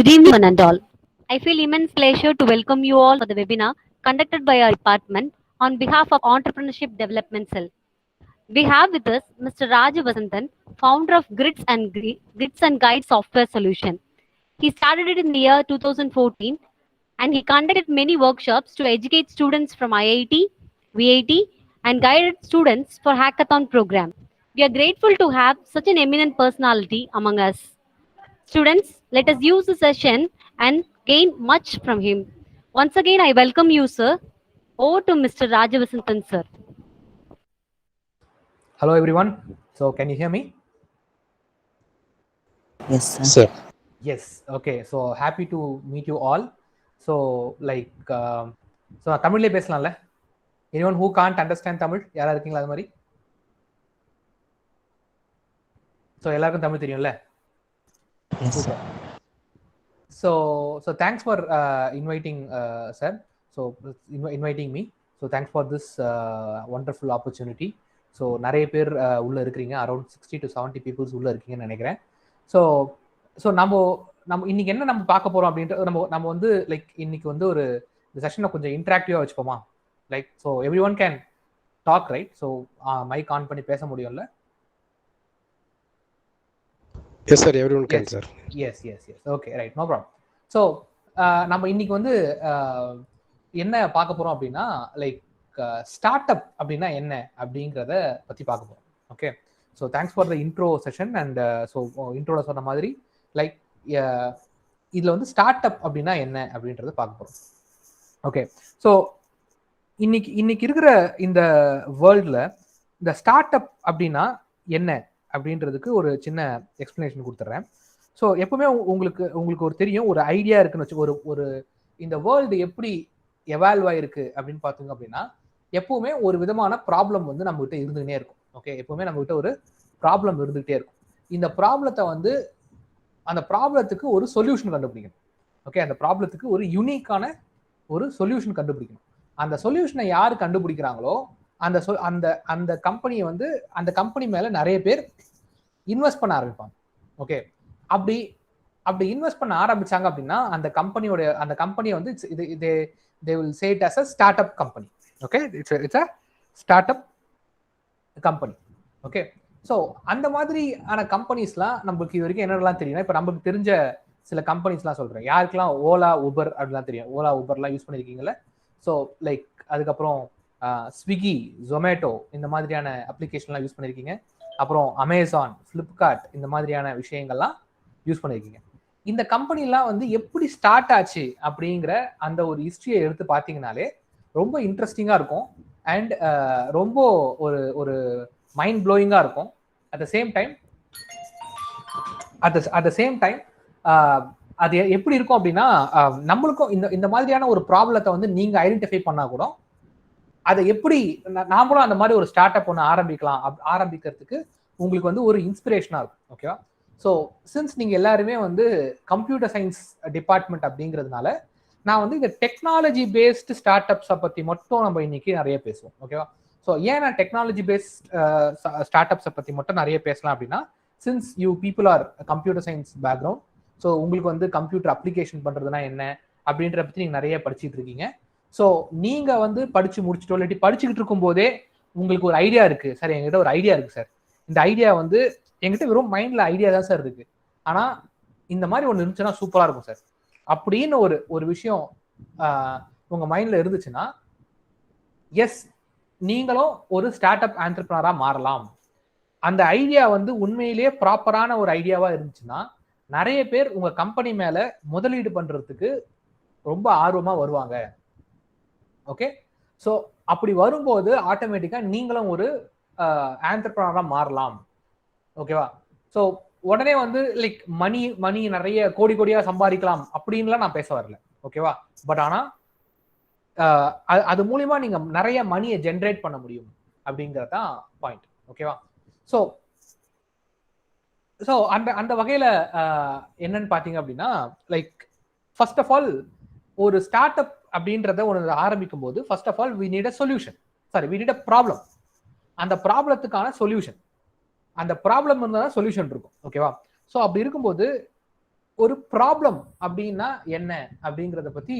Good evening, one and all. I feel immense pleasure to welcome you all for the webinar conducted by our department on behalf of Entrepreneurship Development Cell. We have with us Mr. Raja Vasantan, founder of Grids and Guide Software Solution. He started it in the year 2014 and he conducted many workshops to educate students from IIT, VIT, and guided students for hackathon program. We are grateful to have such an eminent personality among us. Students, let us use the session and gain much from him. Once again, I welcome you, sir. Over to Mr. Rajavasantan, sir. Hello, everyone. So, can you hear me? Yes, sir. Yes. Okay. So, happy to meet you all. So, so Tamil le pesalamla. Anyone who can't understand Tamil, யாரா இருக்கீங்களா அது மாதிரி? So, எல்லாருக்கும் தமிழ் தெரியும்ல? Yes, sir. So thanks for inviting, sir. So, inviting me. So, thanks for this wonderful opportunity. So நிறைய பேர் உள்ளே இருக்கிறீங்க, அரௌண்ட் 60 to 70 பீப்புள்ஸ் உள்ளே இருக்கீங்கன்னு நினைக்கிறேன். ஸோ நம்ம இன்னைக்கு என்ன நம்ம பார்க்க போகிறோம் அப்படின்ட்டு நம்ம வந்து லைக் இன்னைக்கு வந்து ஒரு இந்த செஷனை கொஞ்சம் இன்ட்ராக்டிவாக வச்சுப்போமா? Like so everyone can talk, right? So mic on பண்ணி பேச முடியும்ல? Yes, sir. Everyone can, sir. Yes. Okay, right. No problem. So, நம்ம இன்னைக்கு வந்து என்ன பார்க்க போறோம் அப்படின்னா, லைக் ஸ்டார்ட் அப் அப்படின்னா என்ன அப்படிங்கிறத பற்றி பார்க்க போகிறோம். Okay, so thanks for the intro session. And so இன்ட்ரோல சொன்ன மாதிரி லைக் இதில் வந்து ஸ்டார்ட் அப் அப்படின்னா என்ன அப்படின்றத பார்க்க போகிறோம். ஓகே, ஸோ இன்னைக்கு இருக்கிற இந்த வேர்ல்டில் இந்த ஸ்டார்ட் அப் அப்படின்னா என்ன அப்படின்றதுக்கு ஒரு சின்ன எக்ஸ்பிளனேஷன் கொடுத்துட்றேன். ஸோ எப்பவுமே உங்களுக்கு ஒரு தெரியும், ஒரு ஐடியா இருக்குன்னு வச்சு ஒரு இந்த வேர்ல்டு எப்படி எவால்வ் ஆயிருக்கு அப்படின்னு பார்த்தீங்க அப்படின்னா, எப்பவுமே ஒரு விதமான ப்ராப்ளம் வந்து நம்மகிட்ட இருந்துகிட்டே இருக்கும். ஓகே, எப்பவுமே நம்மகிட்ட ஒரு ப்ராப்ளம் இருந்துகிட்டே இருக்கும். இந்த ப்ராப்ளத்தை வந்து அந்த ப்ராப்ளத்துக்கு ஒரு சொல்யூஷன் கண்டுபிடிக்கணும். ஓகே, அந்த ப்ராப்ளத்துக்கு ஒரு யூனிக்கான ஒரு சொல்யூஷன் கண்டுபிடிக்கணும். அந்த சொல்யூஷனை யார் கண்டுபிடிக்கிறாங்களோ அந்த கம்பெனியை வந்து அந்த கம்பெனி மேல நிறைய பேர் இன்வெஸ்ட் பண்ண ஆரம்பிப்பாங்க. ஓகே, அப்படி இன்வெஸ்ட் பண்ண ஆரம்பிச்சாங்க அப்படின்னா அந்த கம்பெனியை வந்து they will say it as a startup company. Okay, it's a startup company. Okay, so அந்த மாதிரியான கம்பெனிஸ்லாம் நம்மளுக்கு இது வரைக்கும் என்னெல்லாம் தெரியும்? இப்போ நமக்கு தெரிஞ்ச சில கம்பெனிஸ்லாம் சொல்றேன். யாருக்கெல்லாம் ஓலா, உபர் அப்படிலாம் தெரியும்? ஓலா, உபர்லாம் யூஸ் பண்ணியிருக்கீங்களா? ஸோ லைக் அதுக்கப்புறம் ஸ்விக்கி, ஜொமேட்டோ இந்த மாதிரியான அப்ளிகேஷன்லாம் யூஸ் பண்ணியிருக்கீங்க. அப்புறம் அமேசான், ஃப்ளிப்கார்ட் இந்த மாதிரியான விஷயங்கள்லாம் யூஸ் பண்ணியிருக்கீங்க. இந்த கம்பெனிலாம் வந்து எப்படி ஸ்டார்ட் ஆச்சு அப்படிங்கிற அந்த ஒரு ஹிஸ்டரியை எடுத்து பார்த்தீங்கனாலே ரொம்ப இன்ட்ரெஸ்டிங்காக இருக்கும். அண்ட் ரொம்ப ஒரு மைண்ட் ப்ளோயிங்காக இருக்கும். அட் த சேம் டைம் அது எப்படி இருக்கும் அப்படின்னா, நம்மளுக்கும் இந்த மாதிரியான ஒரு ப்ராப்ளத்தை வந்து நீங்க ஐடென்டிஃபை பண்ணா கூட அதை எப்படி நாமளும் அந்த மாதிரி ஒரு ஸ்டார்ட் அப் ஒன்று ஆரம்பிக்கிறதுக்கு உங்களுக்கு வந்து ஒரு இன்ஸ்பிரேஷனா இருக்கும். ஓகேவா? ஸோ சின்ஸ் நீங்க எல்லாருமே வந்து கம்ப்யூட்டர் சயின்ஸ் டிபார்ட்மெண்ட் அப்படிங்கிறதுனால நான் வந்து இந்த டெக்னாலஜி பேஸ்டு ஸ்டார்ட் அப்ஸை பத்தி மட்டும் நம்ம இன்னைக்கு நிறைய பேசுவோம். ஓகேவா? ஸோ ஏன் நான் டெக்னாலஜி பேஸ்ட் ஸ்டார்ட் அப்ஸை பத்தி மட்டும் நிறைய பேசலாம் அப்படின்னா, since you people are computer science background, so உங்களுக்கு வந்து கம்ப்யூட்டர் அப்ளிகேஷன் பண்றதுனா என்ன அப்படின்ற பத்தி நீங்க நிறைய படிச்சுட்டு இருக்கீங்க. ஸோ நீங்க வந்து படிச்சு முடிச்சுட்டோ இல்லாட்டி படிச்சுக்கிட்டு இருக்கும் போதே உங்களுக்கு ஒரு ஐடியா இருக்கு. சார், என்கிட்ட ஒரு ஐடியா இருக்கு சார், இந்த ஐடியா வந்து என்கிட்ட வெறும் மைண்ட்ல ஐடியா தான் சார் இருக்கு, ஆனா இந்த மாதிரி ஒன்று இருந்துச்சுன்னா சூப்பரா இருக்கும் சார் அப்படின்னு ஒரு விஷயம் உங்க மைண்ட்ல இருந்துச்சுன்னா, எஸ், நீங்களும் ஒரு ஸ்டார்ட் அப் ஆண்டர்பிரனரா மாறலாம். அந்த ஐடியா வந்து உண்மையிலேயே ப்ராப்பரான ஒரு ஐடியாவா இருந்துச்சுன்னா நிறைய பேர் உங்க கம்பெனி மேல முதலீடு பண்றதுக்கு ரொம்ப ஆர்வமா வருவாங்க. ஓகே, ஸோ அப்படி வரும்போது ஆட்டோமேட்டிக்கா நீங்களும் ஒரு ஆண்டர்பிரனரா மாறலாம். ஓகேவா? ஸோ உடனே வந்து லைக் மணி நிறைய கோடியா சம்பாதிக்கலாம் அப்படின்லாம் நான் பேச வரல. ஓகேவா? பட் ஆனா அது மூலியமா நீங்க நிறைய மணியை ஜென்ரேட் பண்ண முடியும் அப்படிங்கறதான் பாயிண்ட். ஓகேவா? ஸோ அந்த வகையில என்னன்னு பாத்தீங்க அப்படின்னா, லைக் ஃபர்ஸ்ட் ஆஃப் ஆல் ஒரு ஸ்டார்ட் அப் அப்படின்றத ஒன்று ஆரம்பிக்கும் போது first of all we need a problem. அந்த ப்ராப்ளத்துக்கான சொல்யூஷன், அந்த ப்ராப்ளம் இருந்தால் தான் சொல்யூஷன் இருக்கும். ஓகேவா? ஸோ அப்படி இருக்கும்போது ஒரு ப்ராப்ளம் அப்படின்னா என்ன அப்படிங்கிறத பத்தி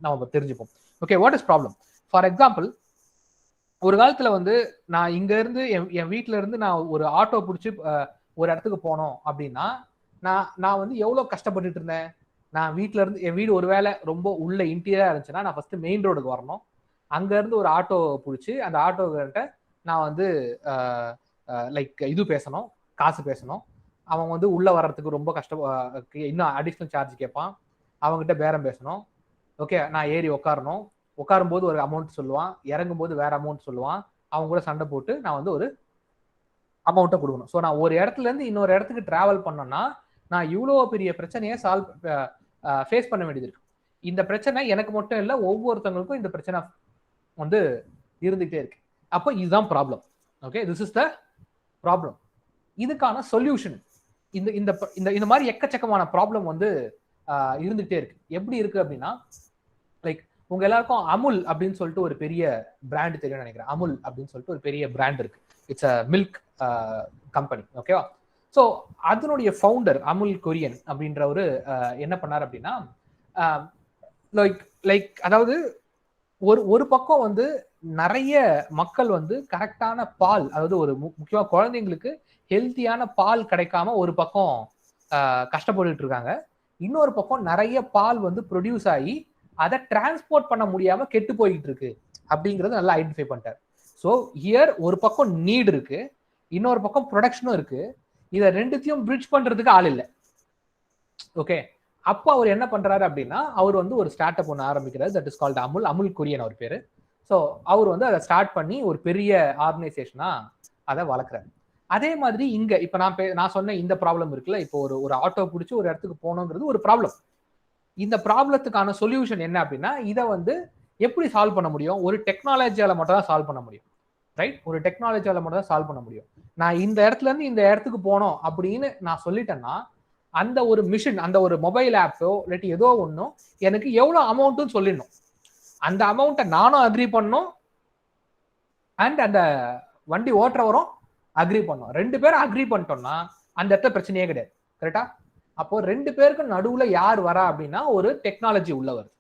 நம்ம தெரிஞ்சுப்போம். Okay, what is problem? For example, ஒரு காலத்துல வந்து நான் இங்க இருந்து என் வீட்டுல இருந்து நான் ஒரு ஆட்டோ பிடிச்சி ஒரு இடத்துக்கு போனோம் அப்படின்னா நான் வந்து எவ்வளவு கஷ்டப்பட்டுட்டு இருந்தேன். நான் வீட்டுல இருந்து என் வீடு ஒருவேளை ரொம்ப உள்ள இன்டீரியரா இருந்துச்சுன்னா நான் ஃபர்ஸ்ட் மெயின் ரோடுக்கு வரணும். அங்க இருந்து ஒரு ஆட்டோ பிடிச்சி அந்த ஆட்டோ கிட்ட நான் வந்து லைக் இது பேசணும், காசு பேசணும். அவன் வந்து உள்ள வர்றதுக்கு ரொம்ப இன்னும் அடிஷ்னல் சார்ஜ் கேட்பான். அவங்ககிட்ட பேரம் பேசணும். ஓகே, நான் ஏறி உட்காரணும். உட்காரும் போது ஒரு அமௌண்ட் சொல்லுவான், இறங்கும் போது வேற அமௌண்ட் சொல்லுவான். அவங்க கூட சண்டை போட்டு நான் வந்து ஒரு அமௌண்ட்டை கொடுக்கணும். ஸோ நான் ஒரு இடத்துல இருந்து இன்னொரு இடத்துக்கு டிராவல் பண்ணோம்னா நான் இவ்வளோ பெரிய பிரச்சனையை ஃபேஸ் பண்ண வேண்டியது இருக்கு. இந்த பிரச்சனை எனக்கு மட்டும் இல்லை, ஒவ்வொருத்தவங்களுக்கும் இந்த பிரச்சனை வந்து இருந்துகிட்டே இருக்கு. அப்போ இதுதான் problem. Okay, this is the problem. இதுக்கான சொல்யூஷன் இந்த இந்த இந்த மாதிரி எக்கச்சக்கமான ப்ராப்ளம் வந்து இருந்துகிட்டே இருக்கு. எப்படி இருக்கு அப்படின்னா, லைக் உங்க எல்லாருக்கும் அமுல் அப்படின்னு சொல்லிட்டு ஒரு பெரிய பிராண்ட் தெரியும் நினைக்கிறேன். அமுல் அப்படின்னு சொல்லிட்டு ஒரு பெரிய பிராண்ட் இருக்கு. It's a milk company. ஓகேவா? ஸோ அதனுடைய ஃபவுண்டர் அமுல் கொரியன் அப்படின்றவரு என்ன பண்ணார் அப்படின்னா, லைக் அதாவது ஒரு பக்கம் வந்து நிறைய மக்கள் வந்து கரெக்டான பால், அதாவது ஒரு முக்கியமா குழந்தைங்களுக்கு ஹெல்த்தியான பால் கிடைக்காம ஒரு பக்கம் கஷ்டப்பட்டுட்டு இருக்காங்க. இன்னொரு பக்கம் நிறைய பால் வந்து ப்ரொடியூஸ் ஆகி அதை டிரான்ஸ்போர்ட் பண்ண முடியாம கெட்டு போயிட்டு இருக்கு அப்படிங்கறது நல்லா ஐடென்டிஃபை பண்ணிட்டார். ஸோ ஹியர் ஒரு பக்கம் நீட் இருக்கு, இன்னொரு பக்கம் ப்ரொடக்ஷனும் இருக்கு. இதை ரெண்டுத்தையும் பிரிட்ஜ் பண்றதுக்கு ஆள் இல்லை. ஓகே, அப்போ அவர் என்ன பண்றாரு அப்படின்னா, அவர் வந்து ஒரு ஸ்டார்ட் அப் ஒன்று ஆரம்பிக்கிறார். That is called Amul Kurien அவர் பேரு. ஸோ அவர் வந்து அதை ஸ்டார்ட் பண்ணி ஒரு பெரிய ஆர்கனைசேஷனா அதை வளர்க்குறாரு. அதே மாதிரி இங்க இப்ப நான் சொன்ன இந்த ப்ராப்ளம் இருக்குல்ல, இப்போ ஒரு ஆட்டோ பிடிச்சி ஒரு இடத்துக்கு போகணுங்கிறது ஒரு ப்ராப்ளம். இந்த ப்ராப்ளத்துக்கான சொல்யூஷன் என்ன அப்படின்னா, இதை வந்து எப்படி சால்வ் பண்ண முடியும்? ஒரு டெக்னாலஜியால மட்டும் தான் சால்வ் பண்ண முடியும். ரைட்? ஒரு டெக்னாலஜியால மட்டும் தான் சால்வ் பண்ண முடியும். நான் இந்த இடத்துல இருந்து இந்த இடத்துக்கு போனோம் அப்படின்னு நான் சொல்லிட்டேன்னா, அந்த ஒரு மிஷின், அந்த ஒரு மொபைல் ஆப்போ இல்லாட்டி ஏதோ ஒன்றும் எனக்கு எவ்வளவு அமௌண்ட்னு சொல்லிடணும். அந்த அமௌண்ட்டை நானும் அக்ரி பண்ணணும், அண்ட் அந்த வண்டி ஓட்டுறவரும் அக்ரி பண்ணணும். 2 பேரும் அக்ரி பண்ணிட்டோம்னா அந்த இடத்துல பிரச்சனையே கிடையாது. கரெக்டா? அப்போ 2 பேருக்கு நடுவுல யார் வரா அப்படின்னா ஒரு டெக்னாலஜி உள்ள வருது.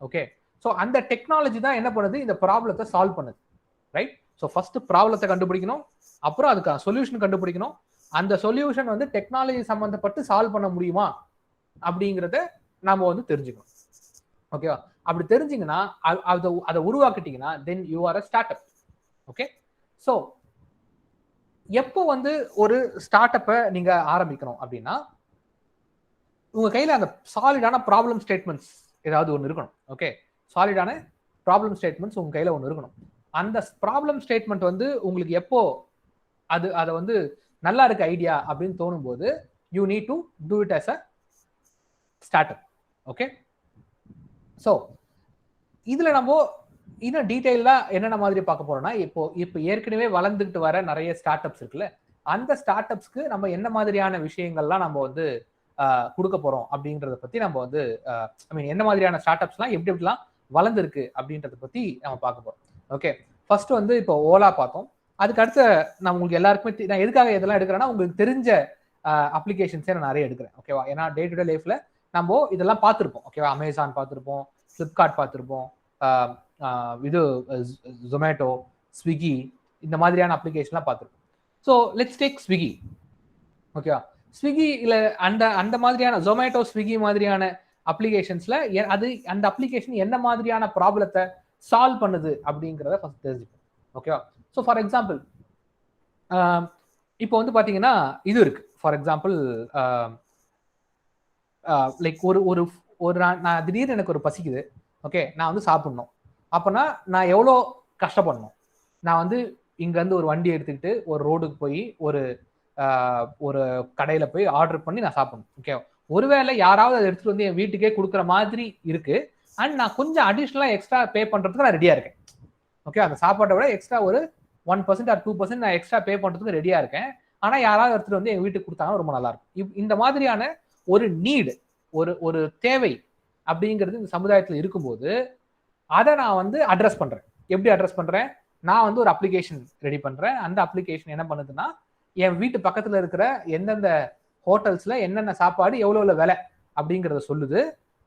ஓகே, ஸோ அந்த டெக்னாலஜி தான் என்ன பண்ணுது? இந்த ப்ராப்ளத்தை சால்வ் பண்ணுது. ரைட்? ஸோ ஃபர்ஸ்ட் ப்ராப்ளத்தை கண்டுபிடிக்கணும், அப்புறம் அதுக்கான சொல்யூஷன் கண்டுபிடிக்கணும். அந்த சொல்யூஷன் வந்து டெக்னாலஜி சம்பந்தப்பட்டு சால்வ் பண்ண முடியுமா அப்படிங்கிறத நாம வந்து தெரிஞ்சுக்கணும். ஓகேவா? அப்படி தெரிஞ்சிங்கன்னா அதை உருவாக்கிட்டீங்கன்னா then you are a start up. Okay, so எப்போ வந்து ஒரு ஸ்டார்ட் அப்பை நீங்க ஆரம்பிக்கணும் அப்படின்னா, உங்க கையில அந்த சாலிடான ப்ராப்ளம் ஸ்டேட்மெண்ட்ஸ் ஏதாவது ஒன்று இருக்கணும். ஓகே, சாலிடான ப்ராப்ளம் ஸ்டேட்மெண்ட்ஸ் உங்க கையில ஒன்று இருக்கணும். அந்த ப்ராப்ளம் ஸ்டேட்மெண்ட் வந்து உங்களுக்கு எப்போ அதை வந்து நல்லா இருக்கு ஐடியா அப்படின்னு தோணும் போது you need to do it as a start up. Okay, so இதுல நம்ம இன்னும் டீடைலா என்னென்ன மாதிரி பார்க்க போறோம்னா, இப்போ ஏற்கனவே வளர்ந்துட்டு வர நிறைய ஸ்டார்ட் அப்ஸ் இருக்குல்ல, அந்த ஸ்டார்ட் அப்ஸ்க்கு நம்ம என்ன மாதிரியான விஷயங்கள்லாம் நம்ம வந்து கொடுக்க போறோம் அப்படின்றத பத்தி நம்ம வந்து என்ன மாதிரியான ஸ்டார்ட் அப்ஸ்லாம் எப்படி எப்படிலாம் வளர்ந்துருக்கு அப்படின்றத பத்தி நம்ம பார்க்க போறோம். ஓகே, ஃபர்ஸ்ட் வந்து இப்போ ஓலா பார்த்தோம். அதுக்கு அடுத்து நான் உங்களுக்கு எல்லாருக்குமே நான் எதுக்காக இதெல்லாம் எடுக்கிறேன்னா, உங்களுக்கு தெரிஞ்ச அப்ளிகேஷன்ஸே நான் நிறைய எடுக்கிறேன். ஓகேவா? ஏன்னா டே டு டே லைஃப்ல நம்ம இதெல்லாம் பார்த்துருப்போம். ஓகேவா? அமேசான் பார்த்துருப்போம், ஃப்ளிப்கார்ட் பார்த்துருப்போம், இது ஜொமேட்டோ, ஸ்விக்கி, இந்த மாதிரியான அப்ளிகேஷன்லாம் பார்த்துருப்போம். So let's take Swiggy. ஓகேவா? ஸ்விக்கி இல்லை அந்த மாதிரியான ஜொமேட்டோ, ஸ்விக்கி மாதிரியான அப்ளிகேஷன்ஸ்ல அந்த அப்ளிகேஷன் என்ன மாதிரியான ப்ராப்ளத்தை சால்வ் பண்ணுது அப்படிங்கிறத ஃபர்ஸ்ட் தெரிஞ்சுக்கணும். ஓகேவா? ஸோ ஃபார் எக்ஸாம்பிள், இப்போ வந்து பார்த்தீங்கன்னா இது இருக்கு. ஃபார் எக்ஸாம்பிள், லைக் ஒரு நான் திடீர்னு எனக்கு ஒரு பசிக்குது. ஓகே, நான் வந்து சாப்பிடணும். அப்போனா நான் எவ்வளோ கஷ்டப்படணும்? நான் வந்து இங்கேருந்து ஒரு வண்டி எடுத்துக்கிட்டு ஒரு ரோடுக்கு போய் ஒரு கடையில் போய் ஆர்டர் பண்ணி நான் சாப்பிடணும். ஓகே, ஒருவேளை யாராவது அதை எடுத்துகிட்டு வந்து என் வீட்டுக்கே கொடுக்குற மாதிரி இருக்கு, அண்ட் நான் கொஞ்சம் அடிஷ்னலாக எக்ஸ்ட்ரா பே பண்ணுறதுக்கு நான் ரெடியாக இருக்கேன். ஓகே, அந்த சாப்பாட்டை விட எக்ஸ்ட்ரா ஒரு 1% or 2% நான் எக்ஸ்ட்ரா பே பண்ணுறதுக்கு ரெடியாக இருக்கேன். ஆனால் யாராவது எடுத்துகிட்டு வந்து எங்கள் வீட்டுக்கு கொடுத்தாங்கன்னா ரொம்ப நல்லா இருக்கும். இந்த மாதிரியான ஒரு நீடு, ஒரு தேவை அப்படிங்கிறது இந்த சமுதாயத்தில் இருக்கும்போது அதை நான் வந்து அட்ரஸ் பண்றேன். எப்படி அட்ரஸ் பண்றேன்? நான் வந்து ஒரு அப்ளிகேஷன் ரெடி பண்றேன். அந்த அப்ளிகேஷன் என்ன பண்ணுதுன்னா, என் வீட்டு பக்கத்துல இருக்கிற எந்தெந்த ஹோட்டல்ஸ்ல என்னென்ன சாப்பாடு எவ்வளோ விலை அப்படிங்கிறத சொல்லுது.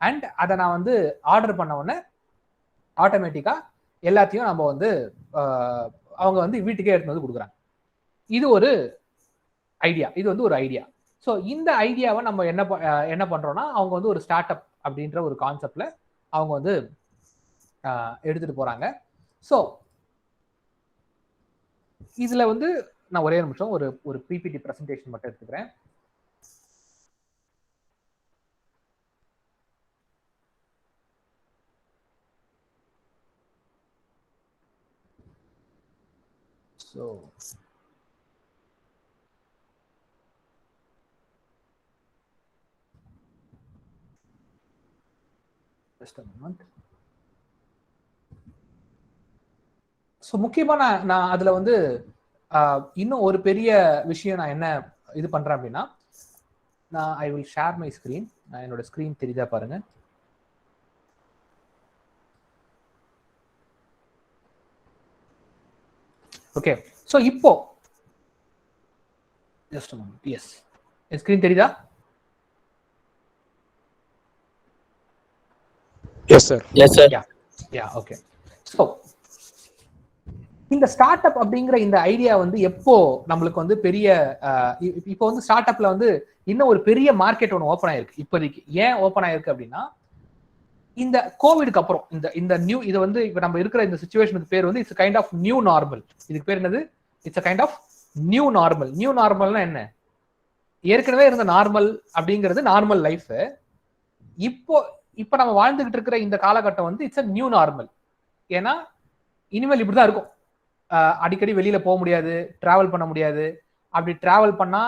அண்ட் அதை நான் வந்து ஆர்டர் பண்ண உடனே ஆட்டோமேட்டிக்கா எல்லாத்தையும் நம்ம வந்து அவங்க வந்து வீட்டுக்கே எடுத்து வந்து கொடுக்குறாங்க. இது ஒரு ஐடியா, இது வந்து ஒரு ஐடியா. ஸோ இந்த ஐடியாவை நம்ம என்ன பண்றோம்னா, அவங்க வந்து ஒரு ஸ்டார்ட் அப் அப்படின்ற ஒரு கான்செப்ட்ல அவங்க வந்து எடுத்துட்டு போறாங்க. ஸோ இதுல வந்து நான் ஒரே நிமிஷம் ஒரு பிபிடி பிரசன்டேஷன் மட்டும் எடுத்துக்கிறேன். So just a moment. So முக்கியமா நான் அதுல வந்து இன்னும் ஒரு பெரிய விஷயம் நான் என்ன இது பண்றேன் அப்படின்னா, நான் I will share my screen. நான் என்னோட ஸ்கிரீன் தெரியுதா பாருங்க. ஓகே, ஸோ இப்போ ஜஸ்ட் a moment. எஸ், என் ஸ்கிரீன் தெரியுதா? Yes, sir. Yes, sir. Ya okay. So இந்த ஸ்டார்ட் அப் அப்படிங்கிற இந்த ஐடியா வந்து எப்போ நம்மளுக்கு வந்து பெரிய இப்போ வந்து ஸ்டார்ட் அப்ல வந்து இன்னும் ஒரு பெரிய மார்க்கெட் ஒன்று ஓப்பன் ஆயிருக்கு இப்போதைக்கு. ஏன் ஓப்பன் ஆயிருக்கு அப்படின்னா, இந்த கோவிடுக்கு அப்புறம் இந்த நியூ இது வந்து இப்போ நம்ம இருக்கிற இந்த சிச்சுவேஷனுக்கு பேர் வந்து it's kind of new normal. இதுக்கு பேர் என்னது? It's kind of new normal. New நார்மல்னா என்ன? ஏற்கனவே இருந்த நார்மல் அப்படிங்கிறது நார்மல் லைஃப். இப்போ நம்ம வாழ்ந்துகிட்டு இருக்கிற இந்த காலகட்டம் வந்து இட்ஸ் அ நியூ நார்மல். ஏன்னா இனிமேல் இப்படிதான் இருக்கும். அடிக்கடி வெளியில போக முடியாது, டிராவல் பண்ண முடியாது. அப்படி டிராவல் பண்ணா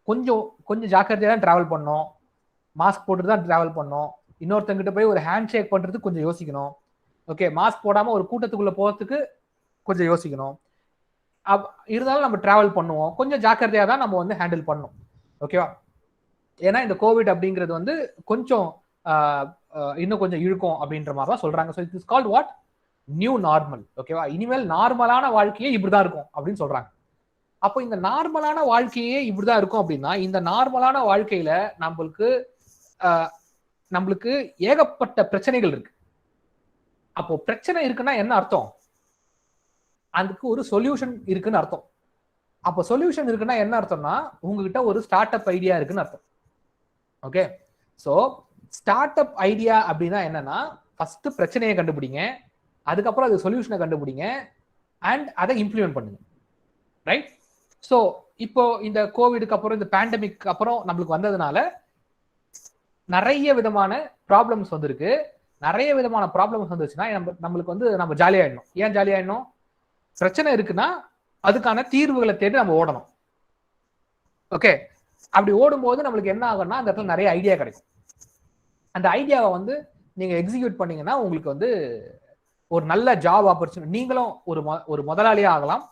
கொஞ்சம் ஜாக்கிரதையா தான் டிராவல் பண்ணணும். மாஸ்க் போட்டு தான் டிராவல் பண்ணணும். இன்னொருத்தங்கிட்ட போய் ஒரு ஹேண்ட் ஷேக் பண்றதுக்கு கொஞ்சம் யோசிக்கணும். ஓகே, மாஸ்க் போடாம ஒரு கூட்டத்துக்குள்ள போறதுக்கு கொஞ்சம் யோசிக்கணும். இருந்தாலும் நம்ம டிராவல் பண்ணுவோம். கொஞ்சம் ஜாக்கிரதையா தான் நம்ம வந்து ஹேண்டில் பண்ணணும். ஓகேவா? ஏன்னா இந்த கோவிட் அப்படிங்கிறது வந்து கொஞ்சம் இன்னும் கொஞ்சம் இழுக்கும் அப்படின்ற மாதிரி தான் சொல்றாங்க. So it is called what? New normal. ஓகேவா? இனிமேல் நார்மலான வாழ்க்கையே இப்படிதான் இருக்கும் அப்படின்னு சொல்றாங்க. அப்போ இந்த நார்மலான வாழ்க்கையே இப்படிதான் இருக்கும் அப்படின்னா, இந்த நார்மலான வாழ்க்கையில நம்மளுக்கு ஏகப்பட்ட பிரச்சனைகள் இருக்கு. அப்போ பிரச்சனை இருக்குன்னா என்ன அர்த்தம்? அதுக்கு ஒரு சொல்யூஷன் இருக்குன்னு அர்த்தம். அப்போ சொல்யூஷன் இருக்குன்னா என்ன அர்த்தம்னா, உங்ககிட்ட ஒரு ஸ்டார்ட் அப் ஐடியா இருக்குன்னு அர்த்தம். Okay, so start up idea அப்படின்னா என்னன்னா, ஃபர்ஸ்ட் பிரச்சனையை கண்டுபிடிங்க, அதுக்கப்புறம் அது சொல்யூஷனை கண்டுபிடிங்க, அண்ட் அதை இம்ப்ளிமெண்ட் பண்ணுங்க. ரைட்? ஸோ இப்போ இந்த கோவிடுக்கு அப்புறம், இந்த பேண்டமிக் அப்புறம் நம்மளுக்கு வந்ததுனால நிறைய விதமான ப்ராப்ளம்ஸ் வந்திருக்கு. நிறைய விதமான ப்ராப்ளம்ஸ் வந்துச்சுன்னா நம்மளுக்கு வந்து நம்ம ஜாலியாயிடணும். ஏன் ஜாலியாயிடணும்? பிரச்சனை இருக்குன்னா அதுக்கான தீர்வுகளை தேடி நம்ம ஓடணும். ஓகே, அப்படி ஓடும்போது நம்மளுக்கு என்ன ஆகும்னா, அந்த இடத்துல நிறைய ஐடியா கிடைக்கும். அந்த ஐடியாவை வந்து நீங்க எக்ஸிக்யூட் பண்ணீங்கன்னா உங்களுக்கு வந்து ஒரு நல்ல ஜாப் ஆப்பர்ச்சுனிட்டி, நீங்களும் ஒரு முதலாளியா ஆகலாம்,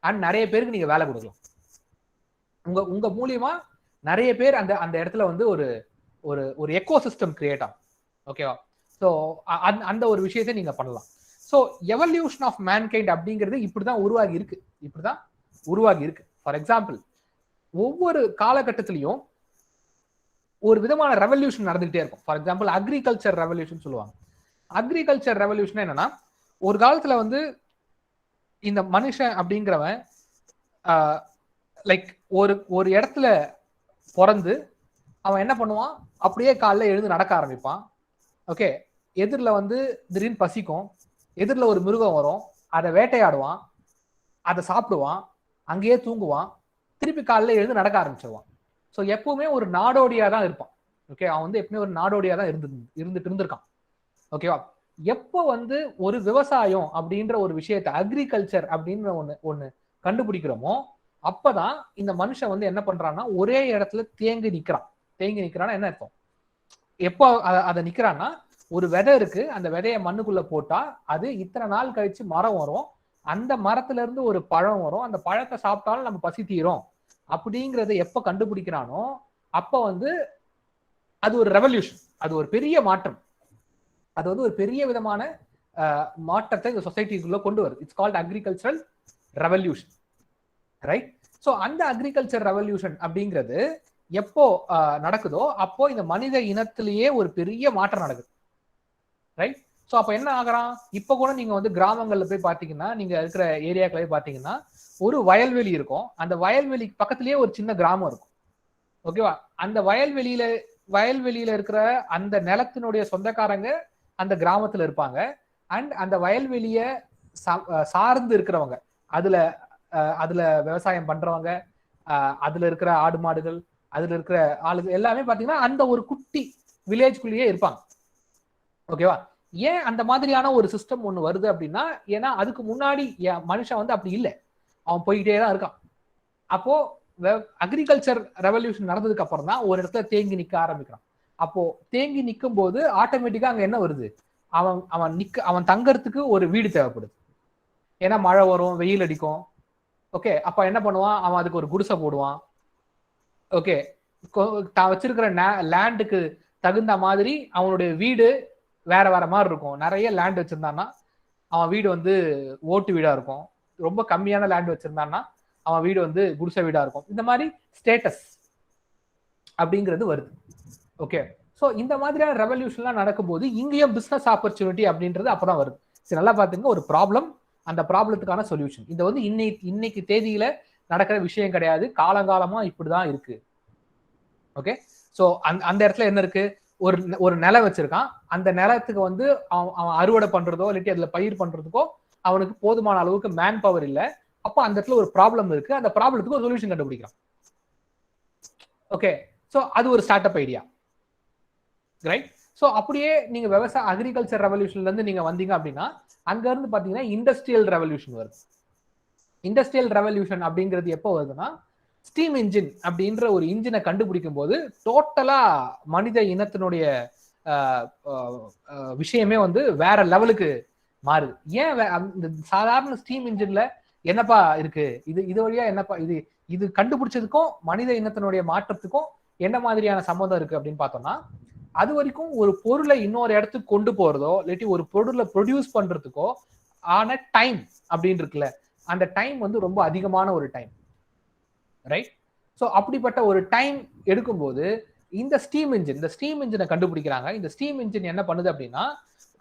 அண்ட் நிறைய பேருக்கு நீங்க வேலை கொடுக்கலாம். உங்க மூலியமா நிறைய பேர் அந்த இடத்துல வந்து ஒரு எக்கோ சிஸ்டம் கிரியேட் ஆகும். ஓகேவா? ஸோ அந்த ஒரு விஷயத்தை நீங்க பண்ணலாம். ஸோ எவல்யூஷன் ஆஃப் மேன்கைண்ட் அப்படிங்கிறது இப்படிதான் உருவாகி இருக்கு. ஃபார் எக்ஸாம்பிள், ஒவ்வொரு காலகட்டத்திலையும் ஒரு விதமான ரெவல்யூஷன் நடந்துகிட்டே இருக்கும். ஃபார் எக்ஸாம்பிள், அக்ரிகல்ச்சர் ரெவல்யூஷன் சொல்லுவாங்க. அக்ரிகல்ச்சர் ரெவல்யூஷன் என்னன்னா, ஒரு காலத்துல வந்து இந்த மனுஷன் அப்படிங்கிறவன் லைக் ஒரு இடத்துல பிறந்து அவன் என்ன பண்ணுவான், அப்படியே காலைல எழுந்து நடக்க ஆரம்பிப்பான். ஓகே, எதிரில் வந்து திடீர்னு பசிக்கும், எதிரில் ஒரு மிருகம் வரும், அதை வேட்டையாடுவான், அதை சாப்பிடுவான், அங்கேயே தூங்குவான், திருப்பி காலைல எழுந்து நடக்க ஆரம்பிச்சிருவான். ஸோ எப்பவுமே ஒரு நாடோடியா தான் இருப்பான். ஓகே, அவன் வந்து எப்பவுமே ஒரு நாடோடியா தான் இருந்துட்டு இருந்திருக்கான். ஓகேவா? எப்போ வந்து ஒரு விவசாயம் அப்படின்ற ஒரு விஷயத்தை, அக்ரிகல்ச்சர் அப்படின்ற ஒண்ணு கண்டுபிடிக்கிறோமோ, அப்பதான் இந்த மனுஷன் வந்து என்ன பண்றான்னா, ஒரே இடத்துல தேங்கி நிக்கிறான்னா என்ன அர்த்தம்? எப்போ அதை நிக்கிறான்னா, ஒரு விதை இருக்கு, அந்த விதைய மண்ணுக்குள்ள போட்டா அது இத்தனை நாள் கழிச்சு மரம் வரும், அந்த மரத்துல இருந்து ஒரு பழம் வரும், அந்த பழத்தை சாப்பிட்டாலும் நம்ம பசி தீரும் அப்படிங்கறத எப்ப கண்டுபிடிக்கிறானோ அப்ப வந்து அது ஒரு ரெவல்யூஷன், அது ஒரு பெரிய மாற்றம், அது வந்து ஒரு பெரிய விதமான மாற்றத்தை இந்த சொசைட்டிக்குள்ள கொண்டு வருது. It's called agricultural revolution. Right? So அந்த அக்ரிகல்ச்சர் ரெவல்யூஷன் அப்படிங்கிறது எப்போ நடக்குதோ அப்போ இந்த மனித இனத்திலேயே ஒரு பெரிய மாற்றம் நடக்குது. ரைட்? ஸோ அப்போ என்ன ஆகுறான், இப்போ கூட நீங்க வந்து கிராமங்கள்ல போய் பார்த்தீங்கன்னா, நீங்க இருக்கிற ஏரியாக்களே பார்த்தீங்கன்னா ஒரு வயல்வெளி இருக்கும். அந்த வயல்வெளி பக்கத்திலேயே ஒரு சின்ன கிராமம் இருக்கும். ஓகேவா? அந்த வயல்வெளியில இருக்கிற அந்த நிலத்தினுடைய சொந்தக்காரங்க அந்த கிராமத்துல இருப்பாங்க. அண்ட் அந்த வயல்வெளிய சார்ந்து இருக்கிறவங்க, அதுல விவசாயம் பண்றவங்க, அதுல இருக்கிற ஆடு மாடுகள், அதுல இருக்கிற ஆளுங்க எல்லாமே பாத்தீங்கன்னா அந்த ஒரு குட்டி வில்லேஜ்குள்ளேயே இருப்பாங்க. ஓகேவா? ஏன் அந்த மாதிரியான ஒரு சிஸ்டம் ஒண்ணு வருது அப்படின்னா, ஏன்னா அதுக்கு முன்னாடி மனுஷன் வந்து அப்படி இல்லை, அவன் போய்கிட்டே தான் இருக்கான். அப்போ அக்ரிகல்ச்சர் ரெவல்யூஷன் நடந்ததுக்கு அப்புறம் தான் ஒரு இடத்துல தேங்கி நிக்க ஆரம்பிக்கிறான். அப்போ தேங்கி நிற்கும் போது ஆட்டோமேட்டிக்கா அங்க என்ன வருது, அவன் தங்கறதுக்கு ஒரு வீடு தேவைப்படுது. ஏன்னா மழை வரும், வெயில் அடிக்கும். ஓகே, அப்ப என்ன பண்ணுவான், அவன் அதுக்கு ஒரு குடிசை போடுவான். ஓகே, தான் வச்சிருக்கிற லேண்டுக்கு தகுந்த மாதிரி அவனுடைய வீடு வேற வேற மாதிரி இருக்கும். நிறைய லேண்ட் வச்சிருந்தான்னா அவன் வீடு வந்து ஓட்டு வீடா இருக்கும். ரொம்ப கம்மியான லேண்ட் வச்சிருந்தான்னா அவன் வீடு வந்து குடிசை வீடா இருக்கும். இந்த மாதிரி ஸ்டேட்டஸ் அப்படிங்கிறது வருது. ஓகே, ஸோ இந்த மாதிரியான ரெவல்யூஷன்லாம் நடக்கும்போது இங்கேயும் பிசினஸ் ஆப்பர்ச்சுனிட்டி அப்படின்றது அப்பதான் வருது. சரி, நல்லா பாத்துங்க, ஒரு ப்ராப்ளம், அந்த ப்ராப்ளத்துக்கான சொல்யூஷன். இது வந்து இன்னைக்கு தேதியில நடக்கிற விஷயம் கிடையாது, காலங்காலமா இப்படிதான் இருக்கு. ஓகே, ஸோ அந்த இடத்துல என்ன இருக்கு, ஒரு நிலம் வச்சிருக்கான். அந்த நிலத்துக்கு வந்து அவன் அறுவடை பண்றதோ இல்லாட்டி அதுல பயிர் பண்றதுக்கோ அவனுக்கு போதுமான அளவுக்கு மேன் பவர் இல்லை. அப்போ அந்த இடத்துல ஒரு ப்ராப்ளம் இருக்கு, அந்த ப்ராப்ளத்துக்கு ஒரு சொல்யூஷன் கண்டுபிடிக்கிறான். ஓகே, ஸோ அது ஒரு start up idea. Right? So அப்படியே நீங்க அக்ரிகல்ச்சர் ரெவல்யூஷன்ல இருந்து நீங்க வந்தீங்க அப்படின்னா அங்க இருந்து பாத்தீங்கன்னா இண்டஸ்ட்ரியல் ரெவல்யூஷன் வருது. இண்டஸ்ட்ரியல் ரெவல்யூஷன் அப்படிங்கிறது எப்போ வருதுன்னா, ஸ்டீம் இன்ஜின் அப்படின்ற ஒரு இன்ஜினை கண்டுபிடிக்கும் போது டோட்டலா மனித இனத்தினுடைய விஷயமே வந்து வேற லெவலுக்கு மாறுது. ஏன் அந்த சாதாரண ஸ்டீம் இன்ஜின்ல என்னப்பா இருக்கு, இது வழியா என்னப்பா இது கண்டுபிடிச்சதுக்கும் மனித இனத்தினுடைய மாற்றத்துக்கும் என்ன மாதிரியான சம்மந்தம் இருக்கு அப்படின்னு பார்த்தோம்னா, அது வரைக்கும் ஒரு பொருளை இன்னொரு இடத்துக்கு கொண்டு போறதோ இல்லாட்டி ஒரு பொருளை ப்ரொடியூஸ் பண்றதுக்கோ ஆன டைம் அப்படின்னு இருக்குல்ல, அந்த டைம் வந்து ரொம்ப அதிகமான ஒரு டைம். ரைட்? ஸோ அப்படிப்பட்ட ஒரு டைம் எடுக்கும்போது இந்த ஸ்டீம் இன்ஜினை கண்டுபிடிக்கிறாங்க. இந்த ஸ்டீம் இன்ஜின் என்ன பண்ணுது அப்படின்னா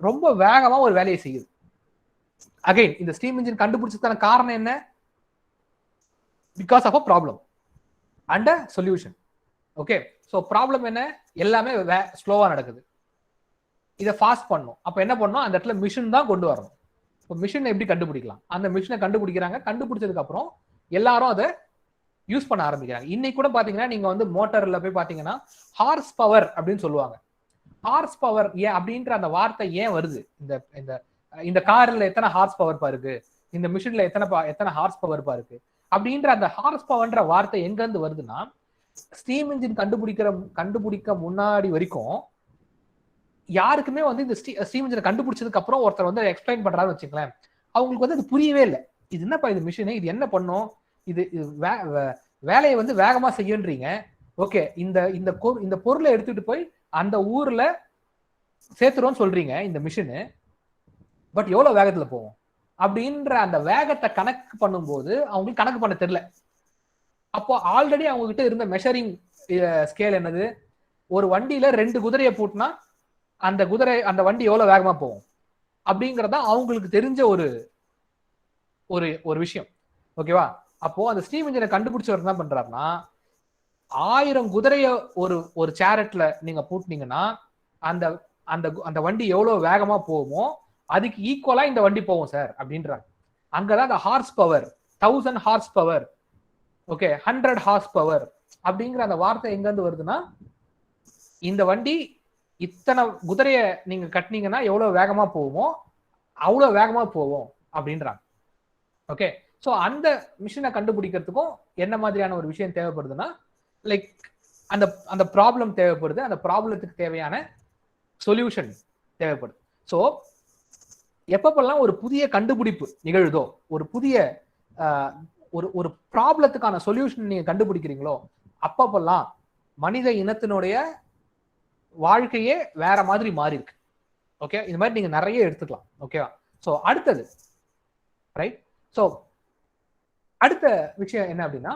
ரொம்ப வேகமா ஒரு வேலையை செய்யுது. அகைன் இந்த ஸ்டீம் இன்ஜின் கண்டுபிடிச்சதுக்கான காரணம் என்ன, because of a problem and a solution. Okay, so problem என்ன, எல்லாமே ஸ்லோவா நடக்குது, இதை ஃபாஸ்ட் பண்ணும். அப்ப என்ன பண்ணும், அந்த இடத்துல மிஷின் தான் கொண்டு வரணும். இப்போ மிஷினை எப்படி கண்டுபிடிக்கலாம், அந்த மிஷினை கண்டுபிடிக்கிறாங்க. கண்டுபிடிச்சதுக்கு அப்புறம் எல்லாரும் அதை யூஸ் பண்ண ஆரம்பிக்கிறாங்க. இன்னைக்கு கூட பாத்தீங்கன்னா நீங்க வந்து மோட்டார்ல போய் பாத்தீங்கன்னா ஹார்ஸ் பவர் அப்படின்னு சொல்லுவாங்க. ஹார்ஸ் பவர் ஏன் அப்படின்ற அந்த வார்த்தை ஏன் வருது, இந்த கார்ல எத்தனை ஹார்ஸ் பவர் இருக்கு, இந்த மிஷின்ல எத்தனை ஹார்ஸ் பவர் இருக்கு அப்படின்ற அந்த ஹார்ஸ் பவர்ன்ற வார்த்தை எங்க இருந்து வருதுன்னா, ஸ்டீம் இன்ஜின் கண்டுபிடிக்க முன்னாடி வரைக்கும் யாருக்குமே வந்து இந்த ஸ்டீம் இன்ஜினை கண்டுபிடிச்சதுக்கு அப்புறம் ஒருத்தர் வந்து எக்ஸ்பிளைன் பண்றாருன்னு வச்சுங்களேன், அவங்களுக்கு வந்து அது புரியவே இல்லை. இது என்னப்பா இது மிஷின், இது என்ன பண்ணும், இது வேலையை வந்து வேகமா செய்யன்றீங்க. ஓகே, இந்த பொருளை எடுத்துட்டு போய் அந்த ஊர்ல சேர்த்துறோம் சொல்றீங்க இந்த மிஷினு, பட் எவ்வளவு வேகத்துல போகும் அப்படின்ற அந்த வேகத்தை கணக்கு பண்ணும்போது அவங்களுக்கு கணக்கு பண்ண தெரியல. அப்போ ஆல்ரெடி அவங்க கிட்ட இருந்த மெஷரிங் ஸ்கேல் என்னது, ஒரு வண்டியில 2 குதிரையை பூட்டினா அந்த வண்டி எவ்வளவு வேகமா போகும் அப்படிங்கறத அவங்களுக்கு தெரிஞ்ச ஒரு விஷயம். ஓகேவா? அப்போ அந்த ஸ்டீம் இன்ஜினை கண்டுபிடிச்சவர் என்ன பண்றாருன்னா, 1000 குதிரைய ஒரு சேரட்ல நீங்க பூட்டினீங்கன்னா அந்த வண்டி எவ்வளவு வேகமா போகுமோ அதுக்கு ஈக்குவலா இந்த வண்டி போகும் சார் அப்படின்றாங்க. அங்கதான் அந்த horse power, 1000 horse power, okay, 100 horse power அப்படிங்கிற அந்த வார்த்தை எங்க இருந்து வருதுன்னா, இந்த வண்டி இத்தனை குதிரைய நீங்க கட்டினீங்கன்னா எவ்வளவு வேகமா போகுமோ அவ்வளவு வேகமா போகும் அப்படின்றாங்க. ஓகே, ஸோ அந்த மிஷினை கண்டுபிடிக்கிறதுக்கும் என்ன மாதிரியான ஒரு விஷயம் தேவைப்படுதுன்னா, லைக் அந்த ப்ராப்ளம் தேவைப்படுது, அந்த ப்ராப்ளத்துக்கு தேவையான சொல்யூஷன் தேவைப்படுது. ஸோ எப்பப்பெல்லாம் ஒரு புதிய கண்டுபிடிப்பு நிகழுதோ, ஒரு புதிய ஒரு ப்ராப்ளத்துக்கான சொல்யூஷன் நீங்க கண்டுபிடிக்கிறீங்களோ, அப்பப்பெல்லாம் மனித இனத்தினுடைய வாழ்க்கையே வேற மாதிரி மாறி இருக்கு. ஓகே, இந்த மாதிரி நீங்க நிறைய எடுத்துக்கலாம். ஓகேவா? ஸோ அடுத்தது, ரைட், ஸோ அடுத்த விஷயம் என்ன அப்படின்னா,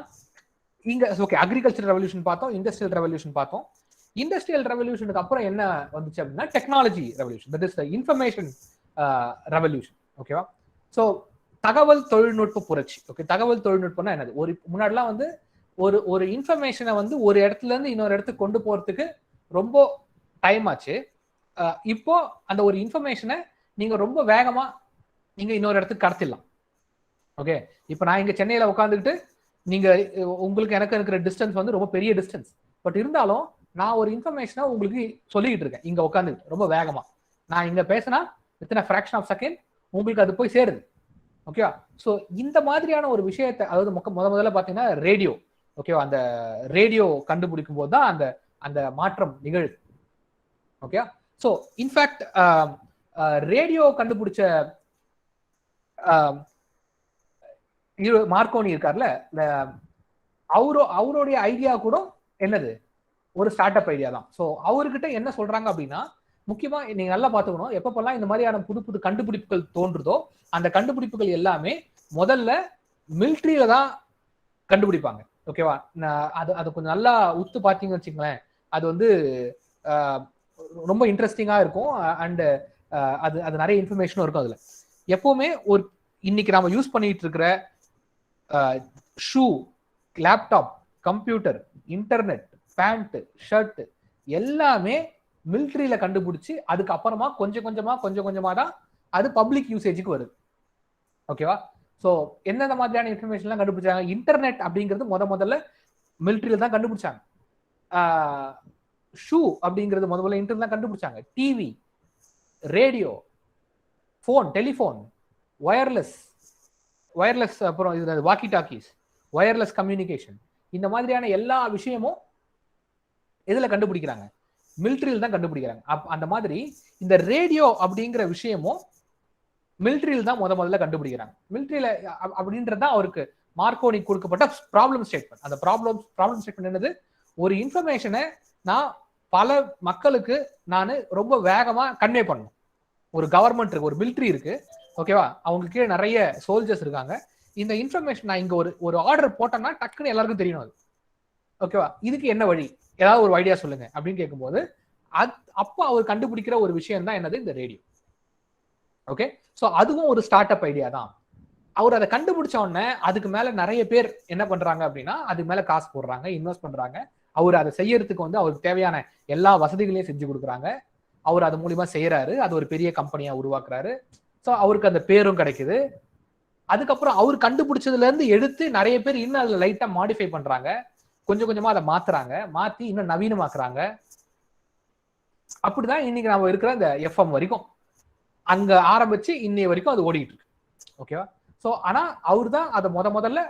இங்க ஓகே அக்ரிகல்ச்சர் ரெவல்யூஷன் பார்த்தோம், இண்டஸ்ட்ரியல் ரெவல்யூஷன் பார்த்தோம். இண்டஸ்ட்ரியல் ரெவல்யூஷனுக்கு அப்புறம் என்ன வந்துச்சு அப்படின்னா technology revolution, that is the information revolution. ஓகேவா? ஸோ தகவல் தொழில்நுட்ப புரட்சி. ஓகே, தகவல் தொழில்நுட்பம்னா என்னது? ஒரு முன்னாடிலாம் வந்து ஒரு ஒரு இன்ஃபர்மேஷனை வந்து ஒரு இடத்துல இருந்து இன்னொரு இடத்துக்கு கொண்டு போறதுக்கு ரொம்ப டைம் ஆச்சு. இப்போ அந்த ஒரு இன்ஃபர்மேஷனை நீங்க ரொம்ப வேகமா நீங்க இன்னொரு இடத்துக்கு கடத்திடலாம். ஓகே, இப்போ நான் இங்க சென்னையில உட்காந்துக்கிட்டு நீங்க உங்களுக்கு எனக்கு இருக்கிற டிஸ்டன்ஸ் வந்து ரொம்ப பெரிய டிஸ்டன்ஸ். பட் இருந்தாலும் நான் ஒரு இன்ஃபர்மேஷனை உங்களுக்கு சொல்லிக்கிட்டு இருக்கேன் இங்க உட்காந்துக்கிட்டு ரொம்ப வேகமா. நான் இங்க பேசினா இத்தனை ஃபிராக்ஷன் ஆஃப் செகண்ட் உங்களுக்கு அது போய் சேருது. ஓகேவா? ஸோ இந்த மாதிரியான ஒரு விஷயத்தை, அதாவது முதல்ல பாத்தீங்கன்னா ரேடியோ. ஓகேவா? அந்த ரேடியோ கண்டுபிடிக்கும் போது தான் அந்த அந்த மாற்றம் நிகழுது. ஓகேவா? ஸோ இன்ஃபேக்ட் ரேடியோ கண்டுபிடிச்ச மார்க்கோனி இருக்கார்ல, அவருடைய ஐடியா கூட என்னது? ஒரு ஸ்டார்ட் அப் ஐடியா தான். ஸோ அவர்கிட்ட என்ன சொல்றாங்க அப்படின்னா, முக்கியமா நீங்க நல்லா பாத்துக்கணும், எப்பப்பெல்லாம் இந்த மாதிரியான புது புது கண்டுபிடிப்புகள் தோன்றுதோ அந்த கண்டுபிடிப்புகள் எல்லாமே முதல்ல மிலிட்ரியில தான் கண்டுபிடிப்பாங்க. ஓகேவா? அது கொஞ்சம் நல்லா உத்து பாத்தீங்கன்னு வச்சுங்களேன், அது வந்து ரொம்ப இன்ட்ரெஸ்டிங்கா இருக்கும். அண்ட் அது நிறைய இன்ஃபர்மேஷனும் இருக்கும் அதுல. எப்பவுமே ஒரு இன்னைக்கு நாம யூஸ் பண்ணிட்டு இருக்கிற shoe, laptop, computer, internet, pant, shirt எல்லாமே மிலிட்ரியில கண்டுபிடிச்சு அதுக்கப்புறமா கொஞ்சம் கொஞ்சமா தான் அது பப்ளிக் யூசேஜுக்கு வருது. ஓகேவா? ஸோ எந்தெந்த மாதிரியான இன்ஃபர்மேஷன்லாம் கண்டுபிடிச்சாங்க? இன்டர்நெட் அப்படிங்கிறது முதல்ல மிலிட்ரியில தான் கண்டுபிடிச்சாங்க. ஷூ அப்படிங்கிறது முதல்ல இன்டர்நெட் தான் கண்டுபிடிச்சாங்க. TV, radio, phone, telephone, wireless, அப்புறம் இது வாக்கி டாக்கிஸ், வயர்லெஸ் கம்யூனிகேஷன், இந்த மாதிரியான எல்லா விஷயமும் எதுல கண்டுபிடிக்கிறாங்க? மிலிட்ரியில் தான் கண்டுபிடிக்கிறாங்க. அந்த மாதிரி இந்த ரேடியோ அப்படிங்கிற விஷயமும் மிலிட்ரியில் தான் முதல்ல கண்டுபிடிக்கிறாங்க. மிலிட்ரியில அப்படின்றதுதான் அவருக்கு மார்க்கோனி கொடுக்கப்பட்ட ப்ராப்ளம் ஸ்டேட்மெண்ட். அந்த ப்ராப்ளம் ஸ்டேட்மெண்ட் என்னது? ஒரு இன்ஃபர்மேஷனை நான் பல மக்களுக்கு நான் ரொம்ப வேகமா கன்வே பண்ணணும். ஒரு கவர்மெண்ட் இருக்கு, ஒரு மிலிட்ரி இருக்கு. ஓகேவா? அவங்க கீழே நிறைய சோல்ஜர்ஸ் இருக்காங்க. இந்த இன்ஃபர்மேஷன் நான் இங்க ஒரு ஆர்டர் போட்டேன்னா டக்குன்னு எல்லாருக்கும் தெரியணும் அது. ஓகேவா? இதுக்கு என்ன வழி? ஏதாவது ஒரு ஐடியா சொல்லுங்க அப்படின்னு கேட்கும்போது அப்போ அவர் கண்டுபிடிக்கிற ஒரு விஷயம் தான் என்னது? இந்த ரேடியோ. ஓகே, ஸோ அதுவும் ஒரு ஸ்டார்ட் அப் ஐடியா தான். அவர் அதை கண்டுபிடிச்ச உடனே அதுக்கு மேல நிறைய பேர் என்ன பண்றாங்க அப்படின்னா அதுக்கு மேல காசு போடுறாங்க, இன்வெஸ்ட் பண்றாங்க. அவர் அதை செய்யறதுக்கு வந்து அவருக்கு தேவையான எல்லா வசதிகளையும் செஞ்சு கொடுக்குறாங்க. அவர் அது மூலியமா செய்யறாரு, அது ஒரு பெரிய கம்பெனியா உருவாக்குறாரு. ஸோ அவருக்கு அந்த பேரும் கிடைக்குது. அதுக்கப்புறம் அவர் கண்டுபிடிச்சதுல இருந்து எடுத்து நிறைய பேர் இன்னும் அதுல லைட்டா மாடிஃபை பண்றாங்க, கொஞ்சம் கொஞ்சமா அதை மாத்தி இன்னும் நவீனமாக்குறாங்க. அப்படிதான் இன்னைக்கு நாம இருக்கிற இந்த எஃப்எம் வரைக்கும் அங்க ஆரம்பிச்சு இன்னைய வரைக்கும் அது ஓடிட்டு இருக்கு. ஓகேவா? ஸோ ஆனா அவர் தான் அதை முதல்ல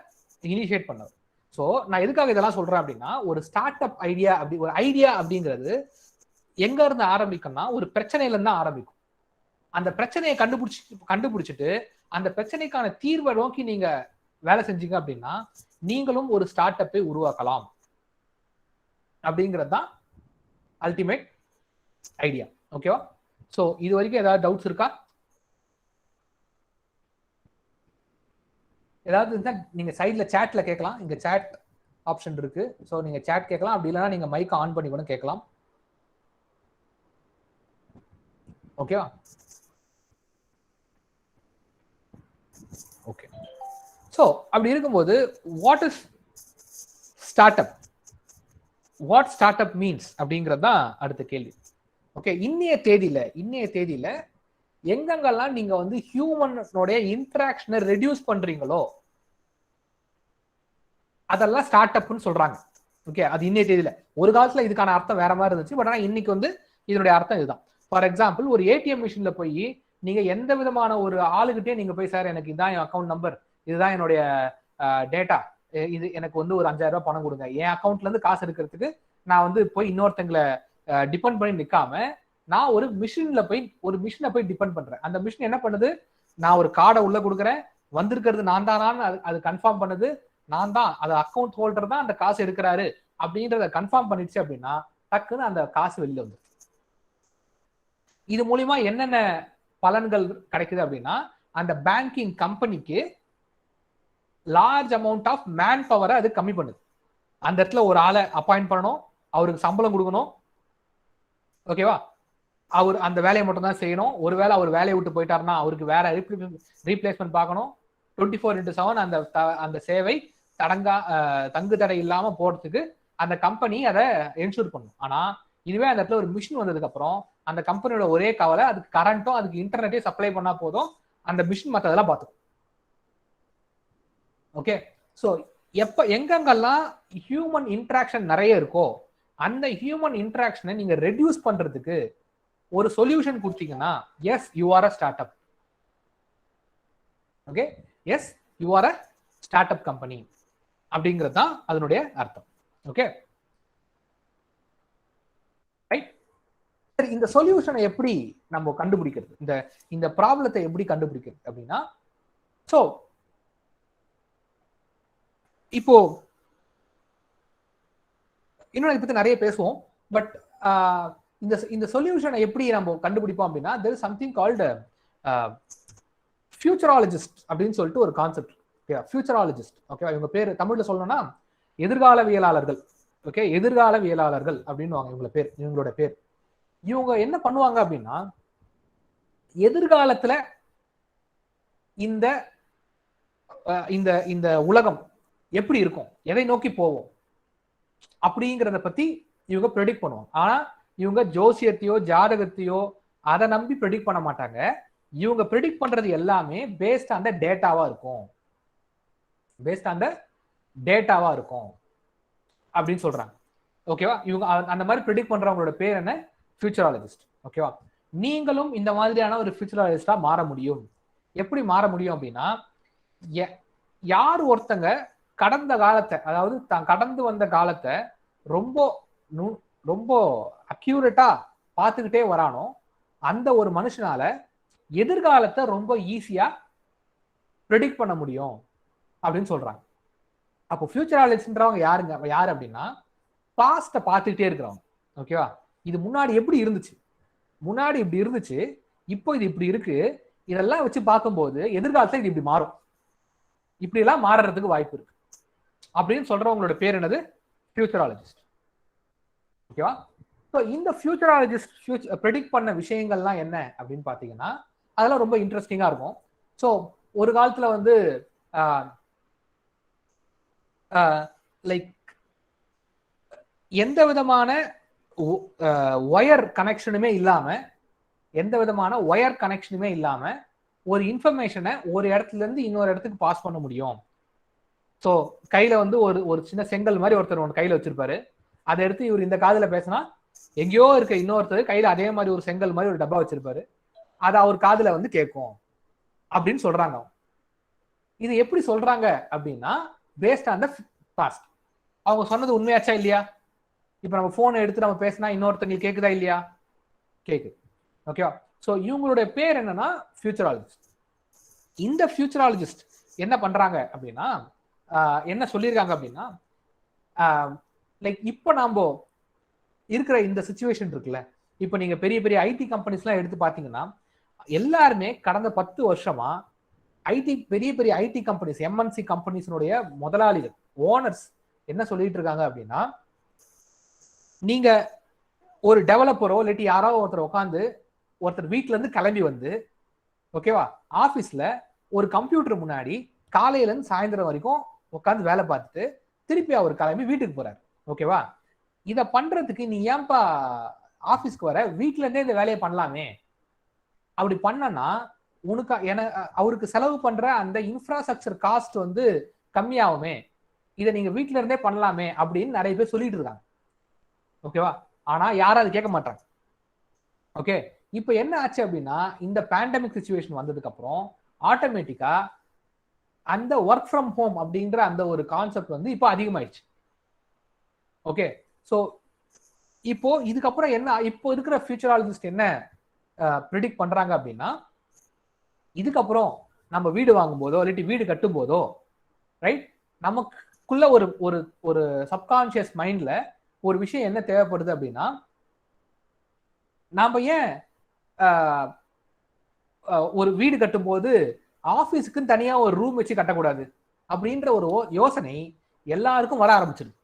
இனிஷியேட் பண்ணவர். ஸோ நான் எதுக்காக இதெல்லாம் சொல்றேன் அப்படின்னா, ஒரு ஸ்டார்ட் அப் ஐடியா ஒரு ஐடியா அப்படிங்கிறது எங்க இருந்து ஆரம்பிக்கும்னா ஒரு பிரச்சனையில இருந்து தான் ஆரம்பிக்கும். அந்த பிரச்சனையை கண்டுபிடிச்சிட்டு அந்த பிரச்சனைக்கான தீர்வை நோக்கி நீங்க வேலை செஞ்சீங்க அப்படின்னா நீங்களும் ஒரு ஸ்டார்ட் அப்பை உருவாக்கலாம். அப்படிங்கிறது தான் அல்டிமேட் ஐடியா. ஓகேவா? ஸோ இது வரைக்கும் ஏதாவது டவுட்ஸ் இருக்கா? ஏதாவது இருந்தா நீங்க சைட்ல சாட்ல கேட்கலாம். இங்க சாட் ஆப்ஷன் இருக்கு. ஸோ நீங்க சாட் கேட்கலாம். அப்படி இல்லைன்னா நீங்க மைக் ஆன் பண்ணி கூட கேட்கலாம். ஓகேவா? ஓகே. ஸோ அப்படி இருக்கும்போது what is start up, what start up means அப்படிங்கிறது தான் அடுத்த கேள்வி. ஓகே, இன்னைய தேதியில எங்கெங்கெல்லாம் நீங்க வந்து ஹியூமனோடைய இன்டராக்ஷனை ரெடியூஸ் பண்றீங்களோ அதெல்லாம் ஸ்டார்ட் அப்னு சொல்றாங்க. ஓகே, அது இன்னைய தேதியில. ஒரு காலத்துல இதுக்கான அர்த்தம் வேற மாதிரி இருந்துச்சு. பட் ஆனா இன்னைக்கு வந்து இதனுடைய அர்த்தம் இதுதான். ஃபார் எக்ஸாம்பிள், ஒரு ஏடிஎம் மிஷின்ல போய் நீங்க எந்த விதமான ஒரு ஆளுகிட்டே நீங்க போய், சார் எனக்கு இதான் என் அக்கௌண்ட் நம்பர், இதுதான் என்னுடைய டேட்டா, இது எனக்கு வந்து ஒரு 5000 ரூபாய் பணம் கொடுங்க, என் அக்கௌண்ட்ல இருந்து காசு எடுக்கிறதுக்கு நான் வந்து போய் இன்னொருத்தங்களை டிபெண்ட் பண்ணி நிக்காம நான் ஒரு மிஷினை போய் டிபெண்ட் பண்றேன். அந்த மிஷின் என்ன பண்ணுது? நான் ஒரு கார்டை உள்ள கொடுக்குறேன், வந்திருக்கிறது நான் தானான்னு அது கன்ஃபார்ம் பண்ணுது. நான் தான், அது அக்கௌண்ட் ஹோல்டர் தான் அந்த காசு எடுக்கிறாரு அப்படின்றத கன்ஃபார்ம் பண்ணிடுச்சு அப்படின்னா டக்குன்னு அந்த காசு வெளியில வந்து. இது மூலியமா என்னென்ன பலன்கள் கிடைக்குது அப்படின்னா, அந்த பேங்கிங் கம்பெனிக்கு லார்ஜ் அமௌண்ட் ஆஃப் மேன் பவரை அது கம்மி பண்ணுது. அந்த இடத்துல ஒரு ஆளை அப்பாயிண்ட் பண்ணணும், அவருக்கு சம்பளம் கொடுக்கணும், ஓகேவா? அவர் அந்த வேலையை மட்டும் தான் செய்யணும். ஒருவேளை அவர் வேலையை விட்டு போயிட்டாருன்னா அவருக்கு வேற ரீப்ளேஸ்மெண்ட் பார்க்கணும். 24/7 அந்த சேவை தங்கு தடை இல்லாம போறதுக்கு அந்த கம்பெனி அதை என்ஷூர் பண்ணும். ஆனா இதுவே அந்த இடத்துல ஒரு மிஷின் வந்ததுக்கு அப்புறம் அந்த கம்பெனியோட ஒரே கவலை அதுக்கு கரண்ட்டும் அதுக்கு இன்டர்நெட்டையும் சப்ளை பண்ணா போதும், அந்த மிஷின் மற்றதெல்லாம் பார்த்துக்கும். ஓகே, ஸோ எங்கெங்கெல்லாம் ஹியூமன் இன்ட்ராக்ஷன் நிறைய இருக்கோ அந்த ஹியூமன் இன்ட்ராக்ஷனை நீங்க ரெடியூஸ் பண்றதுக்கு ஒரு சொல்யூஷன் கொடுத்தீங்கன்னா yes you are a start up. Okay, yes you are a start up company அப்படிங்கிறது தான் அதனுடைய அர்த்தம். Okay, right. சரி, இந்த சொல்யூஷனை எப்படி நம்ம கண்டுபிடிக்கிறது, இந்த ப்ராப்ளத்தை எப்படி கண்டுபிடிக்கிறது அப்படின்னா, ஸோ இப்போ இன்னும் இதை பத்தி நிறைய பேசுவோம். பட் இந்த சொல்யூஷனை எப்படி நம்ம கண்டுபிடிப்போம் அப்படின்னா, there is something called ஃபியூச்சராலஜிஸ்ட் அப்படின்னு சொல்லிட்டு ஒரு கான்செப்ட். ஃபியூச்சராலஜிஸ்ட், ஓகே, இவங்க பேர் தமிழ்ல சொல்லணும்னா எதிர்காலவியலாளர்கள். ஓகே, எதிர்காலவியலாளர்கள் அப்படின்னு இவங்களோட பேர். இவங்க என்ன பண்ணுவாங்க அப்படின்னா, எதிர்காலத்துல இந்த இந்த உலகம் எப்படி இருக்கும், எதை நோக்கி போவோம் அப்படிங்கிறத பத்தி இவங்க ப்ரெடிக்ட் பண்ணுவாங்க. ஆனா இவங்க ஜோசியத்தையோ ஜாதகத்தையோ அதை நம்பி ப்ரெடிக்ட் பண்ண மாட்டாங்க. இவங்க ப்ரெடிக்ட் பண்றது எல்லாமே பேஸ்ட் ஆன் த டேட்டாவா இருக்கும், அப்படின்னு சொல்றாங்க. ஓகேவா? இவங்க அந்த மாதிரி ப்ரெடிக்ட் பண்றவங்களோட பேர் என்ன? ஃபியூச்சராலஜிஸ்ட். ஓகேவா? நீங்களும் இந்த மாதிரியான ஒரு ஃபியூச்சராலஜிஸ்டா மாற முடியும். எப்படி மாற முடியும் அப்படின்னா, யார் ஒருத்தங்க கடந்த காலத்தை, அதாவது தான் கடந்து வந்த காலத்தை ரொம்ப அக்யூரேட்டா பார்த்துக்கிட்டே வரானோ அந்த ஒரு மனுஷனால எதிர்காலத்தை ரொம்ப ஈஸியா ப்ரெடிக்ட் பண்ண முடியும் அப்படின்னு சொல்றாங்க. அப்போ ஃபியூச்சராலஜிஸ்ட்ன்றவங்க யாரு அப்படின்னா, பாஸ்ட பார்த்துக்கிட்டே இருக்கிறவங்க. ஓகேவா? இது முன்னாடி எப்படி இருந்துச்சு, முன்னாடி இப்படி இருந்துச்சு, இப்போ இது இப்படி இருக்கு, இதெல்லாம் வச்சு பார்க்கும்போது எதிர்காலத்துல இது இப்படி மாறும், இப்படி எல்லாம் மாறுறதுக்கு வாய்ப்பு இருக்கு அப்படின்னு சொல்றவங்களோட பேர் என்னது? ஃபியூச்சராலஜிஸ்ட். ஓகேவா? ஸோ இந்த ஃபியூச்சராலஜிஸ்ட் ப்ரெடிக்ட் பண்ண விஷயங்கள்லாம் என்ன அப்படின்னு பார்த்தீங்கன்னா, அதெல்லாம் ரொம்ப இன்ட்ரெஸ்டிங்கா இருக்கும். ஸோ ஒரு காலத்துல வந்து லைக் எந்த விதமான ஒயர் கனெக்ஷனுமே இல்லாம ஒரு இன்ஃபர்மேஷனை ஒரு இடத்துல இருந்து இன்னொரு இடத்துக்கு பாஸ் பண்ண முடியும். ஸோ கையில வந்து ஒரு சின்ன செங்கல் மாதிரி ஒருத்தர் ஒன்று கையில வச்சிருப்பாரு. அதை எடுத்து இவர் இந்த காதுல பேசினா எங்கேயோ இருக்க இன்னொருத்தர் கையில அதே மாதிரி ஒரு செங்கல் மாதிரி ஒரு டப்பா வச்சிருப்பாரு, அது அவர் காதுல வந்து கேட்கும் அப்படின்னு சொல்றாங்க. இது எப்படி சொல்றாங்க அப்படின்னா, பேஸ்ட் ஆன் த பாஸ்ட். அவங்க சொன்னது உண்மையாச்சா இல்லையா? இப்ப நம்ம போனை எடுத்து நம்ம பேசினா இன்னொருத்தங்களுக்கு கேக்குதா இல்லையா? கேக்குது. ஓகேவா? ஸோ இவங்களுடைய பேர் என்னன்னா ஃபியூச்சராலஜிஸ்ட். இந்த ஃபியூச்சராலஜிஸ்ட் என்ன பண்றாங்க அப்படின்னா, என்ன சொல்லியிருக்காங்க அப்படின்னா, லைக் இப்போ நாம இருக்கிற இந்த சிச்சுவேஷன் இருக்குல்ல, இப்போ நீங்க பெரிய பெரிய ஐடி கம்பெனிஸ்லாம் எடுத்து பார்த்தீங்கன்னா, எல்லாருமே கடந்த 10 வருஷமா பெரிய பெரிய ஐடி கம்பெனிஸ், எம்என்சி கம்பெனிஸ்னுடைய முதலாளிகள், ஓனர்ஸ் என்ன சொல்லிட்டு இருக்காங்க அப்படின்னா, நீங்க ஒரு டெவலப்பரோ இல்லாட்டி யாரோ ஒருத்தர் வீட்டுல இருந்து கிளம்பி வந்து, ஓகேவா, ஆபீஸ்ல ஒரு கம்ப்யூட்டர் முன்னாடி காலையில இருந்து சாயந்தரம் வரைக்கும் உட்காந்து வேலை பார்த்துட்டு திருப்பி அவர் கிளம்பி வீட்டுக்கு போறாரு. ஓகேவா? இத பண்றதுக்கு நீ ஏன்பா ஆபீஸ்க்கு வர, வீட்டுல இருந்தே இந்த வேலையை பண்ணலாமே, அப்படி பண்ணனா அவருக்கு செலவு பண்ற அந்த இன்ஃப்ராஸ்ட்ரக்சர் காஸ்ட் வந்து கம்மியாகுமே, இதை நீங்க வீட்டுல இருந்தே பண்ணலாமே அப்படின்னு நிறைய பேர் சொல்லிட்டு இருக்காங்க. ஓகேவா? ஆனா யாரும் அது கேட்க மாட்டாங்க. ஓகே, இப்ப என்ன ஆச்சு அப்படின்னா, இந்த பேண்டமிக் சிச்சுவேஷன் வந்ததுக்கு அப்புறம் ஆட்டோமேட்டிக்கா அந்த ஒர்க் ஃப்ரம் ஹோம் அப்படிங்கிற அந்த ஒரு கான்செப்ட் வந்து இப்போ அதிகமாயிடுச்சு. ஓகே, ஸோ இப்போ இதுக்கப்புறம் என்ன, இப்போ இருக்கிற ஃபியூச்சராலஜிஸ்ட் என்ன ப்ரிடிக்ட் பண்றாங்க அப்படின்னா, இதுக்கப்புறம் நம்ம வீடு வாங்கும் போதோ இல்லாட்டி வீடு கட்டும் போதோ, ரைட், நமக்குள்ள ஒரு சப்கான்சியஸ் மைண்ட்ல ஒரு விஷயம் என்ன தேவைப்படுது அப்படின்னா, நாம ஏன் ஒரு வீடு கட்டும் போது ஆபீஸுக்குன்னு தனியா ஒரு ரூம் வச்சு கட்டக்கூடாது அப்படின்ற ஒரு யோசனை எல்லாருக்கும் வர ஆரம்பிச்சிருக்கு.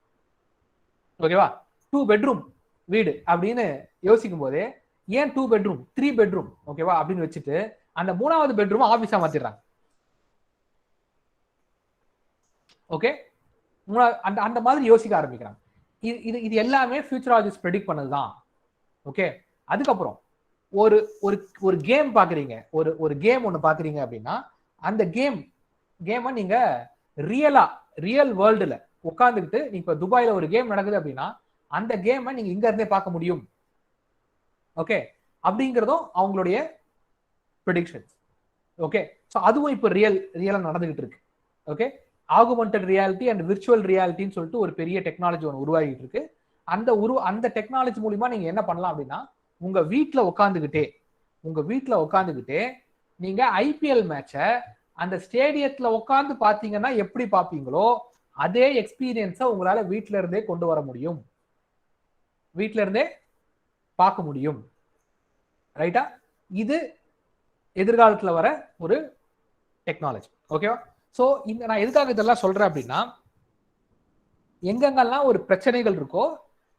ஓகேவா? 2 பெட்ரூம் வீடு அப்படின்னு யோசிக்கும் போதே ஏன் 2 பெட்ரூம் 3 பெட்ரூம் ஓகேவா அப்படின்னு வச்சுட்டு அந்த 3வது பெட்ரூம் ஆபீஸா மாத்திடுறாங்க. ஓகே, அந்த மாதிரி யோசிக்க ஆரம்பிக்கிறாங்க. இது எல்லாமே ஃபியூச்சராலஜிஸ்ட் ப்ரெடிக்ட் பண்ணதுதான். ஓகே, அதுக்கப்புறம் ஒரு ஒரு ஒரு கேம் பாக்குறீங்க, ஒரு கேம் ஒன்று பாக்குறீங்க அப்படின்னா அந்த கேமை நீங்க ரியல் வேர்ல்டுல உட்காந்துக்கிட்டு இப்ப துபாயில ஒரு கேம் நடக்குது அப்படின்னா அந்த கேமை நீங்க இங்க இருந்தே பார்க்க முடியும். ஓகே, அப்படிங்கிறதும் அவங்களுடைய ப்ரெடிக்ஷன்ஸ். ஓகே, ஸோ அதுவும் இப்போ ரியலா நடந்துகிட்டு இருக்கு. Okay, augmented reality and virtual ரியாலிட்டின்னு சொல்லிட்டு ஒரு பெரிய டெக்னாலஜி ஒன்று உருவாகிட்டு இருக்கு. அந்த டெக்னாலஜி மூலியமா நீங்க என்ன பண்ணலாம் அப்படின்னா உங்க வீட்டுல உட்காந்துக்கிட்டே நீங்க ஐபிஎல் மேட்சை அந்த ஸ்டேடியத்துல உட்காந்து பாத்தீங்கன்னா எப்படி பாப்பீங்களோ அதே எக்ஸ்பீரியன்ஸை உங்களால வீட்டுல இருந்தே கொண்டு வர முடியும், வீட்டுல இருந்தே பார்க்க முடியும். ரைட்டா? இது எதிர்காலத்துல வர ஒரு டெக்னாலஜி. ஓகேவா? சோ நான் எதுக்காக இதெல்லாம் சொல்றேன் அப்படின்னா எங்கெங்கெல்லாம் ஒரு பிரச்சனைகள் இருக்கோ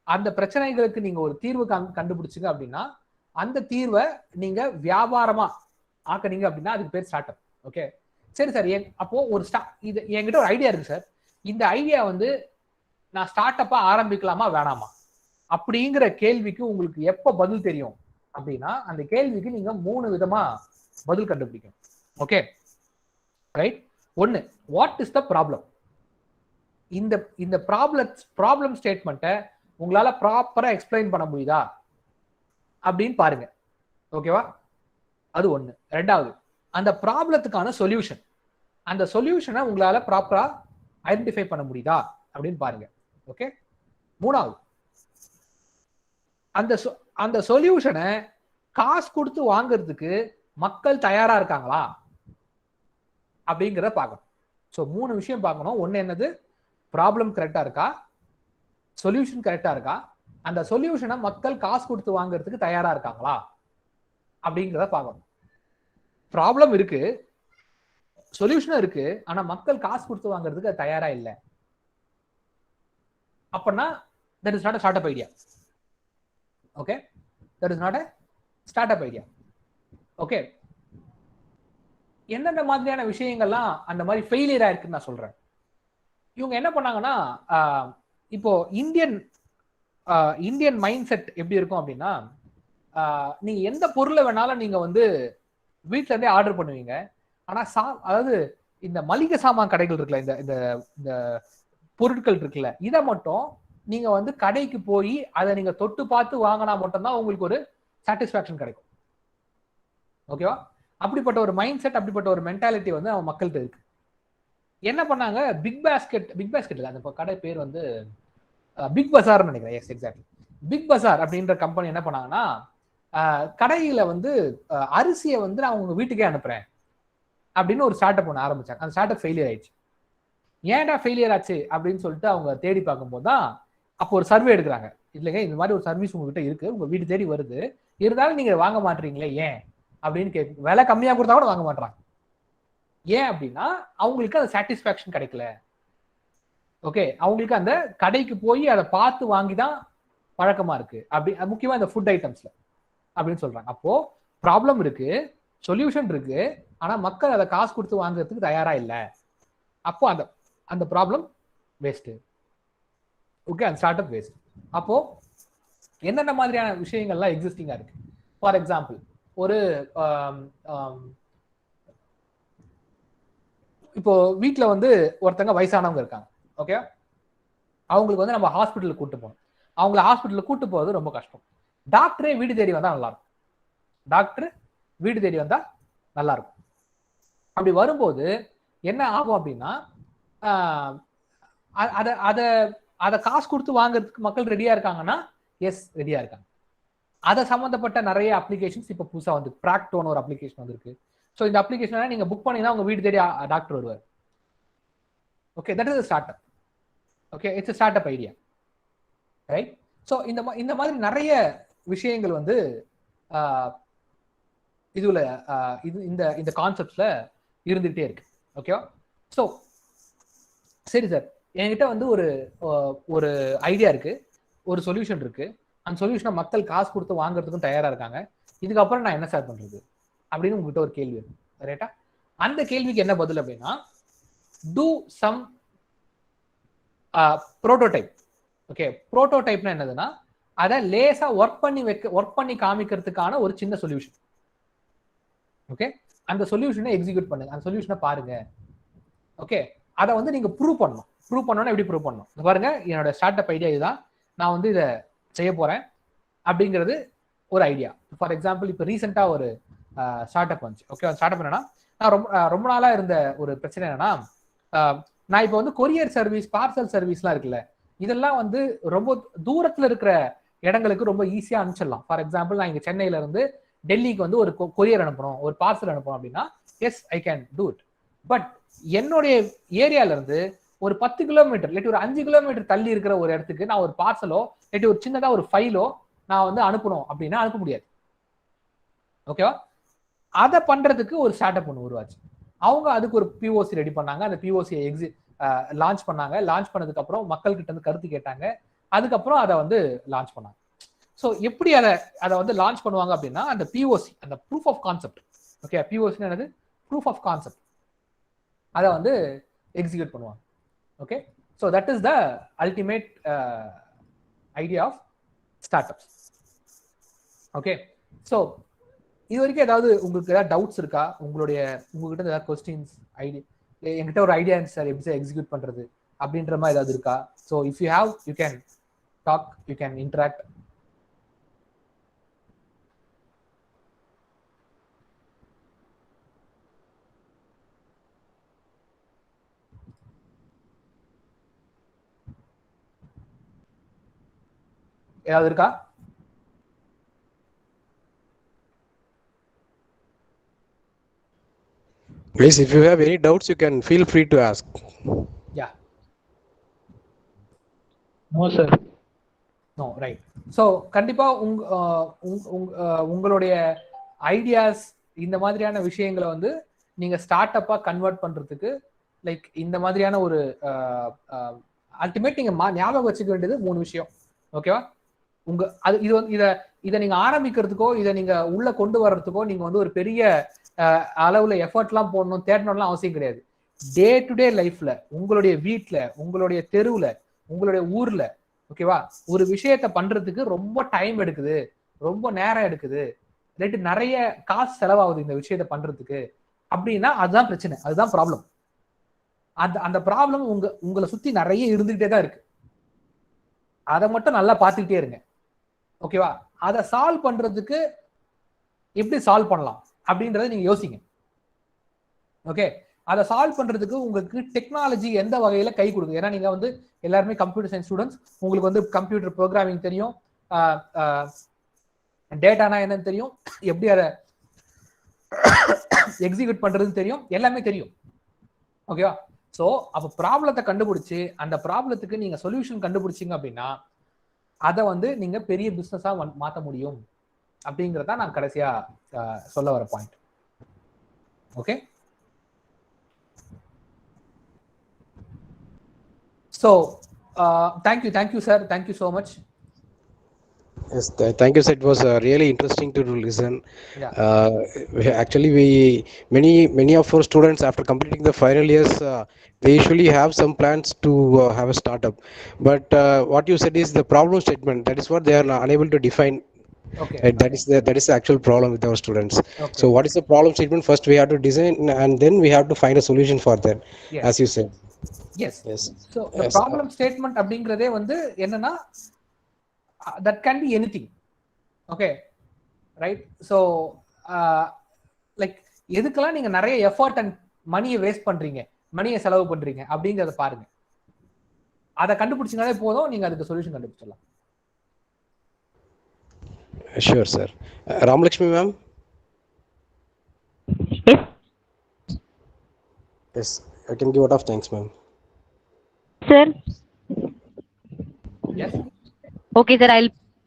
அந்த பிரச்சனைகளுக்கு நீங்க ஒரு தீர்வு கண்டுபிடிச்சிங்க அப்படின்னா அந்த தீர்வை நீங்க வியாபாரமா ஆக்குனீங்க அப்படின்னா அதுக்கு பேர் ஸ்டார்ட் அப். ஓகே, சரி சார், அப்போ இது என்கிட்ட ஒரு ஐடியா இருக்கு சார், இந்த ஐடியா நான் ஸ்டார்ட் அப்பா ஆரம்பிக்கலாமா வேணாமா அப்படிங்கிற கேள்விக்கு உங்களுக்கு எப்ப பதில் தெரியும் அப்படின்னா அந்த கேள்விக்கு நீங்க 3 விதமா பதில் கண்டுபிடிக்கணும். Okay, right? ஒன்னு, வாட் இஸ் த ப்ராப்ளம்? இந்த ப்ராப்ளம் ஸ்டேட்மெண்ட்டை உங்களால ப்ராப்பரா எக்ஸ்பிளைன் பண்ண முடியுதா அப்படின்னு பாருங்க. ஓகேவா? அது ஒண்ணு. ரெண்டாவது, அந்த ப்ராப்ளத்துக்கான சொல்யூஷன், அந்த சொல்யூஷனை உங்களால ப்ராப்பரா ஐடென்டிஃபை பண்ண முடியுதா அப்படின்னு பாருங்க. ஓகே, மூணாவது, அந்த சொல்யூஷனை காசு கொடுத்து வாங்குறதுக்கு மக்கள் தயாரா இருக்காங்களா அப்படிங்கிறத பார்க்கணும். ஸோ 3 விஷயம் பார்க்கணும். ஒன்னு என்னது, ப்ராப்ளம் கரெக்டா இருக்கா, சொல்யூஷன் கரெக்டா இருக்கா, அந்த சொல்யூஷனை மக்கள் காசு கொடுத்து வாங்குறதுக்கு தயாரா இருக்காங்களா அப்படிங்கிறத பார்க்கணும். ப்ராப்ளம் இருக்கு, சொல்யூஷனும் இருக்கு, ஆனா மக்கள் காசு கொடுத்து வாங்குறதுக்கு அது தயாரா இல்லை அப்படின்னா that is not a startup idea. Okay, that is not a startup idea. Okay, எந்தெந்த மாதிரியான விஷயங்கள்லாம் அந்த மாதிரி ஃபெயிலியர் ஆயிருக்குன்னு நான் சொல்றேன். இவங்க என்ன பண்ணாங்கன்னா இப்போ இந்தியன் மைண்ட் செட் எப்படி இருக்கும் அப்படின்னா நீங்க எந்த பொருளை வேணாலும் நீங்க வீட்டுல இருந்தே ஆர்டர் பண்ணுவீங்க. ஆனா அதாவது இந்த மளிகை சாமான் கடைகள் இருக்குல்ல, இந்த இந்த பொருட்கள் இருக்குல்ல, இதை மட்டும் நீங்க கடைக்கு போய் அதை நீங்க தொட்டு பார்த்து வாங்கினா மட்டும்தான் உங்களுக்கு ஒரு சாட்டிஸ்பாக்சன் கிடைக்கும். ஓகேவா? அப்படிப்பட்ட ஒரு மைண்ட் செட், அப்படிப்பட்ட ஒரு மென்டாலிட்டி அவன் மக்கள்கிட்ட இருக்கு. என்ன பண்ணாங்க, பிக் பாஸ்கெட் அந்த கடை பேர் பிக் பசார் நினைக்கிறேன். S, exactly. பிக் பசார் அப்படின்ற கம்பெனி என்ன பண்ணாங்கன்னா கடையில அரிசியை நான் உங்க வீட்டுக்கே அனுப்புறேன் அப்படின்னு ஒரு ஸ்டார்ட் அப் ஒன்று ஆரம்பிச்சாங்க. அந்த ஸ்டார்ட் அப் ஃபெயிலியர் ஆயிடுச்சு. ஏன்டா ஃபெயிலியர் ஆச்சு அப்படின்னு சொல்லிட்டு அவங்க தேடி பார்க்கும்போது தான் அப்போ ஒரு சர்வே எடுக்கிறாங்க. இல்லைங்க, இந்த மாதிரி ஒரு சர்வீஸ் உங்ககிட்ட இருக்கு, உங்க வீடு தேடி வருது, இருந்தாலும் நீங்க வாங்க மாட்டீங்களே ஏன் அப்படின்னு கேட்கு. விலை கம்மியா கொடுத்தா கூட வாங்க மாட்டாங்க. ஏன் அப்படின்னா அவங்களுக்கு அந்த சாட்டிஸ்பாக்சன் கிடைக்கல. ஓகே, அவங்களுக்கு அந்த கடைக்கு போய் அதை பார்த்து வாங்கிதான் பழக்கமா இருக்கு. அப்படி முக்கியமா இந்த ஃபுட் ஐட்டம்ஸ்ல அப்படின்னு சொல்றாங்க. அப்போ ப்ராப்ளம் இருக்கு, சொல்யூஷன் இருக்கு, ஆனா மக்கள் அதை காசு கொடுத்து வாங்குறதுக்கு தயாரா இல்லை. அப்போ அந்த ப்ராப்ளம் வேஸ்ட். ஓகே, அந்த ஸ்டார்ட் அப் வேஸ்ட். அப்போ என்னென்ன மாதிரியான விஷயங்கள்லாம் எக்ஸிஸ்டிங்கா இருக்கு? ஃபார் எக்ஸாம்பிள், ஒரு இப்போ வீட்டுல ஒருத்தங்க வயசானவங்க இருக்காங்க. ஓகே, அவங்களுக்கு நம்ம ஹாஸ்பிட்டலுக்கு கூட்டு போகணும். அவங்களை ஹாஸ்பிட்டலுக்கு கூட்டு போறது ரொம்ப கஷ்டம். டாக்டரே வீடு தேடி வந்தா நல்லா இருக்கும். நல்லா இருக்கும். அப்படி வரும்போது என்ன ஆகும் அப்படின்னா அதை காசு கொடுத்து வாங்குறதுக்கு மக்கள் ரெடியா இருக்காங்கன்னா எஸ், ரெடியா இருக்காங்க. அதை சம்பந்தப்பட்ட நிறைய அப்ளிகேஷன்ஸ் இப்போ புதுசா பிராக்டோன்னு ஒரு அப்ளிகேஷன் வந்திருக்கு. ஸோ இந்த அப்ளிகேஷன் நீங்க புக் பண்ணினா உங்க வீடு தேடி டாக்டர் வருவார். Okay, that is start up. Okay, it's start up idea, right? So இந்த மாதிரி நிறைய விஷயங்கள் இதுல இந்த கான்செப்ட்ஸ்ல இருந்துகிட்டே இருக்கு. ஓகேவா? ஸோ சரி சார், என்கிட்ட ஒரு ஐடியா இருக்கு, ஒரு சொல்யூஷன் இருக்கு, அந்த சொல்யூஷனை மக்கள் காசு கொடுத்து வாங்குறதுக்கும் தயாரா இருக்காங்க, இதுக்கப்புறம் நான் என்ன சார் பண்றது அப்படின்னு உங்ககிட்ட ஒரு கேள்வி இருக்கு. ரைட்டா? அந்த கேள்விக்கு என்ன பதில் அப்படின்னா, டூ சம் ப்ரோட்டோடைப். ஓகே, ப்ரோட்டோடைப்னா என்னதுன்னா, அதை லேசா ஒர்க் பண்ணி காமிக்கிறதுக்கான ஒரு சின்ன சொல்யூஷன். ஓகே, அந்த சொல்யூஷனை எக்ஸிக்யூட் பண்ணுங்க, அந்த சொல்யூஷனை பாருங்க. ஓகே, அதை வந்து நீங்க ப்ரூவ் பண்ணணும். ப்ரூவ் பண்ணணும்னா எப்படி ப்ரூவ் பண்ணணும்? பாருங்க, என்னோட ஸ்டார்ட் அப் ஐடியா இதுதான், நான் வந்து இதை செய்ய போறேன் அப்படிங்கிறது ஒரு ஐடியா. ஃபார் எக்ஸாம்பிள், இப்போ ரீசெண்டா ஒரு ஸ்டார்ட் அப் வந்துச்சு. ஓகே, ஸ்டார்ட் அப் என்னன்னா, நான் ரொம்ப நாளா இருந்த ஒரு பிரச்சனை என்னன்னா, நான் இப்போ வந்து கொரியர் சர்வீஸ், பார்சல் சர்வீஸ்லாம் இருக்குல்ல, இதெல்லாம் வந்து ரொம்ப தூரத்துல இருக்கிற இடங்களுக்கு ரொம்ப ஈஸியா அனுப்பிச்சிடலாம். ஃபார் எக்ஸாம்பிள், நான் இங்க சென்னையில இருந்து டெல்லிக்கு வந்து ஒரு கொரியர் அனுப்பணும், ஒரு பார்சல் அனுப்பணும் அப்படின்னா, yes I can do it. But என்னுடைய ஏரியால இருந்து ஒரு 10 கிலோமீட்டர் இல்லாட்டி ஒரு 5 கிலோமீட்டர் தள்ளி இருக்கிற ஒரு இடத்துக்கு நான் ஒரு பார்சலோ இல்லாட்டி ஒரு சின்னதா ஒரு ஃபைலோ நான் வந்து அனுப்பணும் அப்படின்னா அனுப்ப முடியாது. ஓகேவா? அதை பண்றதுக்கு ஒரு ஸ்டார்ட் அப் ஒன்று உருவாச்சு. அவங்க அதுக்கு ஒரு பிஓசி ரெடி பண்ணாங்க, அந்த பிஓசி லான்ச் பண்ணாங்க. லான்ச் பண்ணதுக்கு அப்புறம் மக்கள் கிட்ட இருந்து கருத்து கேட்டாங்க, அதுக்கப்புறம் அதை வந்து லான்ச் பண்ணாங்க. ஸோ எப்படி அதை வந்து லான்ச் பண்ணுவாங்க அப்படின்னா, அந்த பிஓசி, அந்த proof of concept. Okay, POC என்னது? Proof of concept. அதை வந்து எக்ஸிக்யூட் பண்ணுவாங்க. Okay, so that is the ultimate idea of start ups. Okay, so இது வரைக்கும் ஏதாவது உங்களுக்கு ஏதாவது டவுட்ஸ் இருக்கா? உங்ககிட்ட ஏதாவது கொஸ்டின்ஸ், ஐடியா, என்கிட்ட ஒரு ஐடியா இருந்துச்சு சார் எப்படி சார் எக்ஸிக்யூட் பண்றது அப்படின்ற மாதிரி ஏதாவது இருக்கா? So if you have, you can talk, you can interact. ஏதாவது இருக்கா? Guys, if you have any doubts, you can feel free to ask. Yeah. No, sir. No, right. So கண்டிப்பா உங்களுடைய ஐடியாஸ், இந்த மாதிரியான விஷயங்களை வந்து நீங்க ஸ்டார்ட் அப்பா கன்வெர்ட் பண்றதுக்கு, லைக் இந்த மாதிரியான ஒரு அல்டிமேட் நீங்க ஞாபகம் வச்சுக்க வேண்டியது 3 விஷயம். ஓகேவா? இது வந்து இதை நீங்க ஆரம்பிக்கிறதுக்கோ, இதை நீங்க உள்ள கொண்டு வர்றதுக்கோ நீங்க வந்து ஒரு பெரிய அளவுல எஃபர்ட்லாம் போடணும், தேடணும்லாம் அவசியம் கிடையாது. டே டு டே லைஃப்ல, உங்களுடைய வீட்டுல, உங்களுடைய தெருவுல, உங்களுடைய ஊர்ல, ஓகேவா, ஒரு விஷயத்த பண்றதுக்கு ரொம்ப டைம் எடுக்குது, ரொம்ப நேரம் எடுக்குது, இல்லாட்டி நிறைய காசு செலவாகுது இந்த விஷயத்த பண்றதுக்கு அப்படின்னா அதுதான் பிரச்சனை, அதுதான் ப்ராப்ளம். அந்த ப்ராப்ளம் உங்களை சுத்தி நிறைய இருந்துகிட்டே தான் இருக்கு. அதை மட்டும் நல்லா பார்த்துக்கிட்டே இருங்க. ஓகேவா? அதை சால்வ் பண்றதுக்கு எப்படி சால்வ் பண்ணலாம் அப்படின்றத நீங்க யோசிங்க. ஓகே, அதை சால்வ் பண்றதுக்கு உங்களுக்கு டெக்னாலஜி எந்த வகையில கை கொடுக்குது? ஏன்னா நீங்க வந்து எல்லாருமே கம்ப்யூட்டர் சயின்ஸ் ஸ்டூடெண்ட்ஸ், உங்களுக்கு வந்து கம்ப்யூட்டர் ப்ரோக்ராமிங் தெரியும், டேட்டானா என்னன்னு தெரியும், எப்படி அதை எக்ஸிக்யூட் பண்றதுன்னு தெரியும், எல்லாமே தெரியும். ஓகேவா? ஸோ அப்போ ப்ராப்ளத்தை கண்டுபிடிச்சு அந்த ப்ராப்ளத்துக்கு நீங்க சொல்யூஷன் கண்டுபிடிச்சிங்க அப்படின்னா அதை வந்து நீங்க பெரிய பிசினஸா மாற்ற முடியும் அப்படிங்கிறதா நான் கடைசியா சொல்ல வர point. Okay, so thank you sir, thank you so much. Yes, thank you sir. It was really interesting to listen. Yeah. Actually, many of our students, after completing the final years, they usually have some plans to have a startup. But what you said is the problem statement. That is what they are unable to define. Okay. Right? That is the actual problem with our students. Okay. So what is the problem statement? First, we have to design, and then we have to find a solution for that. Yes. As you said. Yes. Yes. So the yes. problem statement அப்படிங்கறதே வந்து என்னன்னா, that can be anything. Okay, right? So like எதுக்கெல்லாம் நீங்க நிறைய effort and மணியை waste பண்றீங்க, மணியை செலவு பண்றீங்க அப்படிங்கறத பாருங்க. அதை கண்டுபிடிச்சீங்கனாலே போதும், நீங்க அதுக்கு சொல்யூஷன் கண்டுபிடிச்சிடலாம். Sure, sir. Ramlakshmi ma'am? Yes. Yes, I can give out of thanks, ma'am. Sir. Yes. Okay, sir.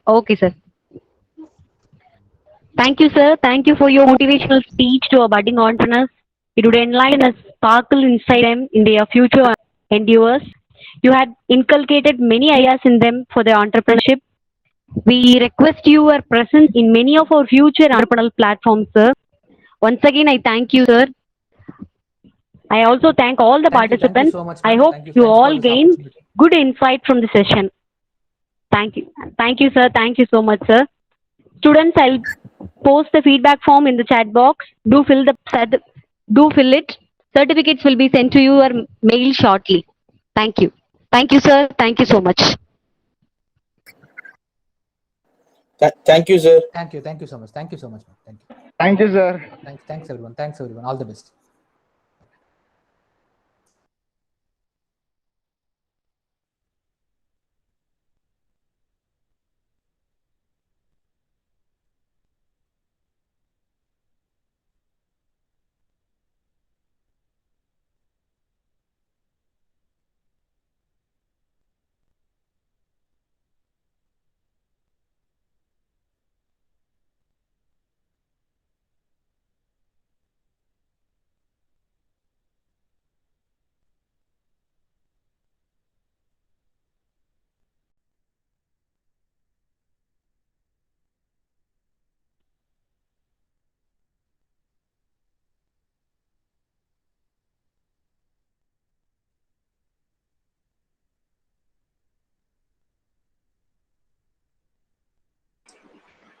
Okay, sir. Thank you, sir. Thank you for your motivational speech to our budding entrepreneurs. It would enlighten a sparkle inside them in their future endeavors. You had inculcated many ideas in them for the entrepreneurship. We request your presence in many of our future entrepreneurial platforms, sir. Once again, I thank you, sir. I also thank all the Thank you participants. so much, I ma'am. hope Thank you. you Thanks for all this gain opportunity. good insight from the session. Thank you. Thank you, sir. Thank you so much, sir. Students, I'll post the feedback form in the chat box. Do fill it. Certificates will be sent to your mail shortly. Thank you. Thank you, sir. Thank you so much. Thank you, sir. Thank you. Thank you so much. Thank you so much, ma'am. Thank you. Thank you, sir. Thanks everyone. Thanks everyone. All the best.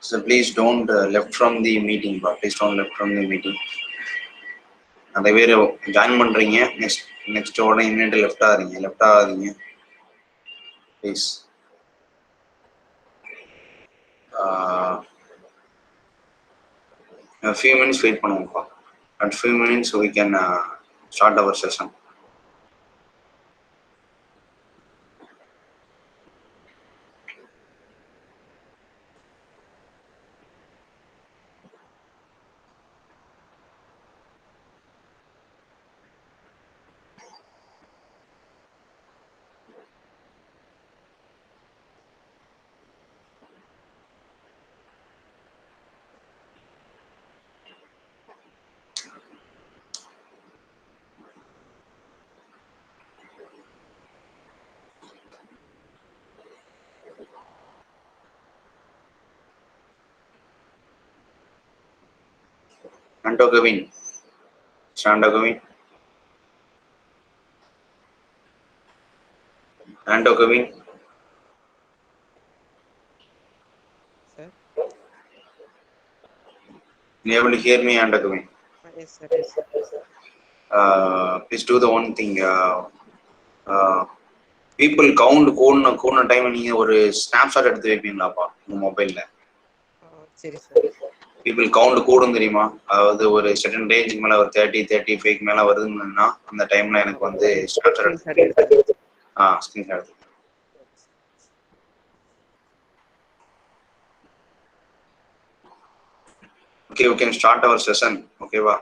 So please don't left from the meeting, please don't left from the meeting. நிறைய பேர் join பண்றீங்க, next உடனே இன்னிட்டு left ஆகாதீங்க please. A few minutes wait பண்ணுங்கப்பா. At few minutes we can start our session. Anto Kevin. Anto Kevin. Anto Kevin. Sir? You able to hear me, Anto Kevin? Yes, sir. Please do the one thing. People count கூடின time நீங்க ஒரு snapshot எடுத்து வைப்பீங்களாப்பா உங்க மொபைல்ல? சரி sir. People count கூடும் தெரியுமா? அதாவது ஒரு செகண்ட் ரேஞ்சுக்கு மேல ஒரு 30-35 மேல வருதுன்னா அந்த டைம்ல எனக்கு வந்து ஸ்னாப்ஷாட் எடுத்து ஸ்கிரீன்ஷாட் எடுத்து. Okay, we can start our session. Okay, va.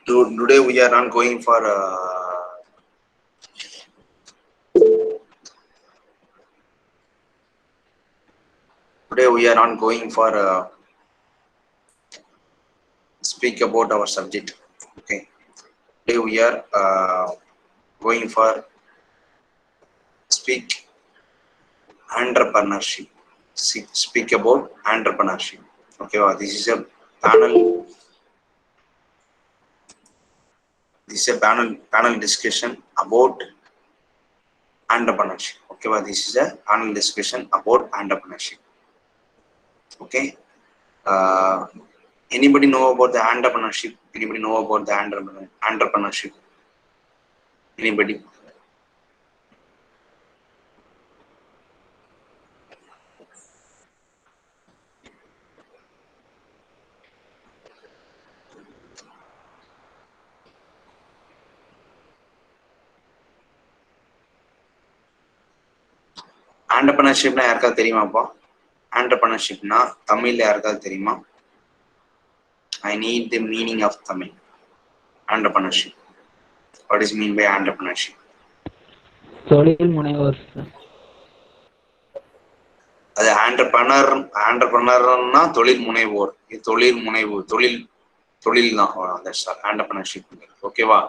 Today we are not going for speak about our subject. Okay, today we are going for speak entrepreneurship. Speak about entrepreneurship. Okay, wow. This is a panel discussion about entrepreneurship. Okay, wow. This is a panel discussion about entrepreneurship. Okay. Anybody know about the entrepreneurship? Anybody know about the entrepreneurship? Anybody? Entrepreneurshipனா யாருக்காவது தெரியுமாப்பா? Entrepreneurshipனா தமிழ்ல யாருக்காவது தெரியுமா? I need the meaning of Tamil. Entrepreneurship. What is mean by entrepreneurship? தொழில் முனைவோர். அது entrepreneurனா தொழில் முனைவோர். தொழில் தொழில் தான் ஆண்டர்பிரினர்ஷிப். ஓகேவா?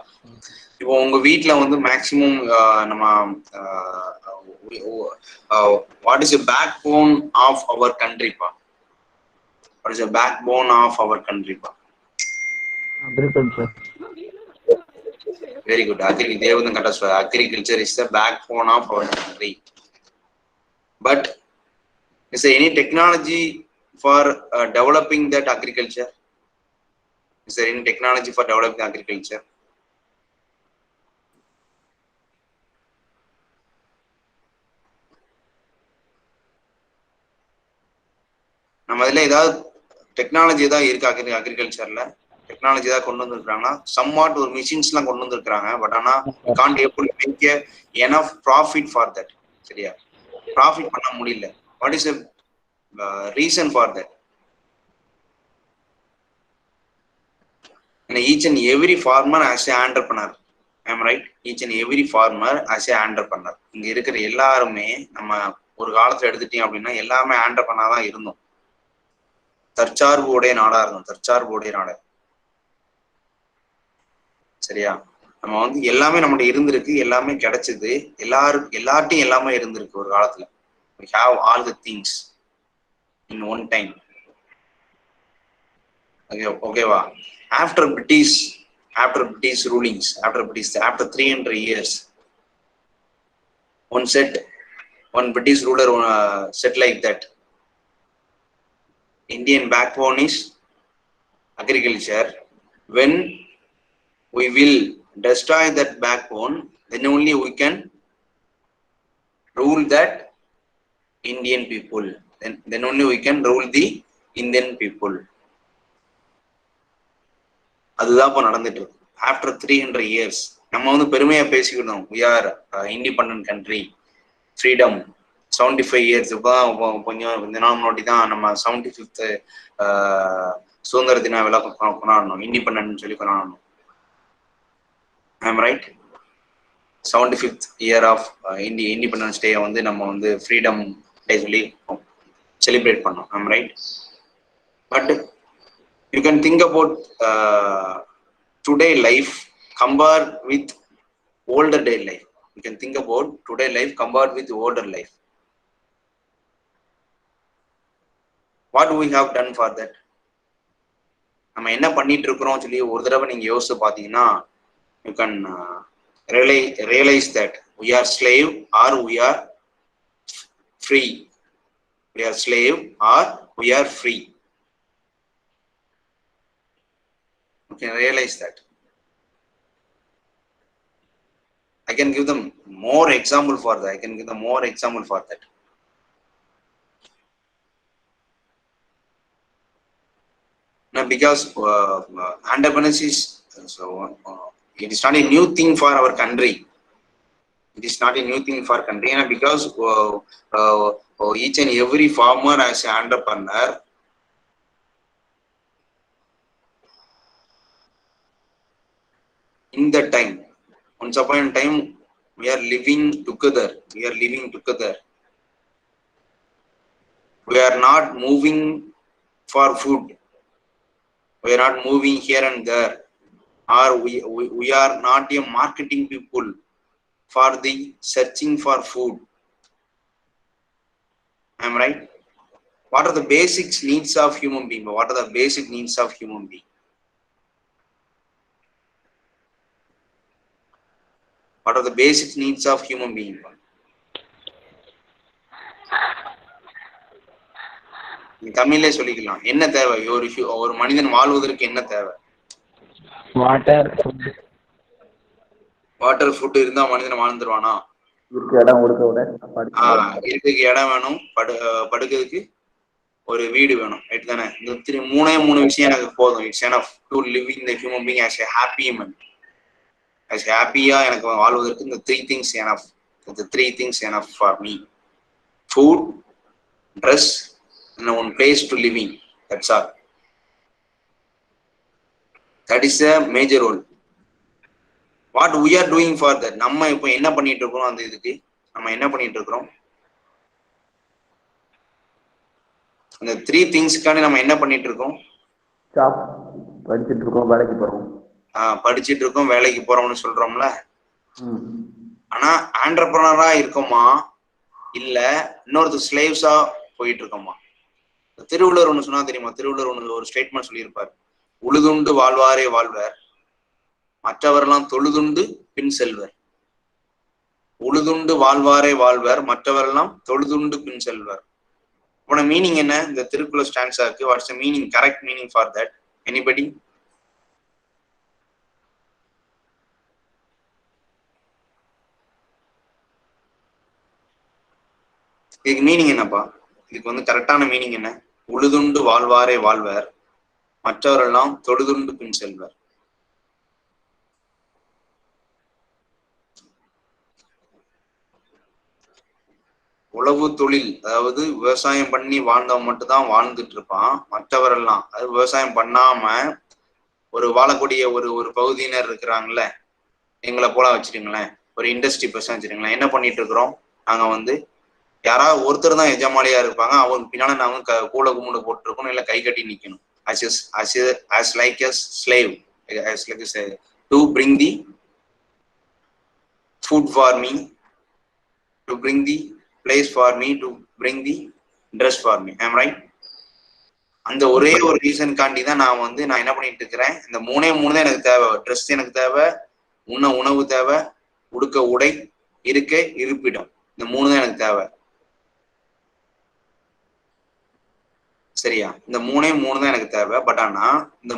இப்போ உங்க வீட்டில் வந்து மேக்சிமம் நம்ம what is backbone of our கண்ட்ரிப்பா? What is backbone of our கண்ட்ரிப்பா? Agriculture. Very good. Devadan correct சொல்றாரு. Agriculture is the backbone of our country. But is there any technology for developing that agriculture? Is there any technology for developing agriculture? நம்ம இதில் ஏதாவது technology ஏதாவது இருக்கு அக்ரிகல்ச்சர்ல? Technology ஏதாவது கொண்டு வந்துருக்காங்கன்னா somewhat ஒரு மிஷின்ஸ்லாம் கொண்டு வந்துருக்காங்க. பட் ஆனால் can't able make enough profit for that. சரியா? ப்ராஃபிட் பண்ண முடியல. What is reason for that? Each and every farmer as an entrepreneur. I am right? Each and every farmer as an entrepreneur. இங்க இருக்கிற எல்லாருமே நம்ம ஒரு காலத்துல எடுத்துட்டீங்க அப்படின்னா எல்லாமே ஆண்டர்பிரனர் தான் இருந்தோம். தற்சார்புடைய நாடா இருந்தோம். தற்சார்புடைய நாடு. சரியா? நம்ம வந்து எல்லாமே நம்மகிட்ட இருந்திருக்கு, எல்லாமே கிடைச்சது, எல்லார்ட்டையும் எல்லாமே இருந்திருக்கு ஒரு காலத்துல. We have all the things in one time. ஓகேவா? After British rulings, after 300 years, one British ruler said like that, Indian backbone is agriculture. When we will destroy that backbone, then only we can rule that Indian people. Then only we can rule the Indian people. அதுதான் இப்போ நடந்துட்டு இருக்கு. After 300 years நம்ம வந்து பெருமையா பேசிக்கணும். we are independent country, freedom, 75 years. இப்போ கொஞ்சம் இந்த நாள் முன்னாடி தான் நம்ம 75th சுதந்திர தின விழா கொண்டாடணும், இண்டிபெண்டன்ட் சொல்லி கொண்டாடணும். I'm right? 75th year of independence day வந்து நம்ம வந்து ஃப்ரீடம் டே சொல்லி செலிப்ரேட் பண்ணோம். I'm right? But you can think about today life compared with older day life. You can think about today life compared with older life. What we have done for that? நம்ம என்ன பண்ணிட்டு இருக்கிறோம் சொல்லி ஒரு தடவை நீங்க யோசிச்சு பாத்தீங்கன்னா you can realize that we are slave or we are free. We are slave or we are free. You can realize that. I can give them more example for that. Now, because entrepreneurship is it is not a new thing for our country. It is not a new thing for country, and because each and every farmer as an entrepreneur, in that time, once upon a time, we are living together. We are not moving for food. We are not moving here and there. Or we are not a marketing people for the searching for food. I am right? What are the basic needs of human being? What are the basic needs of human being? What are the basic needs of human being? தமிழ்ல சொல்லிக்கலாம். என்ன தேவை ஒரு மனிதன் வாழ்வதற்கு? என்ன தேவை? Water food இருந்தா மனிதன் வாழ்ந்துருவானா? இருக்கிறதுக்கு இடம் வேணும், படுக்கிறதுக்கு ஒரு வீடு வேணும். ரைட் தானே? இந்த மூணு விஷயம் எனக்கு போதும். It's enough to living the human being as a happy man. as happy-ஆ எனக்கு வாழ்வதற்கு இந்த 3 things enough. The 3 things enough for me. Food, dress, and one place to living. That's all. That is a major role. What we are doing for that? நம்ம இப்போ என்ன பண்ணிட்டு இருக்கோம்? அந்த இதுக்கு நம்ம என்ன பண்ணிட்டு இருக்கோம்? அந்த 3 திங்ஸ்க்கான நம்ம என்ன பண்ணிட்டு இருக்கோம்? படிச்சுட்டு இருக்கோம், வேலைக்கு போறோம். படிச்சுட்டு இருக்கோம், வேலைக்கு போறோம்னு சொல்றோம்ல. ம். ஆனா ஆண்டர்பிரனரா இருக்கோமா இல்ல இன்னொருத்தர் ஸ்லேவ்ஸா போயிட்டு இருக்கோமா? திருவள்ளுவர் ஒண்ணு சொன்னா தெரியுமா? திருவள்ளுவர் ஒண்ணு ஒரு ஸ்டேட்மெண்ட் சொல்லியிருப்பார். உழுதுண்டு வாழ்வாரே வாழ்வர், மற்றவரெல்லாம் தொழுதுண்டு பின் செல்வர். உழுதுண்டு வாழ்வாரே வாழ்வர், மற்றவரெல்லாம் தொழுதுண்டு பின் செல்வர். உன மீனிங் என்ன இந்த திருக்குறள் ஸ்டான்ஸாக்கு? What's the meaning, correct meaning for that? Anybody? இதுக்கு மீனிங் என்னப்பா? இதுக்கு வந்து கரெக்டான மீனிங் என்ன? உழுதுண்டு வாழ்வாரே வாழ்வர், மற்றவரெல்லாம் தொழுதுண்டு பின் செல்வர். உழவு தொழில், அதாவது விவசாயம் பண்ணி வாழ்ந்தவன் மட்டும்தான் வாழ்ந்துட்டு இருப்பான். மற்றவரெல்லாம், அது விவசாயம் பண்ணாம ஒரு வாழக்கூடிய ஒரு ஒரு பகுதியினர் இருக்கிறாங்கல்ல, எங்களை போல வச்சுருங்களேன், ஒரு இண்டஸ்ட்ரி பர்சன் வச்சுருங்களேன். என்ன பண்ணிட்டு இருக்கிறோம் நாங்க வந்து, யாராவது ஒருத்தர் தான் எஜமாலியா இருப்பாங்க, அவங்க பின்னால நாங்க கூல கும்பிடு போட்டுருக்கணும், இல்லை கை கட்டி நிக்கணும். as like a slave, as like a to bring the food for me, to bring the place for me, to bring the dress for me. Am I right? அந்த ஒரே ஒரு ரீசனுக்காண்டி தான் நான் வந்து நான் என்ன பண்ணிட்டு இருக்கிறேன், இந்த மூணே தான் எனக்கு தேவை. ட்ரெஸ் எனக்கு தேவை, உணவு தேவை, உடுக்க உடை, இருக்க இருப்பிடம். இந்த தான் எனக்கு தேவை. சரியா? இந்த மூணே தான் எனக்கு தேவை. பட் ஆனா இந்த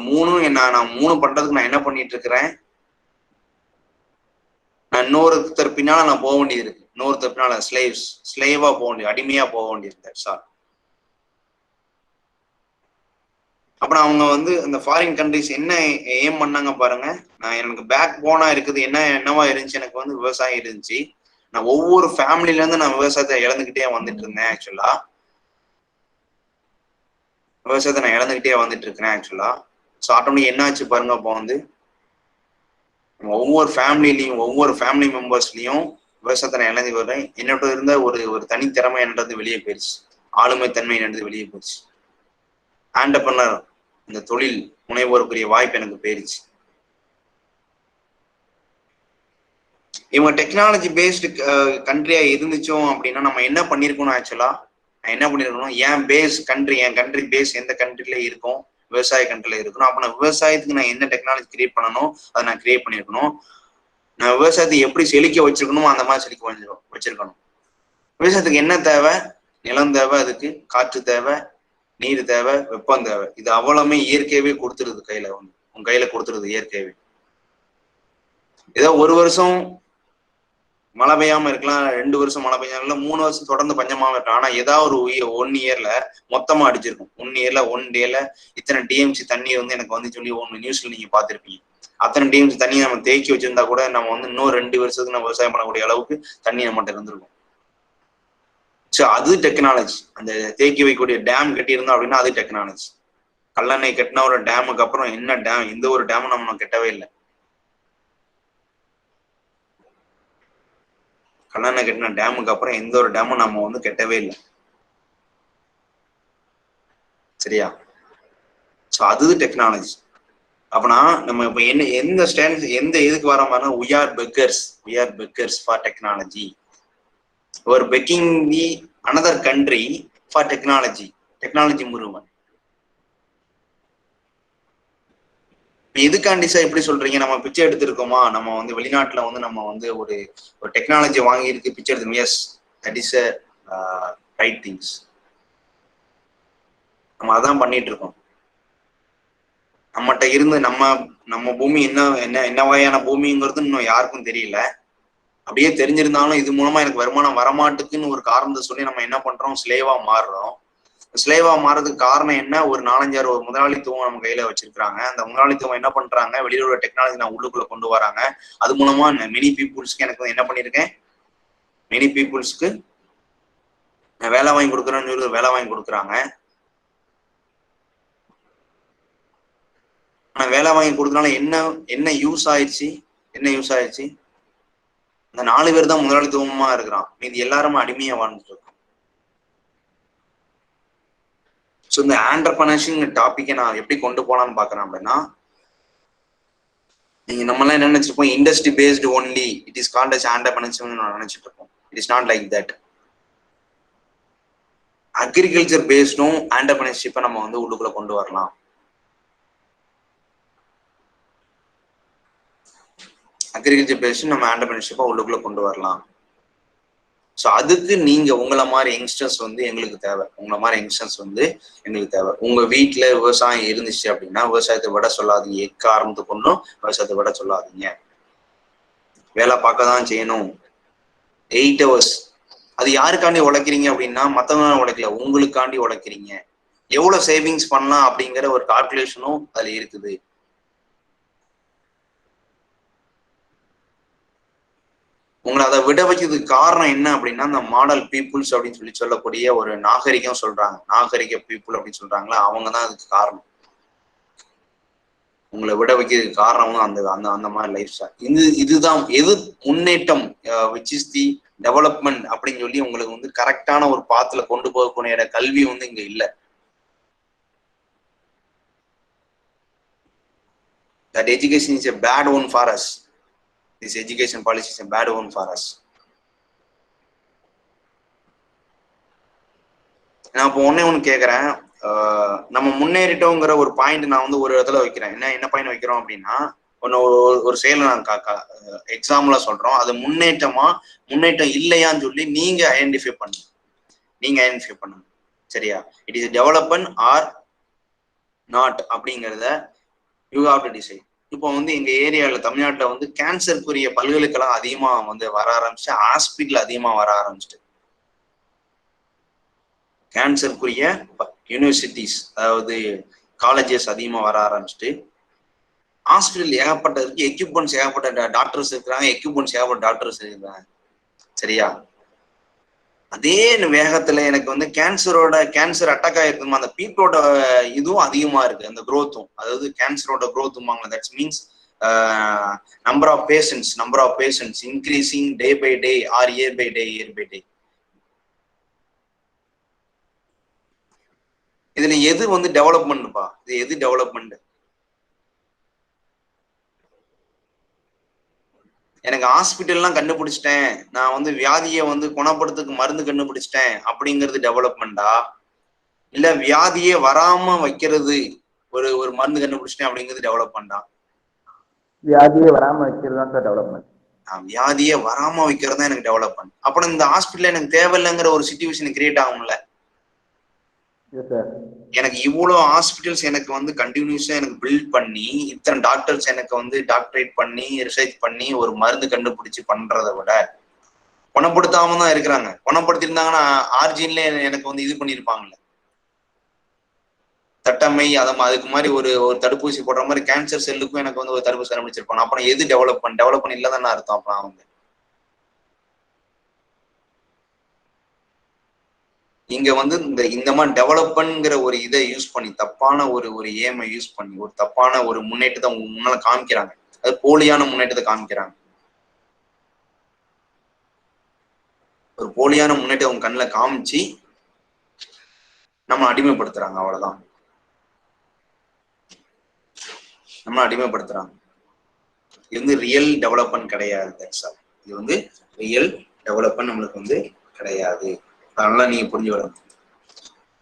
நான் பண்றதுக்கு நான் என்ன பண்ணிட்டு இருக்கிறேன், நான் இன்னொருத்தர் பின்னால நான் போக வேண்டியது இருக்கு. இன்னொருத்தர் பின்னால ஸ்லேவா போக வேண்டியது, அடிமையா போக வேண்டியது. சார் அப்புறம் அவங்க வந்து இந்த ஃபாரின் கண்ட்ரிஸ் என்ன ஏம் பண்ணாங்க பாருங்க. நான் எனக்கு பேக் போனா இருக்குது, என்னவா இருந்துச்சு, எனக்கு வந்து விவசாயம் இருந்துச்சு. நான் ஒவ்வொரு ஃபேமிலில இருந்து நான் விவசாயத்தை இழந்துகிட்டே வந்துட்டு இருந்தேன். ஆக்சுவலா விவசாயத்தை நான் இழந்துகிட்டே வந்துட்டு இருக்கிறேன் ஆக்சுவலா. ஸோ ஆட்டோமேட்டிக் என்ன ஆச்சு பாருங்க, அப்போ வந்து ஒவ்வொரு ஃபேமிலிலையும் ஒவ்வொரு ஃபேமிலி மெம்பர்ஸ்லையும் விவசாயத்தை நான் இழந்து வரேன். என்னோட இருந்த ஒரு தனித்திறமை என்னது வெளியே போயிடுச்சு, ஆளுமை தன்மை என்னது வெளியே போயிடுச்சு. ஆண்டர்பிரனர், இந்த தொழில் முனைவோருக்குரிய வாய்ப்பு எனக்கு போயிருச்சு. இவங்க டெக்னாலஜி பேஸ்டு கண்ட்ரியா இருந்துச்சோம் அப்படின்னா நம்ம என்ன பண்ணிருக்கணும்? ஆக்சுவலா நான் என்ன பண்ணிருக்கணும், என் கண்ட்ரி பேஸ் எந்த கண்ட்ரில இருக்கும், விவசாய கண்ட்ரில இருக்கணும். அப்ப நான் விவசாயத்துக்கு நான் என்ன டெக்னாலஜி கிரியேட் பண்ணணும், அதை நான் கிரியேட் பண்ணிருக்கணும். நான் விவசாயத்தை எப்படி செழிக்க வச்சிருக்கணும், அந்த மாதிரி செழிக்க வச்சிருக்கணும். விவசாயத்துக்கு என்ன தேவை? நிலம் தேவை, அதுக்கு காற்று தேவை, நீர் தேவை, வெப்பம் தேவை. இது அவ்வளவுமே இயற்கையவே கொடுத்துருது. உங்க கையில கொடுத்துருது இயற்கையவே. ஏதோ ஒரு வருஷம் மழை பெய்யாம இருக்கலாம், 2 வருஷம் மழை பெய்யாம இல்லை, 3 வருஷம் தொடர்ந்து பஞ்சமாம இருக்கலாம். ஆனா ஏதாவது ஒரு 1 இயர்ல மொத்தமா அடிச்சிருக்கும். 1 டேல இத்தனை டிஎம்சி தண்ணி வந்து எனக்கு வந்து சொல்லி ஒன்று நியூஸ்ல நீங்க பாத்திருப்பீங்க. அத்தனை டிஎம்சி தண்ணியை நம்ம தேக்கி வச்சிருந்தா கூட நம்ம வந்து இன்னும் 2 வருஷத்துக்கு நம்ம விவசாயம் பண்ணக்கூடிய அளவுக்கு தண்ணி நம்மகிட்ட இருந்திருக்கும். ஸோ அது டெக்னாலஜி. அந்த தேக்கி வைக்கக்கூடிய டேம் கட்டியிருந்தோம் அப்படின்னா அது டெக்னாலஜி. கல்லணை கட்டின ஒரு டேமுக்கு அப்புறம் என்ன டேம், எந்த ஒரு டேமும் நம்ம கெட்டவே இல்லை. கல்லணை கட்டின டேமுக்கு அப்புறம் எந்த ஒரு டேமும் நம்ம வந்து கெட்டவே இல்லை. சரியா? ஸோ அது டெக்னாலஜி. அப்பனா நம்ம இப்ப எந்த இதுக்கு வர மாதிரி, we are beggars for technology. We're begging the another country for technology movement. எதுக்காண்டி சார் எப்படி சொல்றீங்க? நம்ம பிச்சை எடுத்திருக்கோமா? நம்ம வந்து வெளிநாட்டுல வந்து நம்ம வந்து ஒரு டெக்னாலஜி வாங்கி இருக்கு, பிச்சை எடுத்து. Yes, that is right things. நம்ம அதான் பண்ணிட்டு இருக்கோம். நம்மகிட்ட இருந்து நம்ம பூமி என்ன வகையான பூமிங்கிறது இன்னும் யாருக்கும் தெரியல. அப்படியே தெரிஞ்சிருந்தாலும் இது மூலமா எனக்கு வருமானம் வரமாட்டுக்குன்னு ஒரு காரணத்தை சொல்லி நம்ம என்ன பண்றோம், ஸ்லேவா மாறுறோம். ஸ்லேவா மாறதுக்கு காரணம் என்ன? ஒரு 4-5 ஒரு முதலாளித்துவம் நம்ம கையில வச்சிருக்காங்க. அந்த முதலாளித்துவம் என்ன பண்றாங்க, வெளியில உள்ள டெக்னாலஜி நான் உள்ளுக்குள்ள கொண்டு வராங்க. அது மூலமா மெனி பீப்புள்ஸ்க்கு எனக்கு என்ன பண்ணிருக்கேன், மெனி பீப்புள்ஸ்க்கு நான் வேலை வாங்கி கொடுக்குறேன்னு சொல்லி வேலை வாங்கி கொடுக்குறாங்க. ஆனா வேலை வாங்கி கொடுத்தனால என்ன யூஸ் ஆயிடுச்சு? இந்த 4 பேர் தான் முதலாளித்துவமா இருக்கிறான், மீது எல்லாருமே அடிமையா வாழ்ந்துட்டு இருக்கோம். ஸோ இந்த ஆண்டர்பிரனர்ஷிப் டாபிக்கை நான் எப்படி கொண்டு போலான்னு பாக்குறேன் அப்படின்னா, நீங்க நம்மளாம் என்ன நினைச்சிருப்போம், industry based only, it is called as entrepreneurship நினைச்சிட்டு இருப்போம். It is not like that. Agriculture பேஸ்டும் ஆண்டர்பிரினர்ஷிப்பை நம்ம வந்து உள்ளுக்குள்ள கொண்டு வரலாம். அக்ரிகல்ச்சர் பேஸ்டு நம்ம ஆண்டர்பிரினர்ஷிப்பை உள்ளுக்குள்ள கொண்டு வரலாம். ஸோ அதுக்கு நீங்க உங்களை மாதிரி யங்ஸ்டர்ஸ் வந்து எங்களுக்கு தேவை. உங்களை மாதிரி யங்ஸ்டர்ஸ் வந்து எங்களுக்கு தேவை. உங்க வீட்டுல விவசாயம் இருந்துச்சு அப்படின்னா விவசாயத்தை விட சொல்லாதீங்க. எக்காரணத்துக்கு கொண்டும் விவசாயத்தை விட சொல்லாதீங்க. வேலை பார்க்க தான் செய்யணும். 8 hours. அது யாருக்காண்டி உழைக்கிறீங்க அப்படின்னா மற்றவங்க உழைக்கல, உங்களுக்காண்டி உழைக்கிறீங்க. எவ்வளவு சேவிங்ஸ் பண்ணலாம் அப்படிங்கிற ஒரு கால்குலேஷனும் அதுல இருக்குது. உங்களை அதை விட வைக்கிறதுக்கு காரணம் என்ன அப்படின்னா அந்த மாடல் பீப்புள்ஸ் அப்படின்னு சொல்லக்கூடிய ஒரு நாகரிகம் சொல்றாங்க, நாகரிக பீப்புள் அப்படின்னு சொல்றாங்களா, அவங்க தான் அதுக்கு காரணம். உங்களை விட வைக்கிறதுக்கு காரணமும் அந்த அந்த அந்த மாதிரி லைஃப் ஸ்டைல். இதுதான் எது முன்னேற்றம், விச் இஸ் தி டெவலப்மெண்ட் அப்படின்னு சொல்லி உங்களுக்கு வந்து கரெக்டான ஒரு பாத்துல கொண்டு போகக்கூடிய கல்வி வந்து இங்க இல்லை. That education is a bad one for us. This education policy is a bad one for us. நான் இப்போ ஒண்ணு கேட்கறேன், நம்ம முன்னேறிட்டோங்கிற ஒரு பாயிண்ட் நான் வந்து ஒரு இடத்துல வைக்கிறேன். என்ன பாயிண்ட் வைக்கிறோம் அப்படின்னா, ஒரு செயலை நான் எக்ஸாம்பிளா சொல்றோம், அது முன்னேற்றம் இல்லையான்னு சொல்லி நீங்க ஐடென்டிஃபை பண்ணுங்க. சரியா? It is development R not அப்படிங்கிறத யூ ஹாவ் டு டிசைட். இப்போ வந்து எங்க ஏரியாவில் தமிழ்நாட்டில் வந்து கேன்சருக்குரிய பல்கலைக்கழகம் அதிகமா வந்து வர ஆரம்பிச்சு, ஹாஸ்பிட்டல் அதிகமா வர ஆரம்பிச்சுட்டு, கேன்சருக்குரிய யூனிவர்சிட்டிஸ் அதாவது காலேஜஸ் அதிகமா வர ஆரம்பிச்சுட்டு, ஹாஸ்பிட்டல் ஏகப்பட்ட இருக்கு, எக்யூப்மெண்ட்ஸ் ஏகப்பட்ட டாக்டர்ஸ் இருக்கிறாங்க, எக்யூப்மெண்ட்ஸ் ஏகப்பட்ட டாக்டர்ஸ் இருக்கிறாங்க. சரியா? அதே வேகத்துல எனக்கு வந்து கேன்சர் அட்டாக் ஆயிருக்குமா அந்த பீப்புளோட இதுவும் அதிகமா இருக்கு, அந்த குரோத்தும். அதாவது கேன்சரோட குரோத்தும் that's means number of patients increasing day by day or year by day. இதுல எது வந்து டெவலப்மெண்ட்பா? இது எது டெவலப்மெண்ட்? எனக்கு ஹாஸ்பிட்டல்லாம் கண்டுபிடிச்சிட்டேன், நான் வந்து வியாதியை வந்து குணப்படுத்துக்கு மருந்து கண்டுபிடிச்சிட்டேன் அப்படிங்கிறது டெவலப்மெண்டா? இல்ல வியாதியே வராம வைக்கிறது, ஒரு மருந்து கண்டுபிடிச்சிட்டேன் அப்படிங்கிறது டெவலப்மெண்டா? வியாதியே வராம வைக்கிறது தான் சார் டெவலப்மெண்ட். வியாதியே வராம வைக்கிறது தான் எனக்கு டெவலப்மெண்ட். அப்புறம் இந்த ஹாஸ்பிட்டல் எனக்கு தேவையில்லைங்கிற ஒரு சிச்சுவேஷன் கிரியேட் ஆகும்ல. எனக்கு இவ்வளவு ஹாஸ்பிட்டல்ஸ் எனக்கு வந்து கண்டினியூஸா எனக்கு பில்ட் பண்ணி, இத்தனை டாக்டர்ஸ் எனக்கு வந்து டாக்டரேட் பண்ணி ரிசர்ச் பண்ணி ஒரு மருந்து கண்டுபிடிச்சு பண்றதை விட குணப்படுத்தாம தான் இருக்கிறாங்க. குணப்படுத்திருந்தாங்கன்னா ஆர்ஜின்ல எனக்கு வந்து இது பண்ணிருப்பாங்கல்ல, தட்டமை அதுக்கு மாதிரி ஒரு தடுப்பூசி போடுற மாதிரி கேன்சர் செல்லுக்கும் எனக்கு வந்து ஒரு தடுப்பூசி கண்டுபிடிச்சிருப்பாங்க. அப்புறம் எது டெவலப்மெண்ட் இல்லதானே அர்த்தம். அப்புறம் அவங்க இங்க வந்து இந்த மாதிரி டெவலப்மெண்ட்ங்கிற ஒரு இதை யூஸ் பண்ணி தப்பான ஒரு ஏமை யூஸ் பண்ணி ஒரு தப்பான ஒரு முன்னேற்றத்தை அவங்க முன்னால காமிக்கிறாங்க. அது போலியான முன்னேற்றத்தை காமிக்கிறாங்க. ஒரு போலியான முன்னேற்றம் அவங்க கண்ணில் காமிச்சு நம்ம அடிமைப்படுத்துறாங்க. அவ்வளவுதான், நம்ம அடிமைப்படுத்துறாங்க. இது வந்து ரியல் டெவலப்மெண்ட் கிடையாது. இது வந்து ரியல் டெவலப்மெண்ட் நம்மளுக்கு வந்து கிடையாது. அதனால நீங்க புரிஞ்சு வரணும்.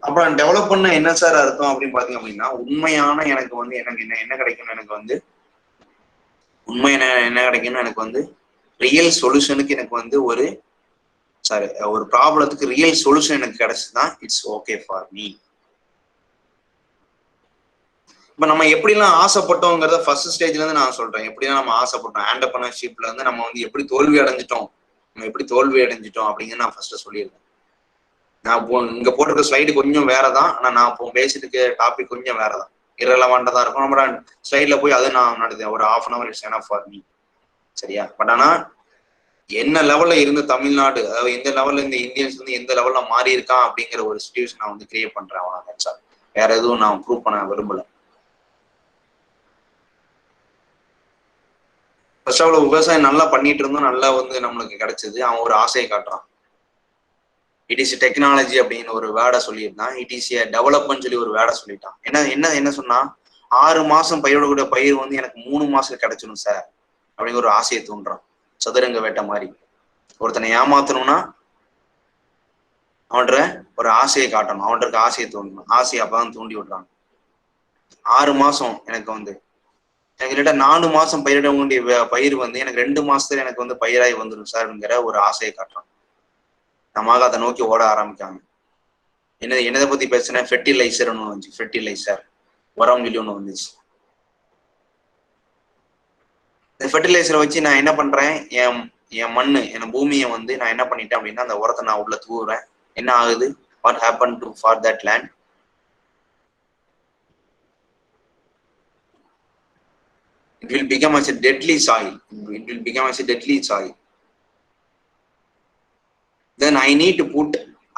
அப்புறம் டெவலப் பண்ண என்ன சார் அர்த்தம் அப்படின்னு பாத்தீங்க அப்படின்னா, உண்மையான எனக்கு வந்து எனக்கு என்ன கிடைக்கணும், எனக்கு வந்து உண்மை என்ன கிடைக்கணும், எனக்கு வந்து ரியல் சொல்யூஷனுக்கு எனக்கு வந்து ஒரு ப்ராப்ளத்துக்கு ரியல் சொல்யூஷன் எனக்கு கிடைச்சுதான் இட்ஸ் ஓகே ஃபார் மீ. இப்ப நம்ம எப்படிலாம் ஆசைப்பட்டோங்கிறத ஃபர்ஸ்ட் ஸ்டேஜ்ல இருந்து நான் சொல்றேன். எப்படிலாம் நம்ம ஆசைப்பட்டோம், ஆண்டர்பிரினர்ஷிப்ல இருந்து நம்ம வந்து எப்படி தோல்வி அடைஞ்சிட்டோம் அப்படிங்கிறது நான் ஃபர்ஸ்ட் சொல்லியிருக்கேன். நான் இங்க போட்டிருக்க ஸ்லைடு கொஞ்சம் வேறதான், ஆனா நான் இப்போ பேசிட்டு டாபிக் கொஞ்சம் வேறதான், இரலவெண்டா தான் இருக்கும். நம்ம ஸ்லைட்ல போய் அது நான் நடத்தேன் ஒரு 1/2 hour it's enough for me. சரியா? பட் ஆனா என்ன லெவல்ல இருந்து தமிழ்நாடு, அதாவது எந்த லெவல்ல இந்த இந்தியன்ஸ் வந்து எந்த லெவல்ல மாறி இருக்கான் அப்படிங்கிற ஒரு சிச்சுவேஷன் நான் வந்து கிரியேட் பண்றேன். அவ்வளவுதான், வேற எதுவும் நான் ப்ரூவ் பண்ண விரும்பல. ஃபர்ஸ்ட் அவ்வளவு விவசாயம் நல்லா பண்ணிட்டு இருந்தோம், நல்லா வந்து நம்மளுக்கு கிடைச்சது. அவன் ஒரு ஆசையை காட்டுறான். இட் இஸ் டெக்னாலஜி அப்படின்னு ஒரு வேர்டை சொல்லியிருந்தான். இட் இஸ் ஏ டெவலப்மெண்ட் சொல்லி ஒரு வேர்டை சொல்லிட்டான். என்ன சொன்னா, 6 மாசம் பயிரோட பயிர் வந்து எனக்கு 3 மாசம் கிடைச்சிடும் சார் அப்படிங்கிற ஒரு ஆசையை தூண்டுறான். சதுரங்க வேட்டை மாதிரி. ஒருத்தனை ஏமாத்தணும்னா அவன்கிட்ட ஒரு ஆசையை காட்டணும், அவன்கிட்ட ஆசையை தூண்டணும். ஆசையை அப்பதான் தூண்டி விடுறாங்க. 6 மாசம் எனக்கு வந்து எனக்கு கிட்ட 4 மாசம் பயிரிட வேண்டிய பயிர் வந்து எனக்கு 2 மாசத்துல எனக்கு வந்து பயிராகி வந்துடும் சார்ங்கிற ஒரு ஆசையை காட்டுறான். நமக்கு அதை நோக்கி ஓட ஆரம்பிக்காங்க. என்னதை பத்தி பேசுனேன், ஃபெர்டிலைசர் ஒன்று வந்துச்சு. ஃபெர்டிலைசர் உரம் சொல்லி ஒன்று வந்துச்சு. இந்த ஃபெர்டிலைசரை வச்சு நான் என்ன பண்றேன், என் மண்ணு என் பூமியை வந்து நான் என்ன பண்ணிட்டேன் அப்படின்னா அந்த உரத்தை நான் உள்ள தூவுறேன். என்ன ஆகுது? What happen to for that land? It will become as a deadly soil. It will become as a deadly soil. Then I need to put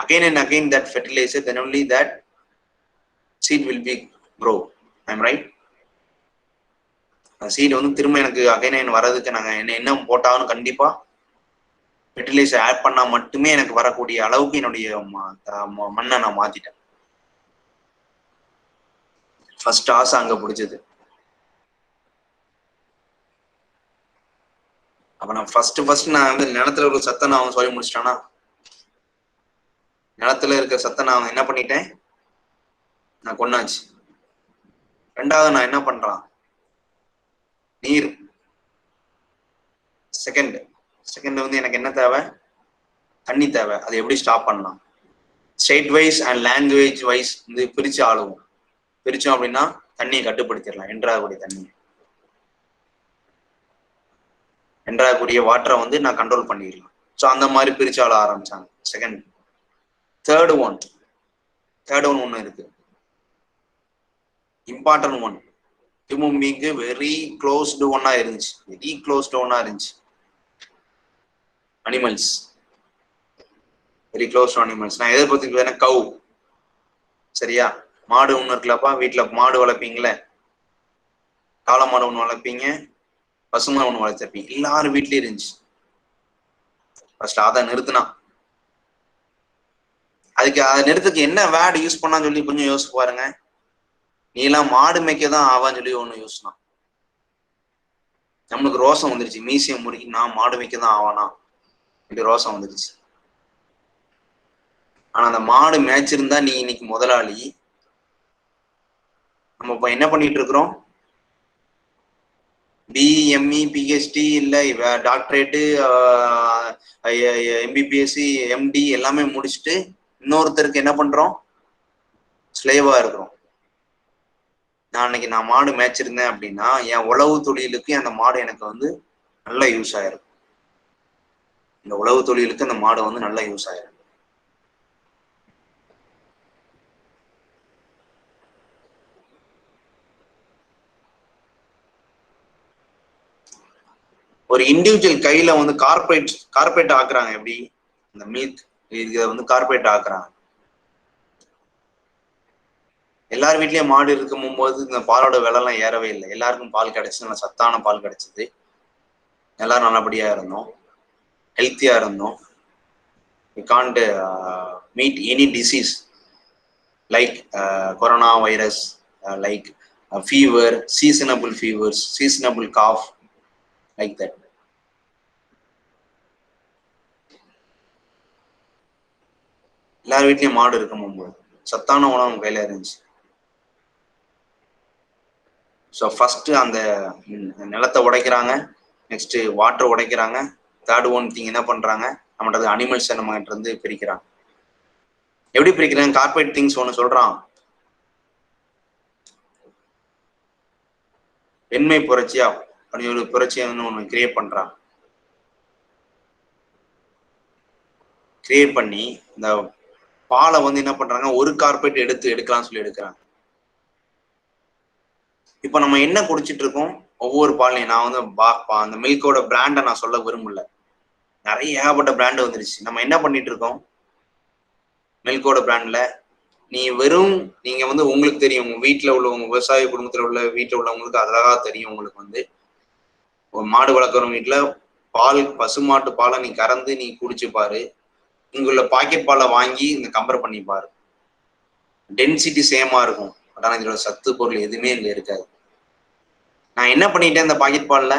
again and again that fertilizer. Then only that seed will be grow. I'm right. Seat வந்து திரும்ப எனக்கு again வர்றதுக்கு நாங்கள் என்ன போட்டாலும் கண்டிப்பா fertiliser add பண்ணா மட்டுமே எனக்கு வரக்கூடிய அளவுக்கு என்னுடைய மண்ணை நான் மாத்திட்டேன். ஃபர்ஸ்ட் ஆசை அங்க பிடிச்சது. அப்ப நான் ஃபர்ஸ்ட் நான் வந்து நிலத்துல ஒரு சத்தை நான் அவன் சொல்லி முடிச்சிட்டானா, நிலத்துல இருக்க சத்தை நான் என்ன பண்ணிட்டேன், நான் கொண்டாச்சு. ரெண்டாவது நான் என்ன பண்றான், நீர். செகண்ட் வந்து எனக்கு என்ன தேவை, தண்ணி தேவை. அதை எப்படி ஸ்டாப் பண்ணலாம்? State wise and language wise வந்து பிரிச்சு ஆளுவோம். பிரிச்சோம் அப்படின்னா தண்ணியை கட்டுப்படுத்திடலாம். என்றாகக்கூடிய தண்ணி என்றாகக்கூடிய வாட்டரை வந்து நான் கண்ட்ரோல் பண்ணிடலாம். ஸோ அந்த மாதிரி பிரிச்சு ஆள ஆரம்பிச்சாங்க. செகண்ட். தேர்ட் ஒன் ஒன்று இருக்கு, இம்பார்ட்டன்ட் ஒன். ஹியூமன் பீயிங்க்கு வெரி க்ளோஸ்டு ஒன்னா இருந்துச்சு. Animals, very close to animals. நான் எதை பத்தி வேணா, கவு. சரியா? மாடு ஒன்று இருக்குல்லப்பா, வீட்டுல மாடு வளர்ப்பீங்களே, காளை மாடு ஒன்று வளர்ப்பீங்க, பசுமாடு ஒன்று வளர்த்திருப்பீங்க. எல்லாரும் வீட்லயும் இருந்துச்சு. ஃபர்ஸ்ட் அதை நிறுத்தினா, அதுக்கு அதை நிறுத்துக்கு என்ன வேர்டு யூஸ் பண்ணான்னு சொல்லி கொஞ்சம் யோசிச்சு பாருங்க. நீ எல்லாம் மாடு மேய்க்கதான் ஆவான்னு சொல்லி ஒண்ணு யோசினா, நம்மளுக்கு ரோசம் வந்துருச்சு. மியூசியம் முறுக்கி நான் மாடு மேய்க்கதான் ஆவானா இப்படி ரோசம் வந்துருச்சு. ஆனா அந்த மாடு மேய்ச்சிருந்தா நீ இன்னைக்கு முதலாளி. நம்ம இப்ப என்ன பண்ணிட்டு இருக்கிறோம், பிஎம்இ பிஹெச்டி இல்ல டாக்டரேட்டு எம்பிபிஎஸ்சி எம்டி எல்லாமே முடிச்சுட்டு இன்னொருத்தருக்கு என்ன பண்றோம், ஸ்லேவா இருக்கிறோம். நான் மாடு மேய்ச்சிருந்தேன் அப்படின்னா என் உழவு தொழிலுக்கு அந்த மாடு எனக்கு வந்து நல்லா யூஸ் ஆயிரும். இந்த உழவு தொழிலுக்கு அந்த மாடு வந்து நல்லா யூஸ் ஆயிரும். ஒரு இண்டிவிஜுவல் கையில வந்து கார்பரேட் ஆக்குறாங்க. எப்படி இந்த மில்க் இதை வந்து கார்பரேட் ஆக்குறாங்க. எல்லார் வீட்லயும் மாடு இருக்கும் போது இந்த பாலோட விலை எல்லாம் ஏறவே இல்லை. எல்லாருக்கும் பால் கிடைச்சது, நல்ல சத்தான பால் கிடைச்சது. எல்லாரும் நல்லபடியா இருந்தோம், ஹெல்த்தியா இருந்தோம். We can't meet any disease like corona virus, like fever, seasonable fevers, seasonable cough, like that. எல்லார் வீட்லயும் மாடு இருக்கும் போது சத்தான உணவு கையில இருந்துச்சு. ஸோ ஃபர்ஸ்ட் அந்த நிலத்தை உடைக்கிறாங்க, நெக்ஸ்ட் வாட்டர் உடைக்கிறாங்க. தேர்ட் ஒன் திங் என்ன பண்றாங்க, நம்மளது அனிமல்ஸை நம்ம இருந்து பிரிக்கிறாங்க. எப்படி பிரிக்கிறாங்க? கார்பரேட் திங்ஸ் ஒன்று சொல்றான், வெண்மை புரட்சியா அப்படி ஒரு புரட்சியை ஒன்று கிரியேட் பண்றாங்க. கிரியேட் பண்ணி இந்த பாலை வந்து என்ன பண்றாங்க, ஒரு கார்பரேட் எடுக்கலாம்னு சொல்லி எடுக்கிறாங்க. இப்ப நம்ம என்ன குடிச்சிட்டு இருக்கோம், ஒவ்வொரு பாலையும் நான் வந்து அந்த மில்கோட பிராண்டை நான் சொல்ல விரும்பல, நிறைய ஏகப்பட்ட பிராண்டு வந்துருச்சு. நம்ம என்ன பண்ணிட்டு இருக்கோம், மில்கோட பிராண்ட்ல நீங்க வந்து உங்களுக்கு தெரியும், உங்க வீட்டுல உள்ளவங்க, விவசாய குடும்பத்துல உள்ள வீட்டுல உள்ளவங்களுக்கு அழகா தெரியும். உங்களுக்கு வந்து ஒரு மாடு வளர்க்குறவங்க வீட்டுல பால், பசுமாட்டு பாலை நீ கறந்து நீ குடிச்சு பாரு, இங்குள்ள பாக்கெட் பாலை வாங்கி இந்த கம்பேர் பண்ணி பாரு, டென்சிட்டி சேமா இருக்கும். பட் ஆனால் இதோட சத்து பொருள் எதுவுமே இங்கே இருக்காது. நான் என்ன பண்ணிட்டேன் இந்த பாக்கெட் பாலில்,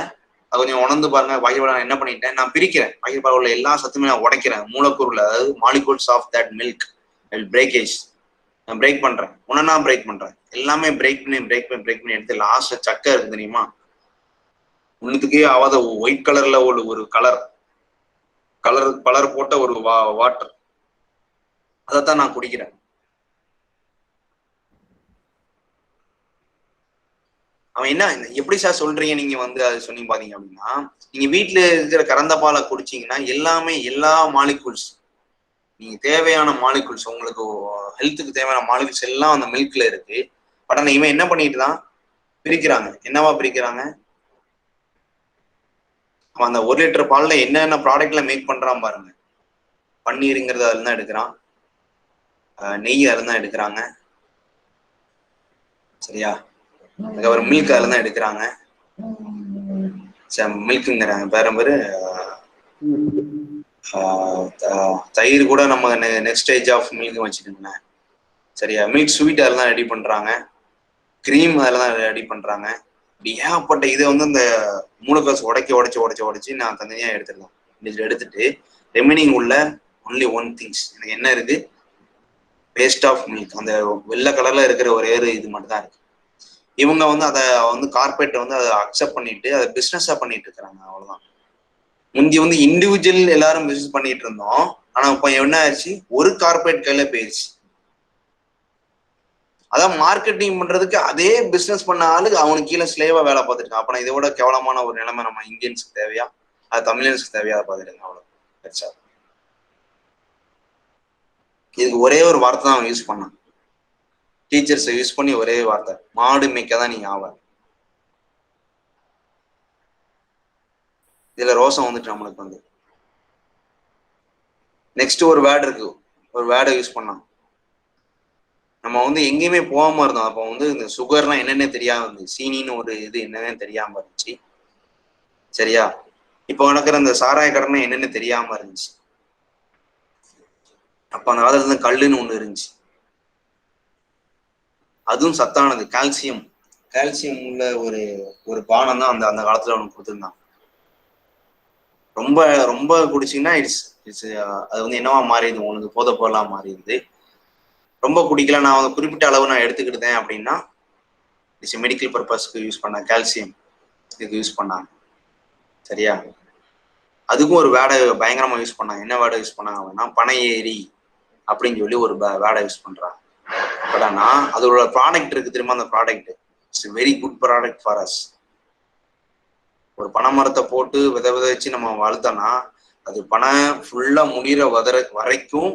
அது கொஞ்சம் உணர்ந்து பாருங்க. பாக்கெட் பால் நான் என்ன பண்ணிட்டேன், நான் பிரிக்கிறேன். பாக்கெட் பால் உள்ள எல்லா சத்துமே நான் உடைக்கிறேன். மூலக்கூறுல, அதாவது molecules of that milk breakage நான் பிரேக் பண்றேன். ஒன்னா பிரேக் பண்றேன். எல்லாமே பிரேக் பண்ணி எடுத்து லாஸ்ட்ல சக்கை இருக்கு தெரியுமா, ஒன்னுத்துக்கே ஆகாத ஒயிட் கலர்ல ஒரு கலர் போட்ட ஒரு வாட்டர், அதைத்தான் நான் குடிக்கிறேன். அவன் என்ன, எப்படி சார் சொல்றீங்க நீங்க வந்து அது சொன்னீங்க பாத்தீங்க அப்படின்னா, நீங்க வீட்டுல இருக்கிற கறந்த பாலை குடிச்சீங்கன்னா எல்லாமே எல்லா மாலிகூல்ஸ், நீங்க தேவையான மாலிகூல்ஸ், உங்களுக்கு ஹெல்த்துக்கு தேவையான மாலிகூல்ஸ் எல்லாம் அந்த மில்க்ல இருக்கு. பட் ஆனால் இவன் என்ன பண்ணிட்டு தான் பிரிக்கிறாங்க. என்னவா பிரிக்கிறாங்க, அவன் அந்த 1 லிட்டர் பால்ல என்னென்ன ப்ராடக்ட்ல மேக் பண்றான் பாருங்க. பன்னீருங்கிறது அதுல தான் எடுக்கிறான், நெய் அதுல தான் எடுக்கிறாங்க, சரியா, அதுக்கப்புறம் மில்க் அதுல தான் எடுக்கிறாங்க. மில்க்குங்கிறாங்க பேர பேரு தயிர் கூட நம்ம நெக்ஸ்ட் ஸ்டேஜ் ஆஃப் மில்க் வச்சுக்கோங்களேன், சரியா. மில்க் ஸ்வீட் அதில் தான் ரெடி பண்றாங்க, கிரீம் அதில் தான் ரெடி பண்றாங்க. இப்படி ஏகப்பட்ட இதை வந்து இந்த மூலக்காசு உடைச்சி நான் தனியா எடுத்துடலாம். எடுத்துட்டு ரெமினிங் உள்ள ஒன்லி ஒன் திங்ஸ் எனக்கு என்ன இருக்கு, வேஸ்ட் ஆஃப் மில்க், அந்த வெள்ளை கலர்ல இருக்கிற ஒரே ஒரு இது மட்டும் தான் இருக்கு. இவங்க வந்து அதை வந்து கார்பரேட் வந்து அதை அக்செப்ட் பண்ணிட்டு அதை பிசினஸா பண்ணிட்டு இருக்கிறாங்க, அவ்வளவுதான். முந்தி வந்து இண்டிவிஜுவல் எல்லாரும் பிசினஸ் பண்ணிட்டு இருந்தோம். ஆனா இப்ப என்ன ஆயிடுச்சு, ஒரு கார்பரேட் கையில போயிடுச்சு. அதான் மார்க்கெட்டிங் பண்றதுக்கு அதே பிசினஸ் பண்ண ஆளுக்கு அவனுக்கு கீழே ஸ்லேவா வேலை பார்த்துருக்கான். அப்ப இதை விட கேவலமான ஒரு நிலைமை நம்ம இந்தியன்ஸுக்கு தேவையா, அது தமிழியன்ஸுக்கு தேவையா பார்த்துருக்காங்க, அவ்வளவு. இதுக்கு ஒரே ஒரு வார்த்தை தான் அவன் யூஸ் பண்ணான், டீச்சர்ஸை யூஸ் பண்ணி ஒரே வார்த்தை, மாடு மேய்க்கதான் நீங்க ஆவ. இதுல ரோசம் வந்துட்டு நம்மளுக்கு வந்து நெக்ஸ்ட் ஒரு வேர்டு இருக்கு, ஒரு வேர்டை யூஸ் பண்ணான். நம்ம வந்து எங்கேயுமே போகாம இருந்தோம். அப்போ வந்து இந்த சுகர்லாம் என்னென்ன தெரியாம இருந்துச்சு, சீனின்னு ஒரு இது என்னன்னு தெரியாம இருந்துச்சு, சரியா. இப்போ நடக்கிற அந்த சாராய கடனை என்னென்னு தெரியாம இருந்துச்சு. அப்ப அந்த காலத்துல இருந்து கல்லுன்னு ஒண்ணு இருந்துச்சு, அதுவும் சத்தானது, கால்சியம் உள்ள ஒரு பானம் தான் அந்த காலத்துல அவனுக்கு கொடுத்துருந்தான். ரொம்ப ரொம்ப குடிச்சிங்கன்னா அது வந்து என்னவா மாறிடுது, உனக்கு போதை பொருளாக மாறிடுது. ரொம்ப குடிக்கல, நான் குறிப்பிட்ட அளவு நான் எடுத்துக்கிட்டேன் அப்படின்னா இட்ஸ் மெடிக்கல் பர்பஸ்க்கு யூஸ் பண்ண கால்சியம் இதுக்கு யூஸ் பண்ணாங்க, சரியா. அதுக்கும் ஒரு வேர்டை பயங்கரமா யூஸ் பண்ணாங்க. என்ன வேர்டை யூஸ் பண்ணாங்க அப்படின்னா பனை ஏரி அப்படின்னு சொல்லி ஒரு வேர்டை யூஸ் பண்றாங்க. பட் ஆனா அதோட ப்ராடக்ட் இருக்கு தெரியுமா, அந்த product it's very good product for us. ஒரு பனை மரத்தை போட்டு விதை வச்சு நம்ம வளர்த்தோம்னா அது பனை ஃபுல்லா முடிகிற வரைக்கும்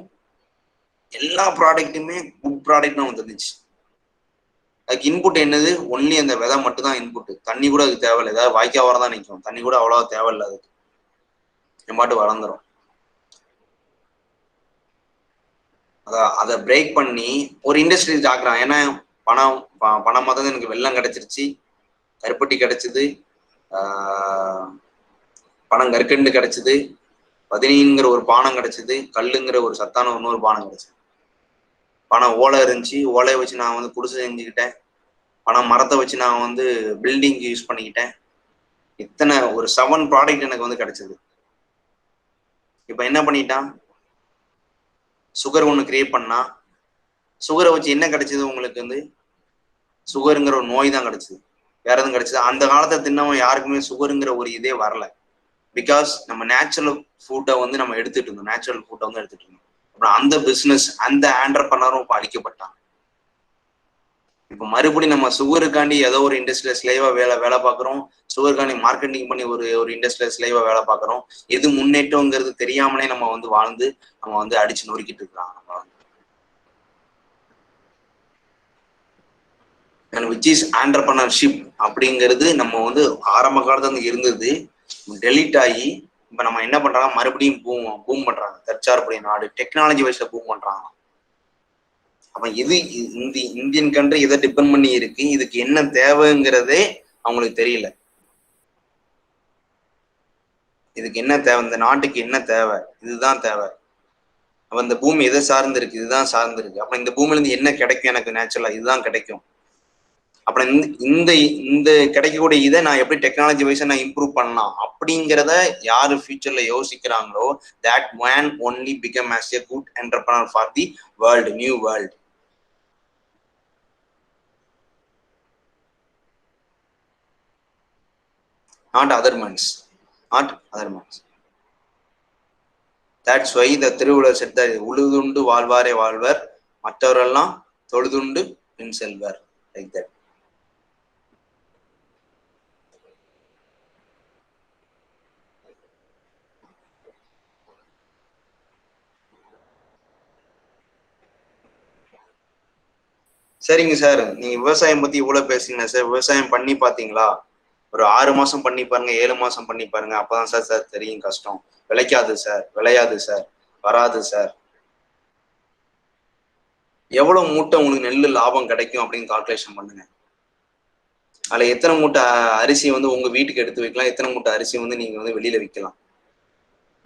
எல்லா ப்ராடக்ட்டுமே குட் ப்ராடக்ட்னு ஒன்று இருந்துச்சு. அதுக்கு இன்புட் என்னது, ஒன்லி அந்த விதை மட்டும் தான் இன்புட், தண்ணி கூட அதுக்கு தேவையில்லை. ஏதாவது வாய்க்கா வரதான் நிற்கும், தண்ணி கூட அவ்வளவா தேவையில்லை, அதுக்கு என் பாட்டு வளர்ந்துடும். அதை பிரேக் பண்ணி ஒரு இண்டஸ்ட்ரி ஆக்குறான். ஏன்னா பணம் மொத்தம் எனக்கு வெள்ளம் கிடைச்சிருச்சு, கருப்பட்டி கிடைச்சிது, பணம் கற்கண்டு கிடைச்சிது, பதினிங்கிற ஒரு பானம் கிடைச்சிது, கல்லுங்கிற ஒரு சத்தான இன்னொரு பானம் கிடைச்சிது. பணம் ஓலை இருந்துச்சு, ஓலையை வச்சு நான் வந்து குடிசை செஞ்சுக்கிட்டேன். பணம் மரத்தை வச்சு நான் வந்து பில்டிங் யூஸ் பண்ணிக்கிட்டேன். இத்தனை ஒரு 7 ப்ராடக்ட் எனக்கு வந்து கிடைச்சது. இப்ப என்ன பண்ணிட்டான், சுகர் ஒன்று கிரியேட் பண்ணா, சுகரை வச்சு என்ன கிடைச்சது உங்களுக்கு வந்து, சுகருங்கிற ஒரு நோய் தான் கிடைச்சது, வேற எதுவும் கிடைச்சது. அந்த காலத்தை தின்னவன் யாருக்குமே சுகருங்கிற ஒரு இதே வரல. பிகாஸ் நம்ம நேச்சுரல் ஃபுட்டை வந்து நம்ம எடுத்துட்டு இருந்தோம், நேச்சுரல் ஃபுட்டை வந்து எடுத்துட்டு இருந்தோம். அப்புறம் அந்த பிசினஸ் அந்த ஆண்டர்பிரனரும் இப்போ அழிக்கப்பட்டான். இப்போ மறுபடியும் நம்ம சுகருக்காண்டி ஏதோ ஒரு இண்டஸ்ட்ரியில ஸ்லேவா வேலை பார்க்குறோம், சுகருக்காண்டி மார்க்கெட்டிங் பண்ணி ஒரு இண்டஸ்ட்ரியில ஸ்லேவா வேலை பார்க்குறோம். எது முன்னேற்றங்கிறது தெரியாமலே நம்ம வந்து வாழ்ந்து நம்ம வந்து அடிச்சு நொறுக்கிட்டு இருக்கிறாங்க நம்ம வந்து. விச் இஸ் ஆண்டர்பிரனர்ஷிப் அப்படிங்கிறது நம்ம வந்து ஆரம்ப காலத்துல இருந்தது, டெலீட் ஆகி இப்ப நம்ம என்ன பண்றாங்க, மறுபடியும் பூம் பண்றாங்க. தற்சார்புடைய நாடு, டெக்னாலஜி வைஸ்ல பூம் பண்றாங்க. அப்ப இது இந்தியன் கண்ட்ரி எதை டிபெண்ட் பண்ணி இருக்கு, இதுக்கு என்ன தேவைங்கிறதே அவங்களுக்கு தெரியல. இதுக்கு என்ன தேவை, இந்த நாட்டுக்கு என்ன தேவை, இதுதான் தேவை. அப்ப இந்த பூமி எதை சார்ந்து இருக்கு, இதுதான் சார்ந்து இருக்கு. அப்ப இந்த பூமியில இருந்து என்ன கிடைக்கும் எனக்கு நேச்சுரலா, இதுதான் கிடைக்கும். அப்புறம் இந்த இந்த கிடைக்கக்கூடிய இதை நான் எப்படி டெக்னாலஜி வைஸா நான் இம்ப்ரூவ் பண்ணலாம் அப்படிங்கிறத யாரு ஃபியூச்சர்ல யோசிக்கிறாங்களோ that man only become as a good entrepreneur for the world, new world. Not other ones, not other ones. That's why the Thiruvalluvar said that உழுதுண்டு வாழ்வாரே வாழ்வர், மற்றவரெல்லாம் தொழுதுண்டு பின் செல்வர், like that. சரிங்க சார், நீங்க விவசாயம் பத்தி இவ்வளவு பேசுறீங்க சார், விவசாயம் பண்ணி பாத்தீங்களா? ஒரு 6 மாசம் பண்ணி பாருங்க, 7 மாசம் பண்ணி பாருங்க, அப்பதான் சார் தெரியும் கஷ்டம். விளைக்காது சார், விளையாது சார், வராது சார். எவ்வளவு மூட்டை உங்களுக்கு நெல்லு லாபம் கிடைக்கும் அப்படின்னு கால்குலேஷன் பண்ணுங்க. அதுல எத்தனை மூட்டை அரிசி வந்து உங்க வீட்டுக்கு எடுத்து வைக்கலாம், எத்தனை மூட்டை அரிசி வந்து நீங்க வந்து வெளியில விற்கலாம்.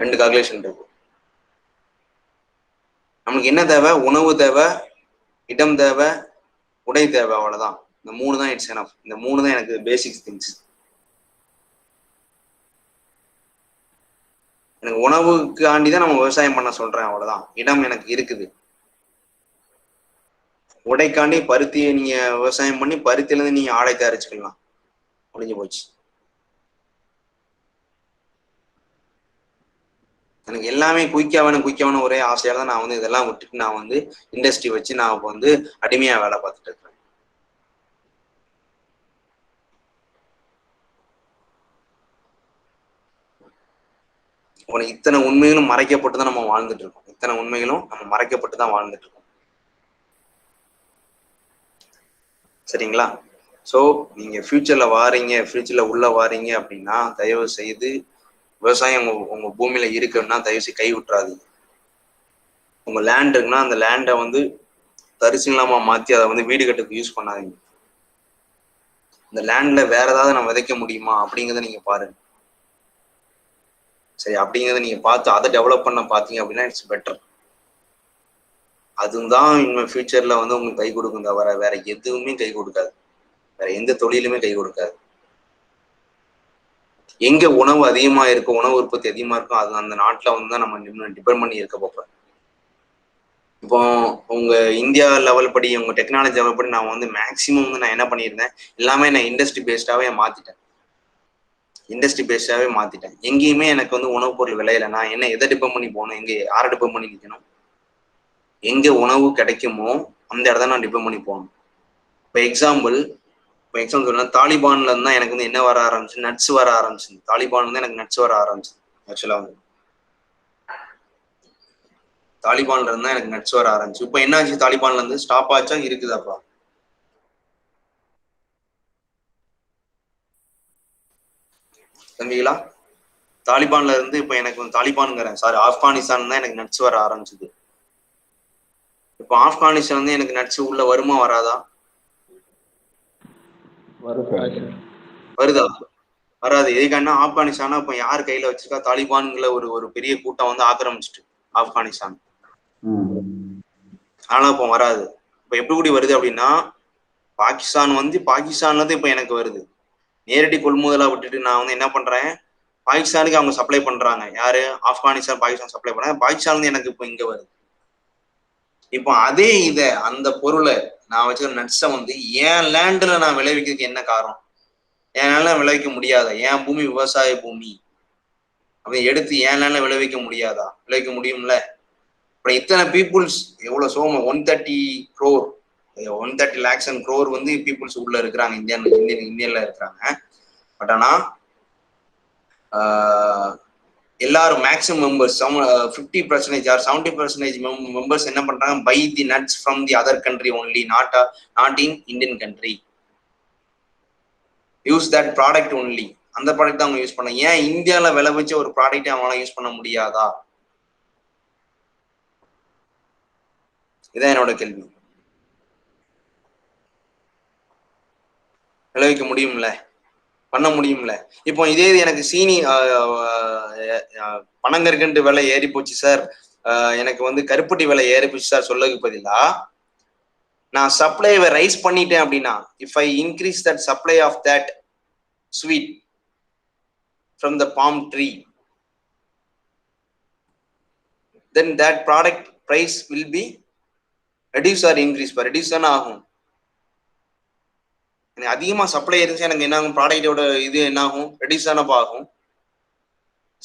2 கால்குலேஷன் இருக்கு. நமக்கு என்ன தேவை? உணவு தேவை, இடம் தேவை, உடை தேவை, அவ்வளவுதான். இந்த 3 தான் இட்ஸ் எனஃப். இந்த 3 தான் எனக்கு பேசிக் திங்ஸ். எனக்கு உணவுக்காண்டி தான் நம்ம விவசாயம் பண்ண சொல்றேன், அவ்வளவுதான். இடம் எனக்கு இருக்குது. உடைக்காண்டி பருத்தியை நீங்க விவசாயம் பண்ணி பருத்தில இருந்து நீங்க ஆடை தயாரிச்சுக்கலாம், முடிஞ்சு போச்சு. எனக்கு எல்லாமே குயிக்கா வேணும் ஒரே ஆசையால தான் நான் வந்து இதெல்லாம் விட்டுட்டு நான் வந்து இண்டஸ்ட்ரி வச்சு நான் இப்போ வந்து அடிமையா வேலை பார்த்துட்டு இருக்கேன். உனக்கு இத்தனை உண்மைகளும் மறைக்கப்பட்டு தான் நம்ம வாழ்ந்துட்டு இருக்கோம். இத்தனை உண்மைகளும் நம்ம மறைக்கப்பட்டு தான் வாழ்ந்துட்டு இருக்கோம். சரிங்களா? ஸோ நீங்க ஃபியூச்சர்ல உள்ள வாரீங்க அப்படின்னா தயவு செய்து விவசாயம் உங்க பூமியில இருக்குன்னா தயவு செய்து கை விட்டுறாதீங்க. உங்க லேண்ட் இருக்குன்னா அந்த லேண்டை வந்து தரிசு இல்லாம மாத்தி அதை வந்து வீடு கட்டுக்கு யூஸ் பண்ணாதீங்க. இந்த லேண்ட்ல வேற ஏதாவது நம்ம விதைக்க முடியுமா அப்படிங்கிறத நீங்க பாருங்க. சரி, அப்படிங்கிறத நீங்க பார்த்து அதை டெவலப் பண்ண பாத்தீங்க அப்படின்னா இட்ஸ் பெட்டர். அதுதான் இன்னும் ஃபியூச்சர்ல வந்து உங்களுக்கு கை கொடுக்கும் தவிர வேற எதுவுமே கை கொடுக்காது. வேற எந்த தொழிலுமே கை கொடுக்காது. எங்க உணவு அதிகமா இருக்கும், உணவு உற்பத்தி அதிகமா இருக்கும், அது அந்த நாட்டுல வந்து தான் நம்ம டிபெண்ட் பண்ணி இருக்க போறோம். இப்போ உங்க இந்தியா லெவல் படி, உங்க டெக்னாலஜி லெவல் படி நான் வந்து மேக்சிமம் வந்து நான் என்ன பண்ணியிருந்தேன், எல்லாமே நான் இண்டஸ்ட்ரி பேஸ்டாவே மாத்திட்டேன். எங்கேயுமே எனக்கு வந்து உணவுப் பொருள் விளையில நான் என்ன எதை டிபெண்ட் பண்ணி போகணும், எங்க யாரை டிபெண்ட் பண்ணி நிற்கணும், எங்க உணவு கிடைக்குமோ அந்த இடத்த நான் டிபெண்ட் பண்ணி போகணும். இப்போ எக்ஸாம்பிள் சொல்லலாம், தாலிபான்ல இருந்தா எனக்கு வந்து என்ன வர ஆரம்பிச்சு, நட்ஸ் வர ஆரம்பிச்சு. தாலிபான்ல இருந்து எனக்கு நட்ஸ் வர ஆரம்பிச்சு. ஆக்சுவலா வந்து தாலிபான்ல இருந்தா எனக்கு நட்ஸ் வர ஆரம்பிச்சு. இப்போ என்ன ஆச்சு? தாலிபான்ல இருந்து ஸ்டாப் ஆச்சா இருக்குதாப்பா? தம்பிகளா, தாலிபான்ல இருந்து இப்போ எனக்கு வந்து தாலிபான்ங்கிறேன் சாரி ஆப்கானிஸ்தான் தான் எனக்கு நட்ஸ் வர ஆரம்பிச்சுது. இப்போ ஆப்கானிஸ்தான் வந்து எனக்கு நட்ஸ் உள்ள வருமா வராதா? வருதா? வராது. எதுக்கான ஆப்கானிஸ்தானா இப்ப யார் கையில வச்சிருக்கா? தாலிபான்கள ஒரு பெரிய கூட்டம் வந்து ஆக்கிரமிச்சிட்டு ஆப்கானிஸ்தான். ஆனா இப்போ வராது. இப்ப எப்படி கூடி வருது அப்படின்னா, பாகிஸ்தான்ல இருந்து இப்ப எனக்கு வருது. நேரடி கொள்முதலா விட்டுட்டு நான் வந்து என்ன பண்றேன், பாகிஸ்தானுக்கு அவங்க சப்ளை பண்றாங்க. யாரு? ஆப்கானிஸ்தான் பாகிஸ்தான் சப்ளை பண்றாங்க. பாகிஸ்தான் வந்து எனக்கு இப்போ இங்க வருது. இப்போ அதே அந்த பொருளை நான் வச்சுக்கிற நட்ஸை வந்து என் லேண்ட்ல நான் விளைவிக்கிறதுக்கு என்ன காரணம்? என்னால விளைவிக்க முடியாத, என் பூமி விவசாய பூமி அப்படி எடுத்து என் லேண்ட்ல விளைவிக்க முடியாதா? விளைவிக்க முடியும்ல. அப்புறம் இத்தனை பீப்புள்ஸ் எவ்வளவு சோம 130 crore 130 lakhs and crore வந்து பீப்புள்ஸ் உள்ள இருக்கிறாங்க, இந்தியன்ல இருக்கிறாங்க. பட் ஆனா எல்லாரும் மேக்ஸிமம் மெம்பர்ஸ் 50% ஆர் 70% மெம்பர்ஸ் என்ன பண்றாங்க, buy the nuts from the other country only, not in Indian country. Use that product only. அந்த ப்ராடக்ட் தான் அவங்க யூஸ் பண்ண. ஏன் இந்தியாவில விளைவிச்ச ஒரு ப்ராடக்ட் அவங்களால யூஸ் பண்ண முடியாதா? இதான் என்னோட கேள்வி. விளைவிக்க முடியும்ல, பண்ண முடியும்ல. இப்போ இதே எனக்கு சீனி பனங்கற்கண்டு விலை ஏறி போச்சு சார், எனக்கு வந்து கருப்பட்டி விலை ஏறிப்பிச்சு சார் சொல்லதுக்கு பதிலா நான் சப்ளைவை ரைஸ் பண்ணிட்டேன் அப்படின்னா, if I increase that supply of that sweet from the palm tree, then that product price will be reduce or increase. Reduce தானே ஆகும். எனக்கு அதிகமாக சப்ளை இருந்துச்சு, எனக்கு என்ன ஆகும், ப்ராடக்டோட இது என்ன ஆகும், ரெடியூஸ் தானப்பா ஆகும்.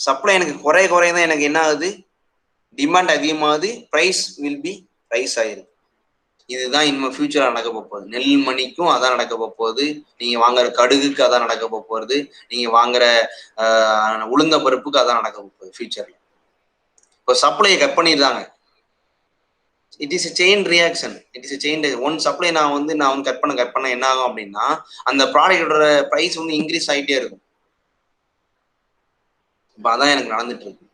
சப்ளை எனக்கு குறைய தான் எனக்கு என்ன ஆகுது, டிமாண்ட் அதிகமாகுது, ப்ரைஸ் வில் பி ரைஸ் ஆயிருக்கு. இதுதான் இனிமே ஃபியூச்சர் நடக்க போகுது. நெல் மணிக்கும் அதான் நடக்க போகுது, நீங்க வாங்குற கடுகுக்கு அதான் நடக்க போகுது, நீங்க வாங்குற உளுந்த பருப்புக்கு அதான் நடக்க போகுது ஃபியூச்சர்ல. இப்போ சப்ளையை கட் பண்ணிடுறாங்க. It is chain reaction. It is chain. One supply நான் வந்து கட் பண்ண என்ன ஆகும் அப்படின்னா, அந்த ப்ராடக்டோட ப்ரைஸ் வந்து இன்க்ரீஸ் ஆகிட்டே இருக்கும். இப்போ அதான் எனக்கு நடந்துட்டு இருக்கு.